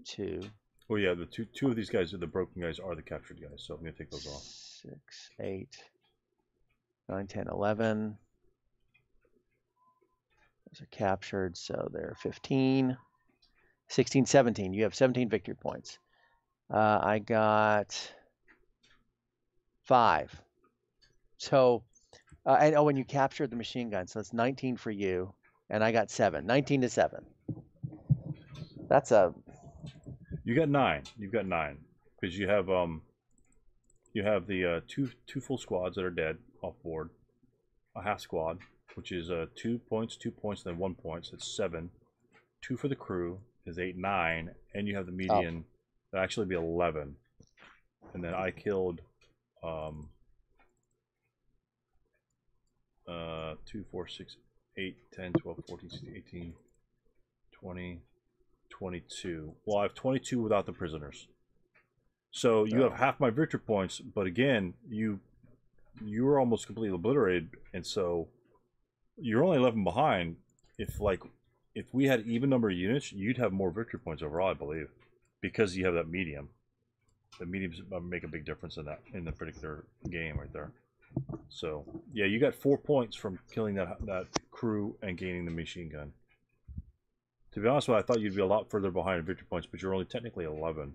2. Oh yeah, the two of these guys, the broken guys, are the captured guys. So I'm gonna take those off. 6, 8, 9, 10, 11. Those are captured, so they're 15, 16, 17. You have 17 victory points. I got 5. So, and when you captured the machine gun, so it's 19 for you, and I got 7. 19 to 7. That's a. You got 9. You've got 9 because you have the two full squads that are dead off board, a half squad, which is 2 points, 2 points, then 1 point. So it's 7. 2 for the crew is 8, 9, and you have the median. That'd actually be 11. And then I killed 2, 4, 6, 8, 10, 12, 14, 16, 18, 20, 22. Well, I have 22 without the prisoners. So you have half my victory points, but again, you were almost completely obliterated, and so you're only 11 behind. If we had even number of units, you'd have more victory points overall, I believe, because you have that medium. The mediums make a big difference in the particular game right there. So yeah, you got 4 points from killing that crew and gaining the machine gun. To be honest with you, I thought you'd be a lot further behind in victory points, but you're only technically 11.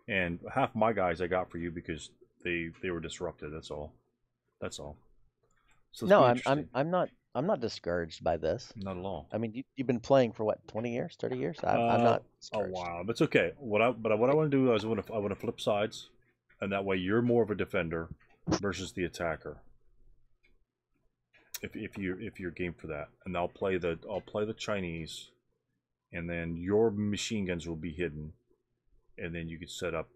And half my guys I got for you because they were disrupted. That's all. So no, I'm not discouraged by this. Not at all. I mean, you've been playing for what, 20 years, 30 years? I'm not discouraged. Oh wow, but it's okay. What I want to do is I want to flip sides, and that way you're more of a defender versus the attacker. If you're game for that, and I'll play the Chinese, and then your machine guns will be hidden, and then you can set up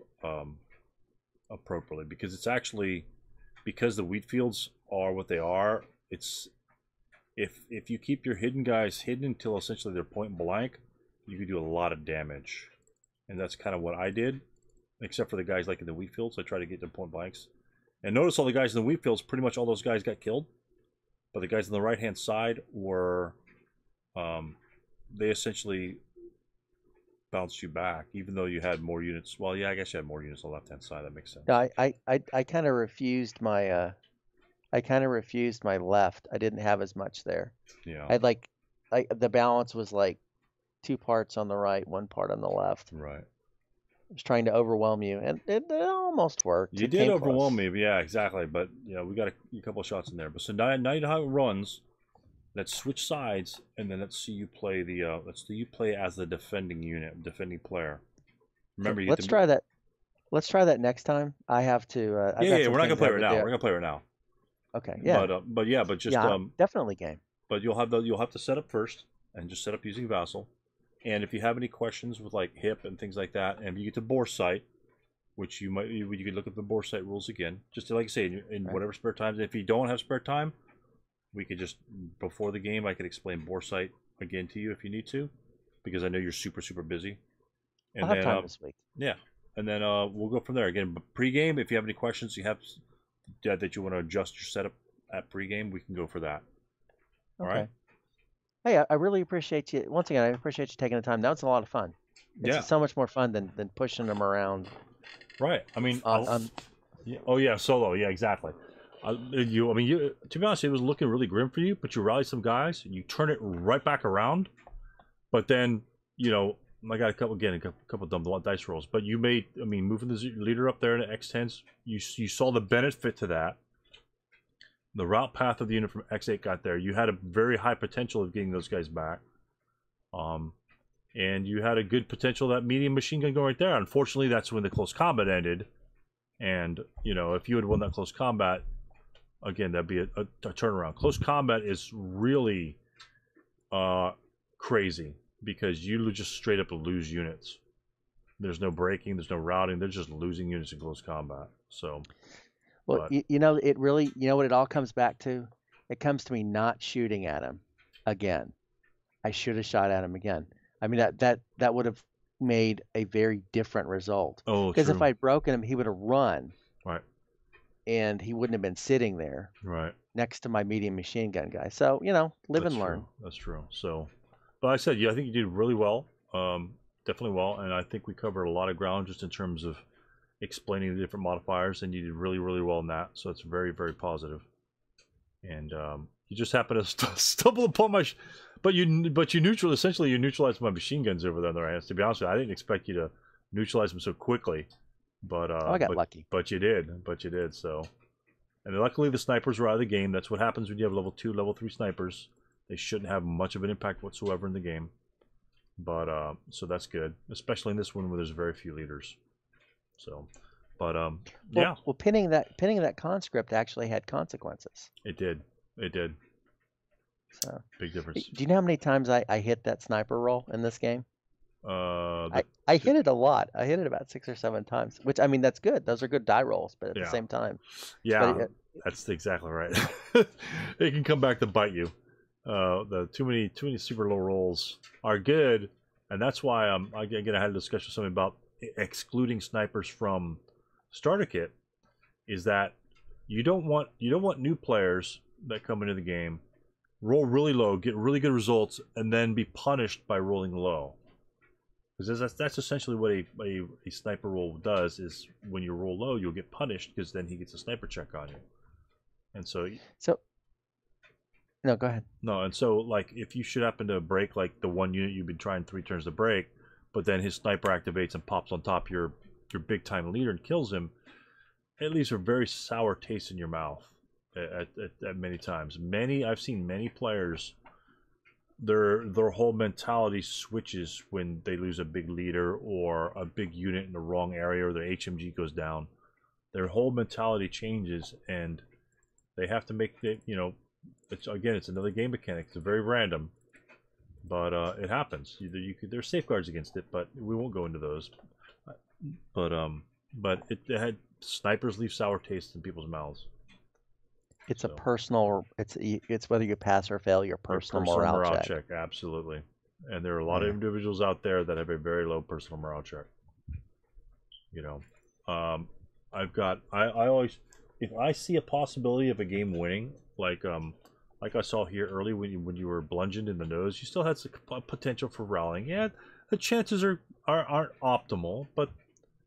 appropriately, because it's actually, because the wheat fields are what they are, it's if you keep your hidden guys hidden until essentially they're point blank, you can do a lot of damage. And that's kind of what I did, except for the guys like in the wheat fields. I try to get them point blanks. And notice all the guys in the wheat fields, pretty much all those guys got killed. But the guys on the right hand side were they essentially bounced you back, even though you had more units. Well, yeah, I guess you had more units on the left-hand side. That makes sense. No, I kind of refused my left. I didn't have as much there. Yeah. I had like the balance was like 2 parts on the right, 1 part on the left. Right. I was trying to overwhelm you, and it almost worked. You did overwhelm me, but yeah, exactly. But yeah, we got a couple of shots in there. But so now you know how it runs. Let's switch sides, and then let's see you play the. Let's do you play as the defending unit, defending player. Remember, you let's try that. Let's try that next time. I have to. Yeah, we're not gonna play right now. We're gonna play right now. Okay. Yeah. But just definitely game. But you'll have to set up first, and just set up using VASL. And if you have any questions with like hip and things like that, and if you get to bore site, which you could look at the bore site rules again, just to, like I say, in whatever spare time. If you don't have spare time, we could just, before the game, I could explain bore site again to you if you need to, because I know you're super busy. And I'll have time this week. Yeah, and then we'll go from there. Again, but pre-game, if you have any questions you have that you want to adjust your setup at pre-game, we can go for that. Okay. All right. Hey, I really appreciate you. Once again, I appreciate you taking the time. That was a lot of fun. It's so much more fun than pushing them around. Right. I mean, yeah. Oh yeah, solo. Yeah, exactly. To be honest, it was looking really grim for you, but you rallied some guys, and you turn it right back around. But then, I got a couple dumb dice rolls. But you made, moving the leader up there to X10s, you saw the benefit to that. The route path of the unit from X8 got there. You had a very high potential of getting those guys back. And you had a good potential that medium machine gun going right there. Unfortunately, that's when the close combat ended. And, if you had won that close combat, again, that'd be a turnaround. Close combat is really crazy because you just straight up lose units. There's no breaking, there's no routing. They're just losing units in close combat. So... Well, it really, what it all comes back to? It comes to me not shooting at him again. I should have shot at him again. That would have made a very different result. Oh, because if I'd broken him, he would have run. Right. And he wouldn't have been sitting there. Right. Next to my medium machine gun guy. So, live and learn. That's true. So, but I said, I think you did really well. Definitely well. And I think we covered a lot of ground just in terms of explaining the different modifiers, and you did really well in that, so it's very positive. And you just happen to stumble upon my but you neutralized my machine guns over there on their hands. To be honest with you, I didn't expect you to neutralize them so quickly, but I got lucky. But you did. So, and luckily the snipers were out of the game. That's what happens when you have level 2, level 3 snipers. They shouldn't have much of an impact whatsoever in the game. But so that's good, especially in this one where there's very few leaders. So, but yeah. Well, pinning that conscript actually had consequences. It did. So big difference. Do you know how many times I hit that sniper roll in this game? I hit it a lot. I hit it about 6 or 7 times, which that's good. Those are good die rolls, but at the same time, that's exactly right. It can come back to bite you. The too many super low rolls are good, and that's why I had a discussion with somebody about excluding snipers from starter kit. Is that you don't want new players that come into the game roll really low, get really good results, and then be punished by rolling low, because that's essentially what a sniper roll does. Is when you roll low, you'll get punished because then he gets a sniper check on you. And so no, go ahead. No, and so like if you should happen to break like the one unit you've been trying 3 turns to break, but then his sniper activates and pops on top of your big time leader and kills him, it leaves a very sour taste in your mouth at many times. I've seen many players, their whole mentality switches when they lose a big leader or a big unit in the wrong area, or their HMG goes down. Their whole mentality changes, and they have to make it, it's another game mechanic. It's very random. But it happens. There's safeguards against it, but we won't go into those. But it had snipers leave sour taste in people's mouths. It's a personal. It's whether you pass or fail your personal morale check. Absolutely. And there are a lot of individuals out there that have a very low personal morale check. I always, if I see a possibility of a game winning, like I saw here early when you were bludgeoned in the nose, you still had some potential for rallying. Yeah, the chances aren't optimal, but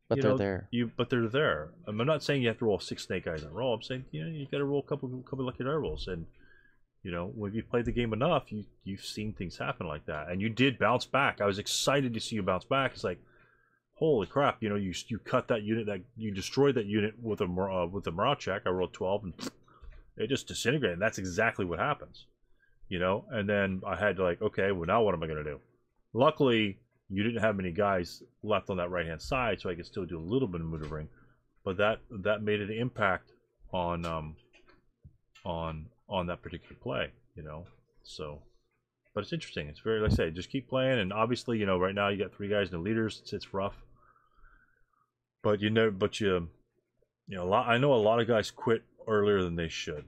they're there. But they're there. I'm not saying you have to roll 6 snake eyes in a row. I'm saying you got to roll a couple lucky die rolls, and when you've played the game enough, you've seen things happen like that, and you did bounce back. I was excited to see you bounce back. It's like, holy crap! You cut that unit, that you destroyed that unit with a morale check. I rolled 12, and it just disintegrated. And that's exactly what happens, And then I had to okay, well now what am I gonna do? Luckily, you didn't have many guys left on that right hand side, so I could still do a little bit of maneuvering. But that made an impact on that particular play, So, but it's interesting. It's very, like I say, just keep playing. And obviously, right now you got 3 guys, no leaders. It's rough. But I know a lot of guys quit earlier than they should.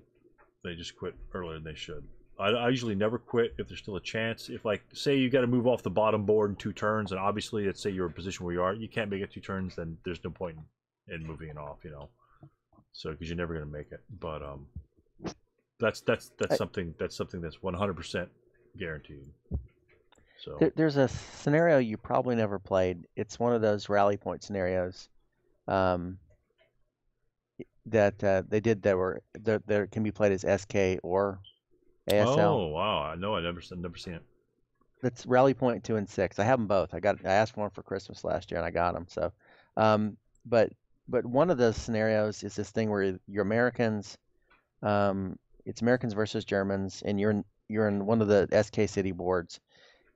They just quit earlier than they should. I usually never quit if there's still a chance. If, say you got to move off the bottom board in 2 turns, and obviously, let's say you're in a position where you can't make it 2 turns, then there's no point in moving it off, So, because you're never going to make it. But that's something that's 100% guaranteed. So there's a scenario you probably never played. It's one of those rally point scenarios that they did that can be played as SK or ASL. Oh wow! No, I've never seen it. That's Rally Point 2 and 6. I have them both. I asked for one for Christmas last year and I got them. So, but one of those scenarios is this thing where you're Americans. It's Americans versus Germans, and you're in one of the SK City boards,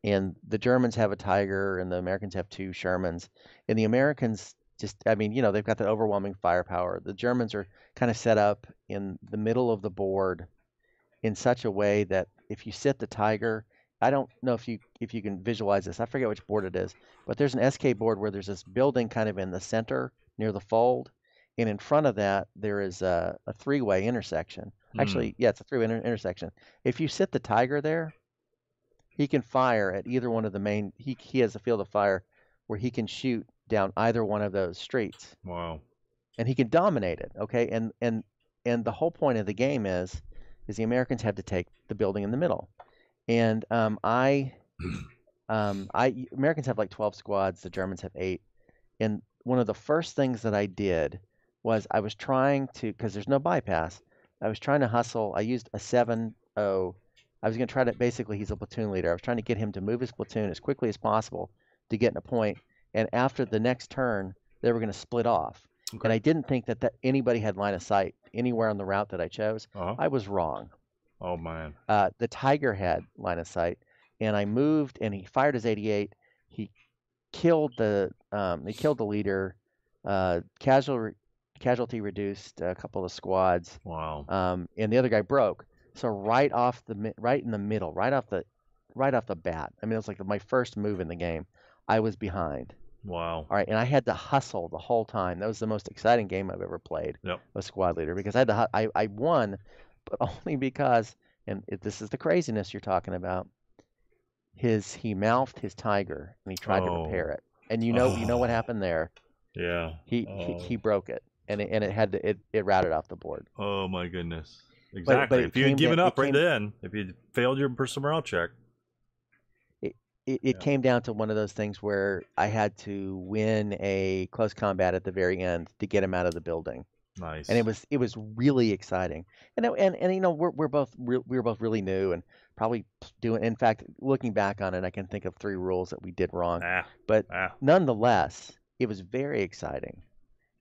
and the Germans have a Tiger and the Americans have 2 Shermans, and the Americans they've got that overwhelming firepower. The Germans are kind of set up in the middle of the board in such a way that if you sit the Tiger, I don't know if you can visualize this. I forget which board it is, but there's an SK board where there's this building kind of in the center near the fold, and in front of that there is a 3-way intersection. Actually, yeah, it's a 3-way intersection. If you sit the Tiger there, he can fire at either one of the main. He has a field of fire where he can shoot down either one of those streets. Wow. And he can dominate it. Okay, and the whole point of the game is the Americans have to take the building in the middle. And Americans have 12 squads, the Germans have 8. And one of the first things that I did was I was trying to, because there's no bypass, I was trying to hustle. I used a 7-0. I was going to try to, basically he's a platoon leader. I was trying to get him to move his platoon as quickly as possible to get in a point. And after the next turn, they were going to split off. Okay. And I didn't think that anybody had line of sight anywhere on the route that I chose. I was wrong. Oh, man. The Tiger had line of sight, and I moved, and he fired his 88. He killed the leader. Casualty reduced a couple of squads. Wow. And the other guy broke. So right in the middle, right off the bat. I mean, it was like my first move in the game. I was behind. Wow. All right, and I had to hustle the whole time. That was the most exciting game I've ever played. Yep. A squad leader, because I won, but only because, and this is the craziness you're talking about. He mouthed his Tiger and he tried to repair it, and you know what happened there. Yeah. He broke it, and it routed off the board. Oh my goodness. Exactly. But if you had given up right then, if you failed your personal morale check. It came down to one of those things where I had to win a close combat at the very end to get him out of the building. Nice. And it was really exciting. And we're both really new and probably doing. In fact, looking back on it, I can think of 3 rules that we did wrong. But nonetheless, it was very exciting.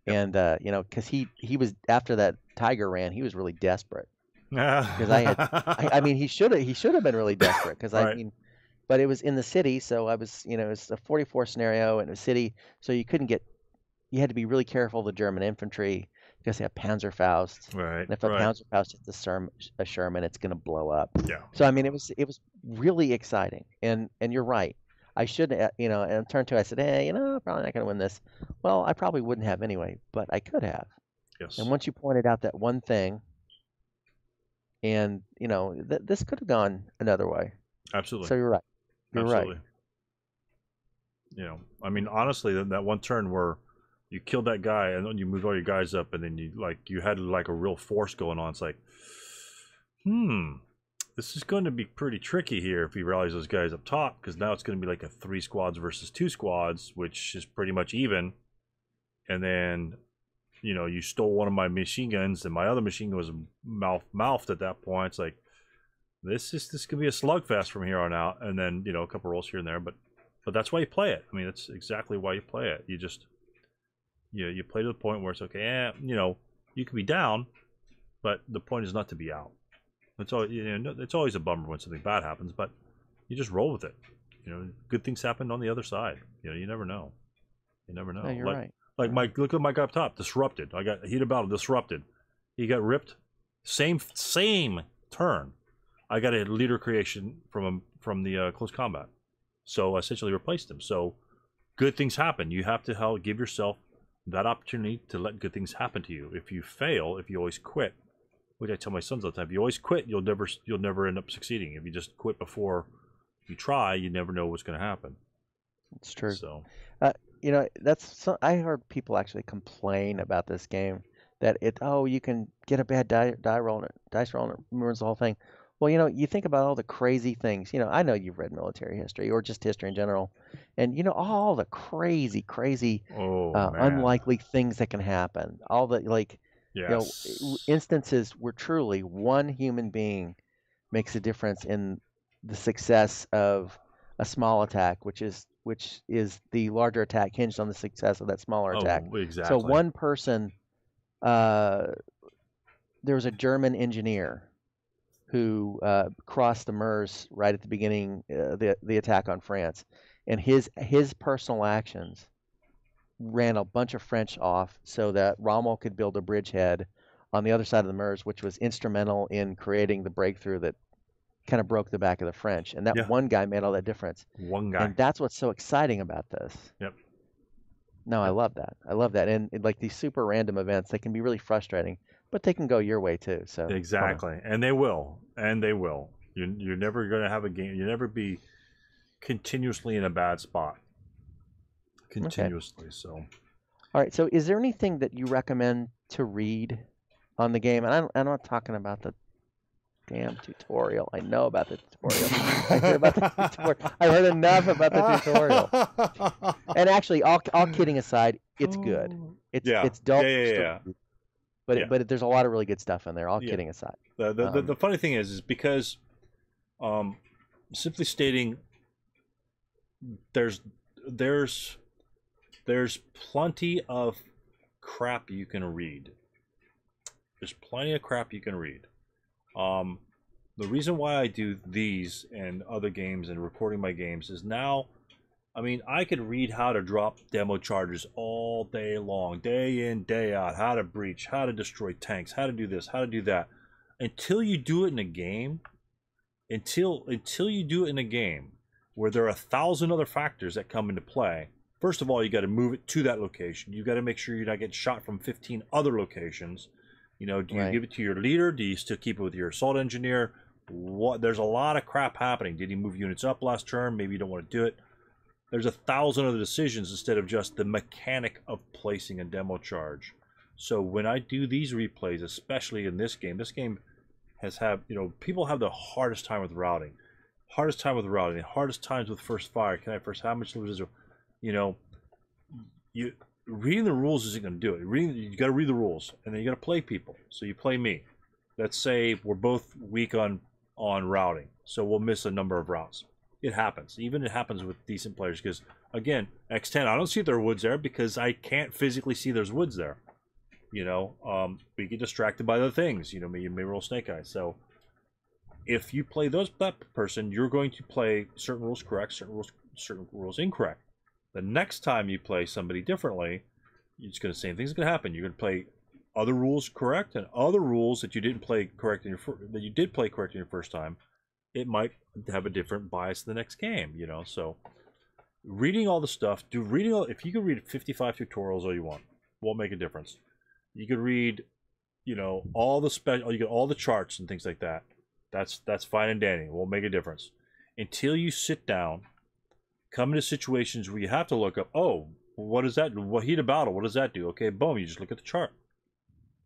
Yep. And because he was, after that Tiger ran, he was really desperate. Because I mean, he should have been really desperate, because right. I mean. But it was in the city, so I was, it was a 44 scenario in a city, so you had to be really careful of the German infantry, because they have Panzerfaust. Right. And if a Panzerfaust hits a Sherman, it's going to blow up. Yeah. So I mean, it was really exciting, and you're right. I should, and turned to, I said, hey, probably not going to win this. Well, I probably wouldn't have anyway, but I could have. Yes. And once you pointed out that one thing, and this could have gone another way. Absolutely. So you're right. Absolutely. Right. I mean, honestly, that one turn where you killed that guy and then you moved all your guys up, and then you had a real force going on. It's like, this is going to be pretty tricky here if you realize those guys up top, because now it's going to be like a 3 squads versus 2 squads, which is pretty much even. And then, you know, you stole one of my machine guns, and my other machine gun was mouthed at that point. It's like, this could be a slugfest from here on out. And then, you know, a couple rolls here and there, but that's why you play it. I mean, that's exactly why you play it. You just, you play to the point where it's okay. You know, you could be down, but the point is not to be out. It's always, you know, it's always a bummer when something bad happens, but you just roll with it. You know, good things happen on the other side. You know, you never know. You never know. No, you're right. Like look at my guy up top, disrupted. I got heated battle, disrupted. He got ripped. Same turn. I got a leader creation from the close combat, so I essentially replaced him. So good things happen. You have to give yourself that opportunity to let good things happen to you. If you fail, if you always quit, which I tell my sons all the time, if you always quit, you'll never end up succeeding. If you just quit before you try, you never know what's going to happen. It's true. So, you know, I heard people actually complain about this game that you can get a bad dice roll and it ruins the whole thing. Well, you know, you think about all the crazy things. You know, I know you've read military history or just history in general, and you know all the crazy, unlikely things that can happen. All the you know, instances where truly one human being makes a difference in the success of a small attack, which is the larger attack hinged on the success of that smaller attack. Exactly. So one person, there was a German engineer who crossed the Meuse right at the beginning, the attack on France, and his personal actions ran a bunch of French off so that Rommel could build a bridgehead on the other side of the Meuse, which was instrumental in creating the breakthrough that kind of broke the back of the French. And that one guy made all that difference. One guy. And that's what's so exciting about this. Yep. No, I love that. I love that. And like these super random events, they can be really frustrating, but they can go your way too. So exactly. And they will. You're never going to have a game. You'll never be continuously in a bad spot. Continuously. Okay. So. All right. So is there anything that you recommend to read on the game? And I'm not talking about the damn tutorial. I know about the tutorial. I heard about the tutorial. I heard enough about the tutorial. And actually, all kidding aside, it's good. It's dull. Yeah. But there's a lot of really good stuff in there. All kidding aside. The funny thing is because, simply stating, there's plenty of crap you can read. There's plenty of crap you can read. The reason why I do these and other games and recording my games is now, I mean, I could read how to drop demo charges all day long, day in, day out, how to breach, how to destroy tanks, how to do this, how to do that. Until you do it in a game, until you do it in a game where there are 1,000 other factors that come into play. First of all, you got to move it to that location. You got to make sure you're not getting shot from 15 other locations. You know, do you give it to your leader? Do you still keep it with your assault engineer? There's a lot of crap happening. Did he move units up last turn? Maybe you don't want to do it. There's 1,000 other decisions instead of just the mechanic of placing a demo charge. So when I do these replays, especially in this game you know, people have the hardest time with routing. Hardest times with first fire. How much residual? You know, reading the rules isn't going to do it. You got to read the rules, and then you got to play people. So you play me. Let's say we're both weak on routing, so we'll miss a number of routes. It happens. Even it happens with decent players because, again, X10, I don't see there are woods there because I can't physically see there's woods there. You know, we get distracted by other things. You know, you may roll snake eyes. So if you play that person, you're going to play certain rules correct, certain rules incorrect. The next time you play somebody differently, it's going to same thing's going to happen. You're going to play other rules correct and other rules that you didn't play correct that you did play correct in your first time. It might have a different bias in the next game, you know. So reading all the stuff, if you can read 55 tutorials all you want, won't make a difference. You could read, you know, you get all the charts and things like that. That's fine and dandy. It won't make a difference until you sit down, come into situations where you have to look up. Oh, what does that do? What heat of battle? What does that do? Okay, boom. You just look at the chart.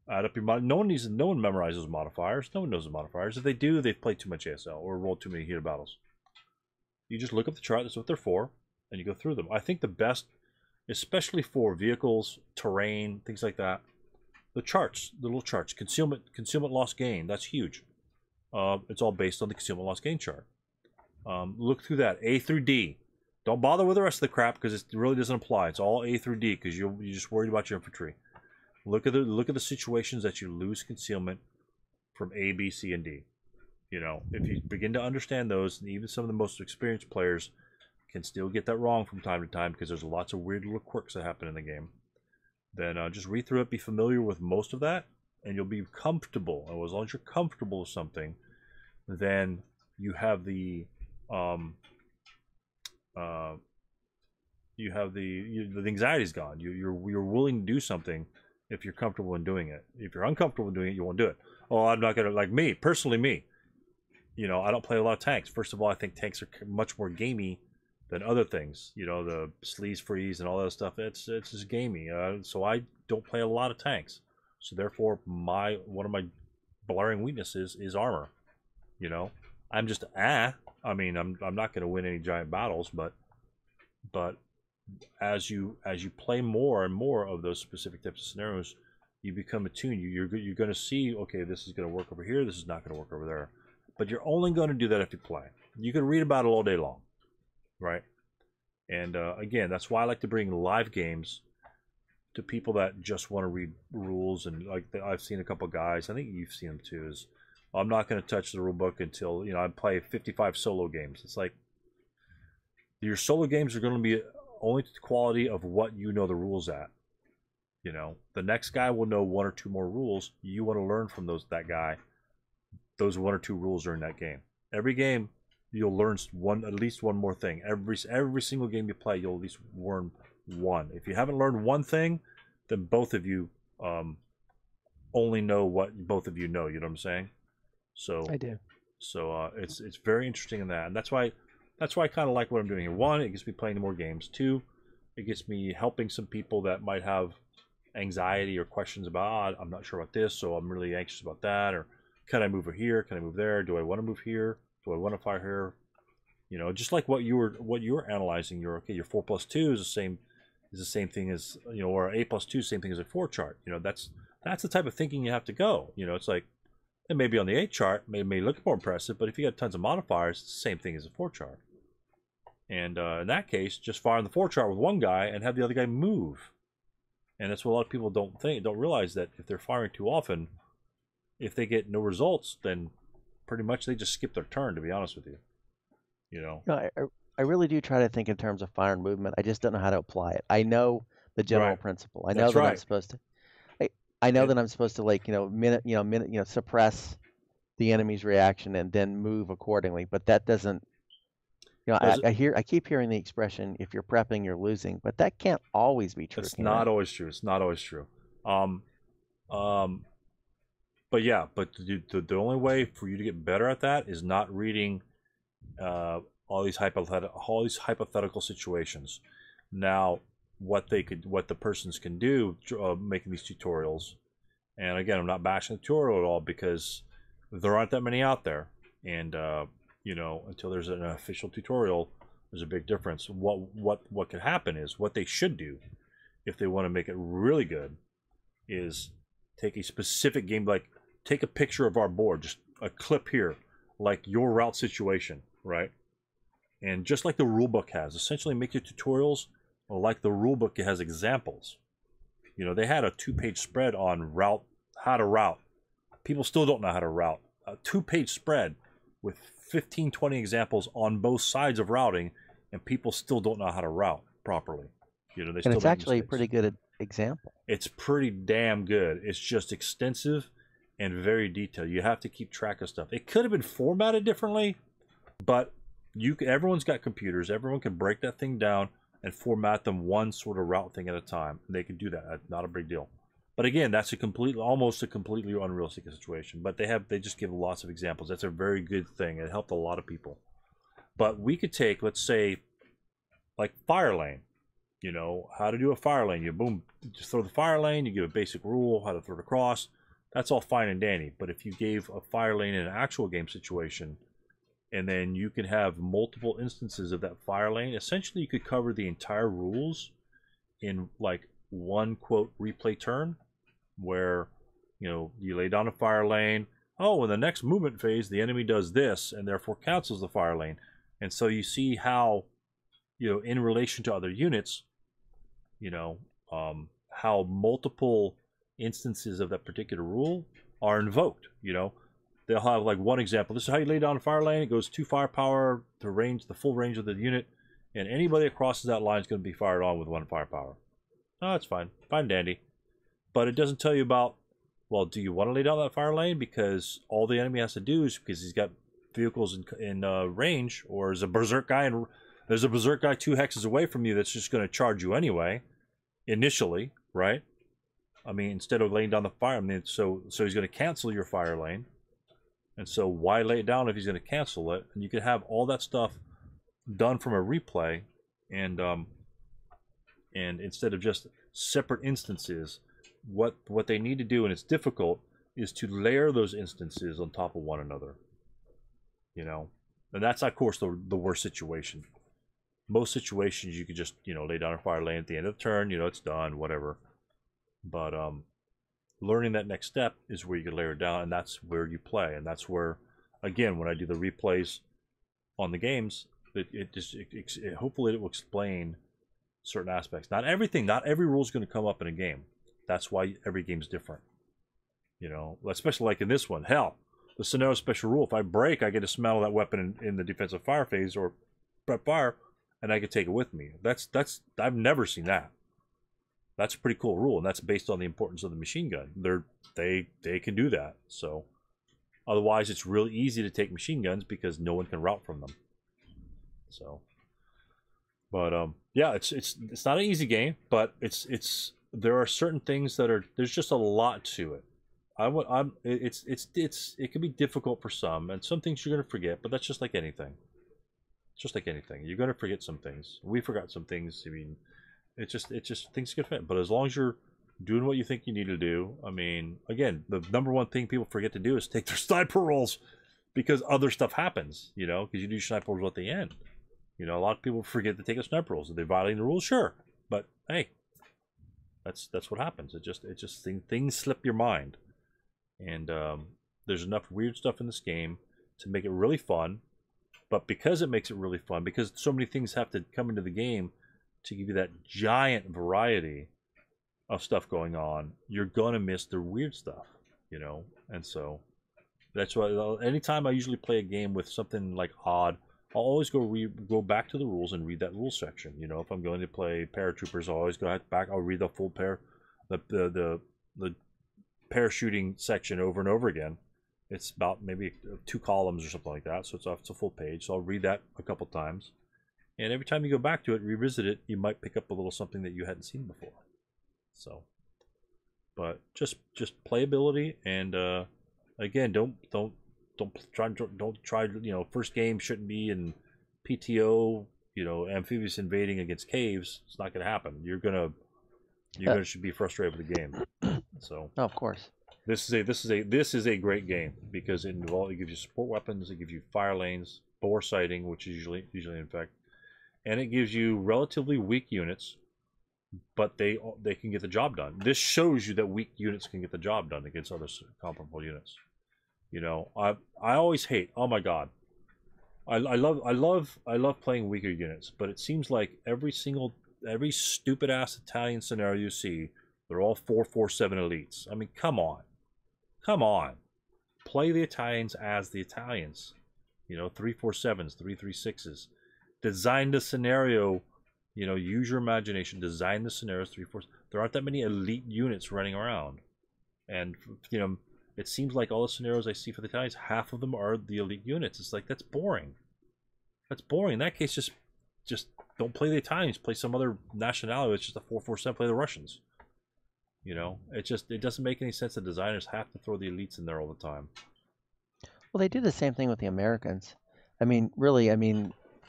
Add up your mod. No one memorizes modifiers. No one knows the modifiers. If they do, they've played too much ASL or rolled too many heated battles. You just look at the chart. That's what they're for, and you go through them. I think the best, especially for vehicles, terrain, things like that, the charts, the little charts, concealment, loss, gain. That's huge. It's all based on the concealment, loss, gain chart. Look through that, A through D. Don't bother with the rest of the crap because it really doesn't apply. It's all A through D because you're just worried about your infantry. Look at the situations that you lose concealment from A, B, C, and D. You know, if you begin to understand those, and even some of the most experienced players can still get that wrong from time to time because there's lots of weird little quirks that happen in the game, then just read through it, be familiar with most of that, and you'll be comfortable. And as long as you're comfortable with something, then you have the the anxiety's gone. You're willing to do something if you're comfortable in doing it. If you're uncomfortable in doing it, you won't do it. Oh, I'm not gonna, like me personally. You know, I don't play a lot of tanks. First of all, I think tanks are much more gamey than other things. You know, the sleaze freeze and all that stuff. It's just gamey. So I don't play a lot of tanks. So therefore, one of my blaring weaknesses is armor. You know, I'm just I mean, I'm not going to win any giant battles, but as you play more and more of those specific types of scenarios, you become attuned. You're going to see, okay, this is going to work over here. This is not going to work over there. But you're only going to do that if you play. You can read about it all day long, right? And again, that's why I like to bring live games to people that just want to read rules. And like I've seen a couple guys, I think you've seen them too, is I'm not going to touch the rule book until, you know, I play 55 solo games. It's like your solo games are going to be only to the quality of what you know the rules at. You know, the next guy will know one or two more rules. You want to learn from that guy. Those one or two rules are in that game. Every game, you'll learn at least one more thing. Every single game you play, you'll at least learn one. If you haven't learned one thing, then both of you only know what both of you know. You know what I'm saying? So I do. So it's very interesting in that, and that's why I kind of like what I'm doing here. One, it gets me playing more games. Two, it gets me helping some people that might have anxiety or questions about, I'm not sure about this, so I'm really anxious about that, or can I move over here? Can I move there? Do I want to move here? Do I want to fire here? You know, just like what you were analyzing. Your 4+2 is the same thing as, you know, or 8+2 same thing as a 4 chart. You know, that's the type of thinking you have to go. You know, it's like it may be on the 8 chart, may look more impressive, but if you got tons of modifiers, it's the same thing as a 4 chart. And in that case, just fire on the 4 chart with one guy and have the other guy move. And that's what a lot of people don't realize, that if they're firing too often, if they get no results, then pretty much they just skip their turn, to be honest with you. You know? No, I really do try to think in terms of fire and movement. I just don't know how to apply it. I know the general principle. I know that I'm supposed to. I know that I'm supposed to, like, suppress the enemy's reaction and then move accordingly. But that doesn't. You know, I keep hearing the expression, if you're prepping, you're losing, but that can't always be true. It's not always true. It's not always true. But yeah, but the only way for you to get better at that is not reading all these hypothetical situations. Now, what the persons can do making these tutorials, and again, I'm not bashing the tutorial at all because there aren't that many out there, and you know, until there's an official tutorial, there's a big difference. What could happen is, what they should do if they want to make it really good is take a specific game, like take a picture of our board, just a clip here, like your route situation, right? And just like the rulebook has, essentially make your tutorials like the rulebook has examples. You know, they had a 2-page spread on how to route. People still don't know how to route. A 2-page spread with 15, 20 examples on both sides of routing, and people still don't know how to route properly. You know, and it's actually a pretty good example. It's pretty damn good. It's just extensive and very detailed. You have to keep track of stuff. It could have been formatted differently, but everyone's got computers. Everyone can break that thing down and format them one sort of route thing at a time. And they can do that. That's not a big deal. But again, that's almost a completely unrealistic situation. But they just give lots of examples. That's a very good thing. It helped a lot of people. But we could take, let's say, like fire lane. You know, how to do a fire lane. You just throw the fire lane. You give a basic rule, how to throw it across. that's all fine and dandy. But if you gave a fire lane in an actual game situation, and then you can have multiple instances of that fire lane, essentially you could cover the entire rules in like one quote replay turn, where you lay down a fire lane. Oh, in the next movement phase, the enemy does this and therefore cancels the fire lane. And so you see how, in relation to other units, how multiple instances of that particular rule are invoked. They'll have like one example. This is how you lay down a fire lane. It goes 2 firepower to range, the full range of the unit, and anybody that crosses that line is going to be fired on with 1 firepower. Oh, that's fine, fine dandy. But it doesn't tell you about, well, do you want to lay down that fire lane because all the enemy has to do is because he's got vehicles in range, or is a berserk guy, and there's a berserk guy 2 hexes away from you that's just going to charge you anyway, initially, right? I mean, instead of laying down the fire, I mean, so he's going to cancel your fire lane, and so why lay it down if he's going to cancel it? And you can have all that stuff done from a replay, and instead of just separate instances, what they need to do, and it's difficult, is to layer those instances on top of one another. And that's of course the worst situation. Most situations you could just lay down a fire lane at the end of the turn, it's done, whatever. But learning that next step is where you can layer it down, and that's where you play. And that's where, again, when I do the replays on the games, it hopefully it will explain certain aspects. Not everything, not every rule is going to come up in a game. That's why every game's different. Especially like in this one. Hell, the scenario special rule, if I break, I get to smell that weapon in the defensive fire phase or prep fire, and I can take it with me. That's I've never seen that. That's a pretty cool rule, and that's based on the importance of the machine gun. They can do that. So otherwise, it's really easy to take machine guns because no one can route from them. So, but yeah, it's not an easy game, but there are certain things that there's just a lot to it. It can be difficult for some, and some things you're gonna forget, but that's just like anything. It's just like anything. You're gonna forget some things. We forgot some things. I mean, it's just things get fit. But as long as you're doing what you think you need to do, I mean, again, the number one thing people forget to do is take their sniper rolls, because other stuff happens. Because you do your sniper rolls at the end. A lot of people forget to take their sniper rolls. Are they violating the rules? Sure, but hey, that's what happens. It just things slip your mind. And there's enough weird stuff in this game to make it really fun. But because it makes it really fun, because so many things have to come into the game to give you that giant variety of stuff going on, you're going to miss the weird stuff, And so that's why anytime I usually play a game with something like odd, I'll always go back to the rules and read that rule section. If I'm going to play paratroopers, I'll always go back. I'll read the full the parachuting section over and over again. It's about maybe 2 columns or something like that, so it's a full page. So I'll read that a couple times, and every time you go back to it, revisit it, you might pick up a little something that you hadn't seen before. So, but just playability, and again, don't try. First game shouldn't be in PTO. Amphibious invading against caves. It's not going to happen. You're gonna should be frustrated with the game. So, of course, this is a great game because it gives you support weapons, it gives you fire lanes, bore sighting, which is usually in fact, and it gives you relatively weak units, but they can get the job done. This shows you that weak units can get the job done against other comparable units. I always hate. Oh my god, I love playing weaker units, but it seems like every stupid ass Italian scenario you see, they're all 4-4-7 elites. I mean, come on. Play the Italians as the Italians. 3-4-7s, 3-3-6s. Design the scenario. Use your imagination. Design the scenarios 3-4. There aren't that many elite units running around, and it seems like all the scenarios I see for the Italians, half of them are the elite units. It's like, that's boring. In that case, just don't play the Italians. Play some other nationality. It's just a 4-4-7. Play the Russians. It doesn't make any sense that designers have to throw the elites in there all the time. Well, they do the same thing with the Americans. I mean, really,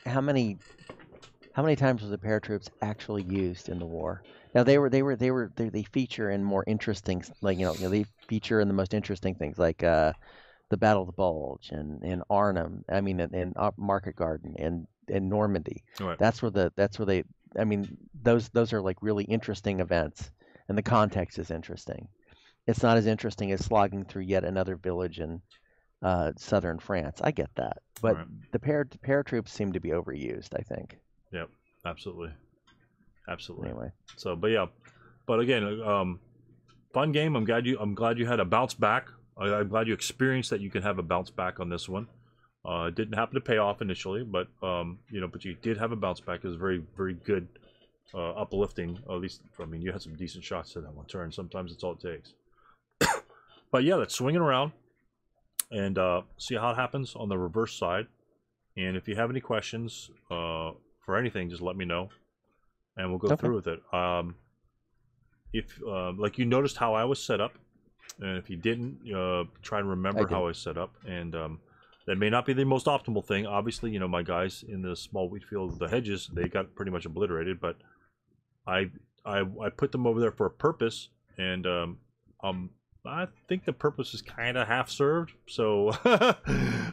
how many How many times was the paratroops actually used in the war? Now they feature in more interesting, like they feature in the most interesting things, like the Battle of the Bulge and Arnhem. I mean, and Market Garden and Normandy. Right. That's where they. I mean, those are like really interesting events, and the context is interesting. It's not as interesting as slogging through yet another village in southern France. I get that, but Right. the paratroops seem to be overused, I think. Yep. Absolutely. Absolutely. Anyway. So, but yeah, but again, fun game. I'm glad you had a bounce back. I'm glad you experienced that you can have a bounce back on this one. It didn't happen to pay off initially, but but you did have a bounce back. It was very, very good, uplifting. At least, I mean, you had some decent shots to that one turn. Sometimes it's all it takes. But yeah, let's swing it around and see how it happens on the reverse side. And if you have any questions for anything, just let me know, and we'll go through with it. If like you noticed how I was set up, and if you didn't, try and remember how I was set up. And that may not be the most optimal thing. Obviously, my guys in the small wheat field, the hedges, they got pretty much obliterated. But I put them over there for a purpose, and I think the purpose is kind of half served. So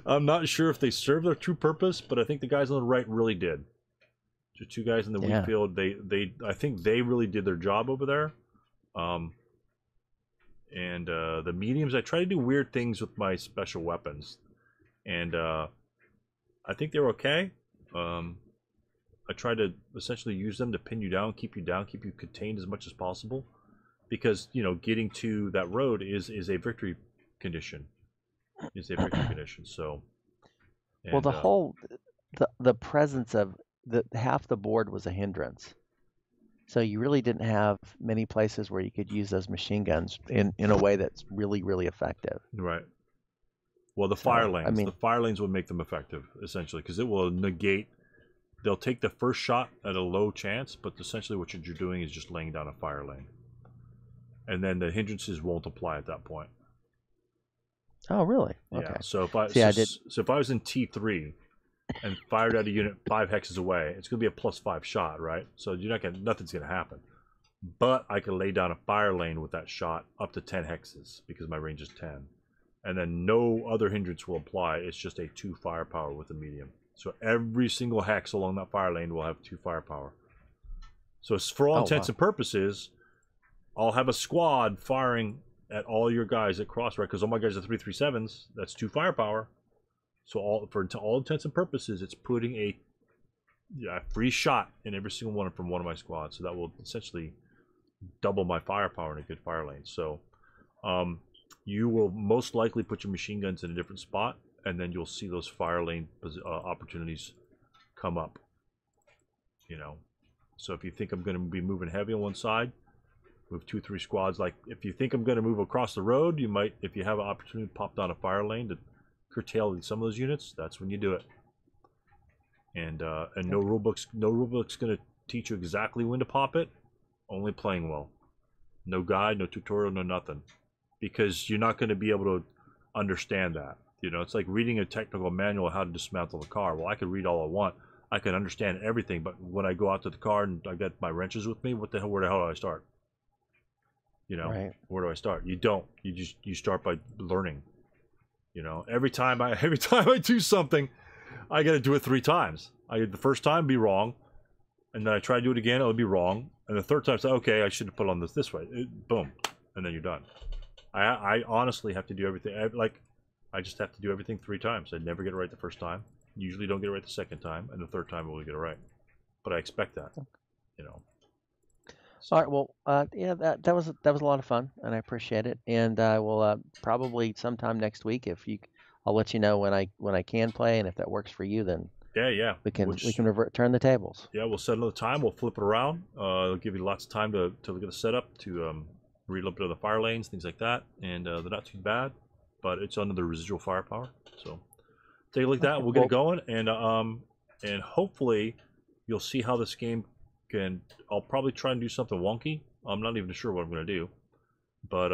I'm not sure if they served their true purpose, but I think the guys on the right really did. The two guys in the wheat field, I think they really did their job over there. And the mediums, I try to do weird things with my special weapons, and I think they're okay. I try to essentially use them to pin you down, keep you contained as much as possible, because getting to that road is a victory condition. So, well, the whole the presence of half the board was a hindrance. So you really didn't have many places where you could use those machine guns in a way that's really, really effective. Right. Well, the fire lanes would make them effective, essentially, because it will negate. They'll take the first shot at a low chance, but essentially what you're doing is just laying down a fire lane. And then the hindrances won't apply at that point. Oh, really? Yeah. Okay. So if I so if I was in T3 and fired at a unit 5 hexes away, it's going to be a +5 shot, right? So nothing's going to happen. But I can lay down a fire lane with that shot up to 10 hexes because my range is 10. And then no other hindrance will apply. It's just a 2 firepower with a medium. So every single hex along that fire lane will have 2 firepower. So for all intents and purposes, I'll have a squad firing at all your guys at cross, right? Because all my guys are 337s. That's 2 firepower. So to all intents and purposes, it's putting a free shot in every single one from one of my squads. So that will essentially double my firepower in a good fire lane. So you will most likely put your machine guns in a different spot, and then you'll see those fire lane opportunities come up. So if you think I'm going to be moving heavy on one side, move 2-3 squads. Like if you think I'm going to move across the road, you might, if you have an opportunity to pop down a fire lane to curtail some of those units, that's when you do it. And no rulebook's going to teach you exactly when to pop it. Only playing well. No guide, no tutorial, no nothing, because you're not going to be able to understand that. It's like reading a technical manual on how to dismantle the car. Well, I could read all I want, I can understand everything, but when I go out to the car and I got my wrenches with me, where the hell do I start? Right. Where do I start? You don't. You start by learning. Every time I do something, I got to do it 3 times. The first time be wrong, and then I try to do it again, it'll be wrong, and the third time say, okay, I should have put on this way. Boom, and then you're done. I honestly have to do everything. I just have to do everything 3 times. I never get it right the first time. Usually don't get it right the second time, and the third time I will get it right. But I expect that. All right. Well, yeah, that was a lot of fun, and I appreciate it. And I will probably sometime next week, I'll let you know when I can play, and if that works for you, then we can turn the tables. Yeah, we'll set another time. We'll flip it around. It'll give you lots of time to look at the setup, to read a little bit of the fire lanes, things like that, and they're not too bad, but it's under the residual firepower. So take a look at that. We'll get it going, and hopefully you'll see how this game can. I'll probably try and do something wonky. I'm not even sure what I'm going to do, but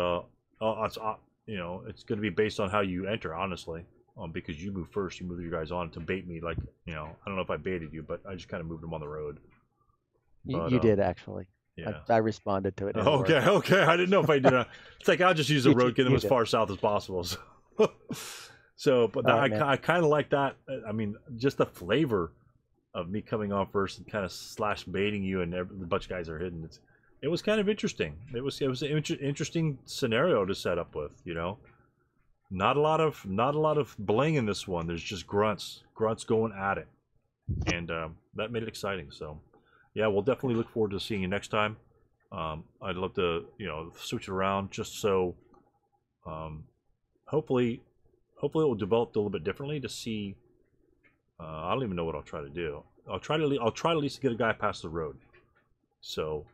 it's going to be based on how you enter, honestly. because you moved first. You moved your guys on to bait me. Like, I don't know if I baited you, but I just kind of moved them on the road. But, you did actually. Yeah. I responded to it. Okay. I didn't know if I did. It's like I'll just use the road, get them as far south as possible. So, but I kind of like that. I mean, just the flavor of me coming on first and kind of slash baiting you, and the bunch of guys are hidden. It was kind of interesting. It was an interesting scenario to set up with. Not a lot of bling in this one. There's just grunts going at it, and that made it exciting. So, yeah, we'll definitely look forward to seeing you next time. I'd love to switch it around just so hopefully it will develop a little bit differently to see. I don't even know what I'll try to do. I'll try to at least get a guy past the road. So,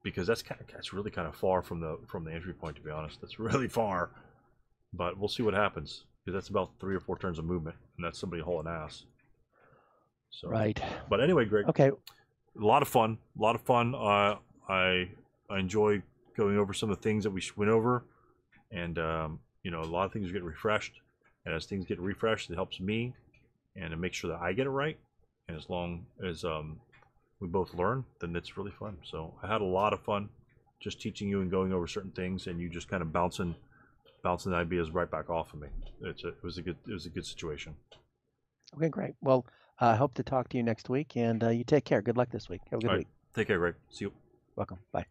because that's really kind of far from the entry point, to be honest. That's really far. But we'll see what happens, because that's about 3 or 4 turns of movement, and that's somebody hauling ass. So, right. But anyway, Greg. Okay. A lot of fun. I enjoy going over some of the things that we went over, and a lot of things get refreshed. And as things get refreshed, it helps me, and it makes sure that I get it right. And as long as we both learn, then it's really fun. So I had a lot of fun just teaching you and going over certain things, and you just kind of bouncing the ideas right back off of me. It was a good situation. Okay, great. Well, I hope to talk to you next week, and you take care. Good luck this week. Have a good week. Take care, Greg. See you. Welcome. Bye.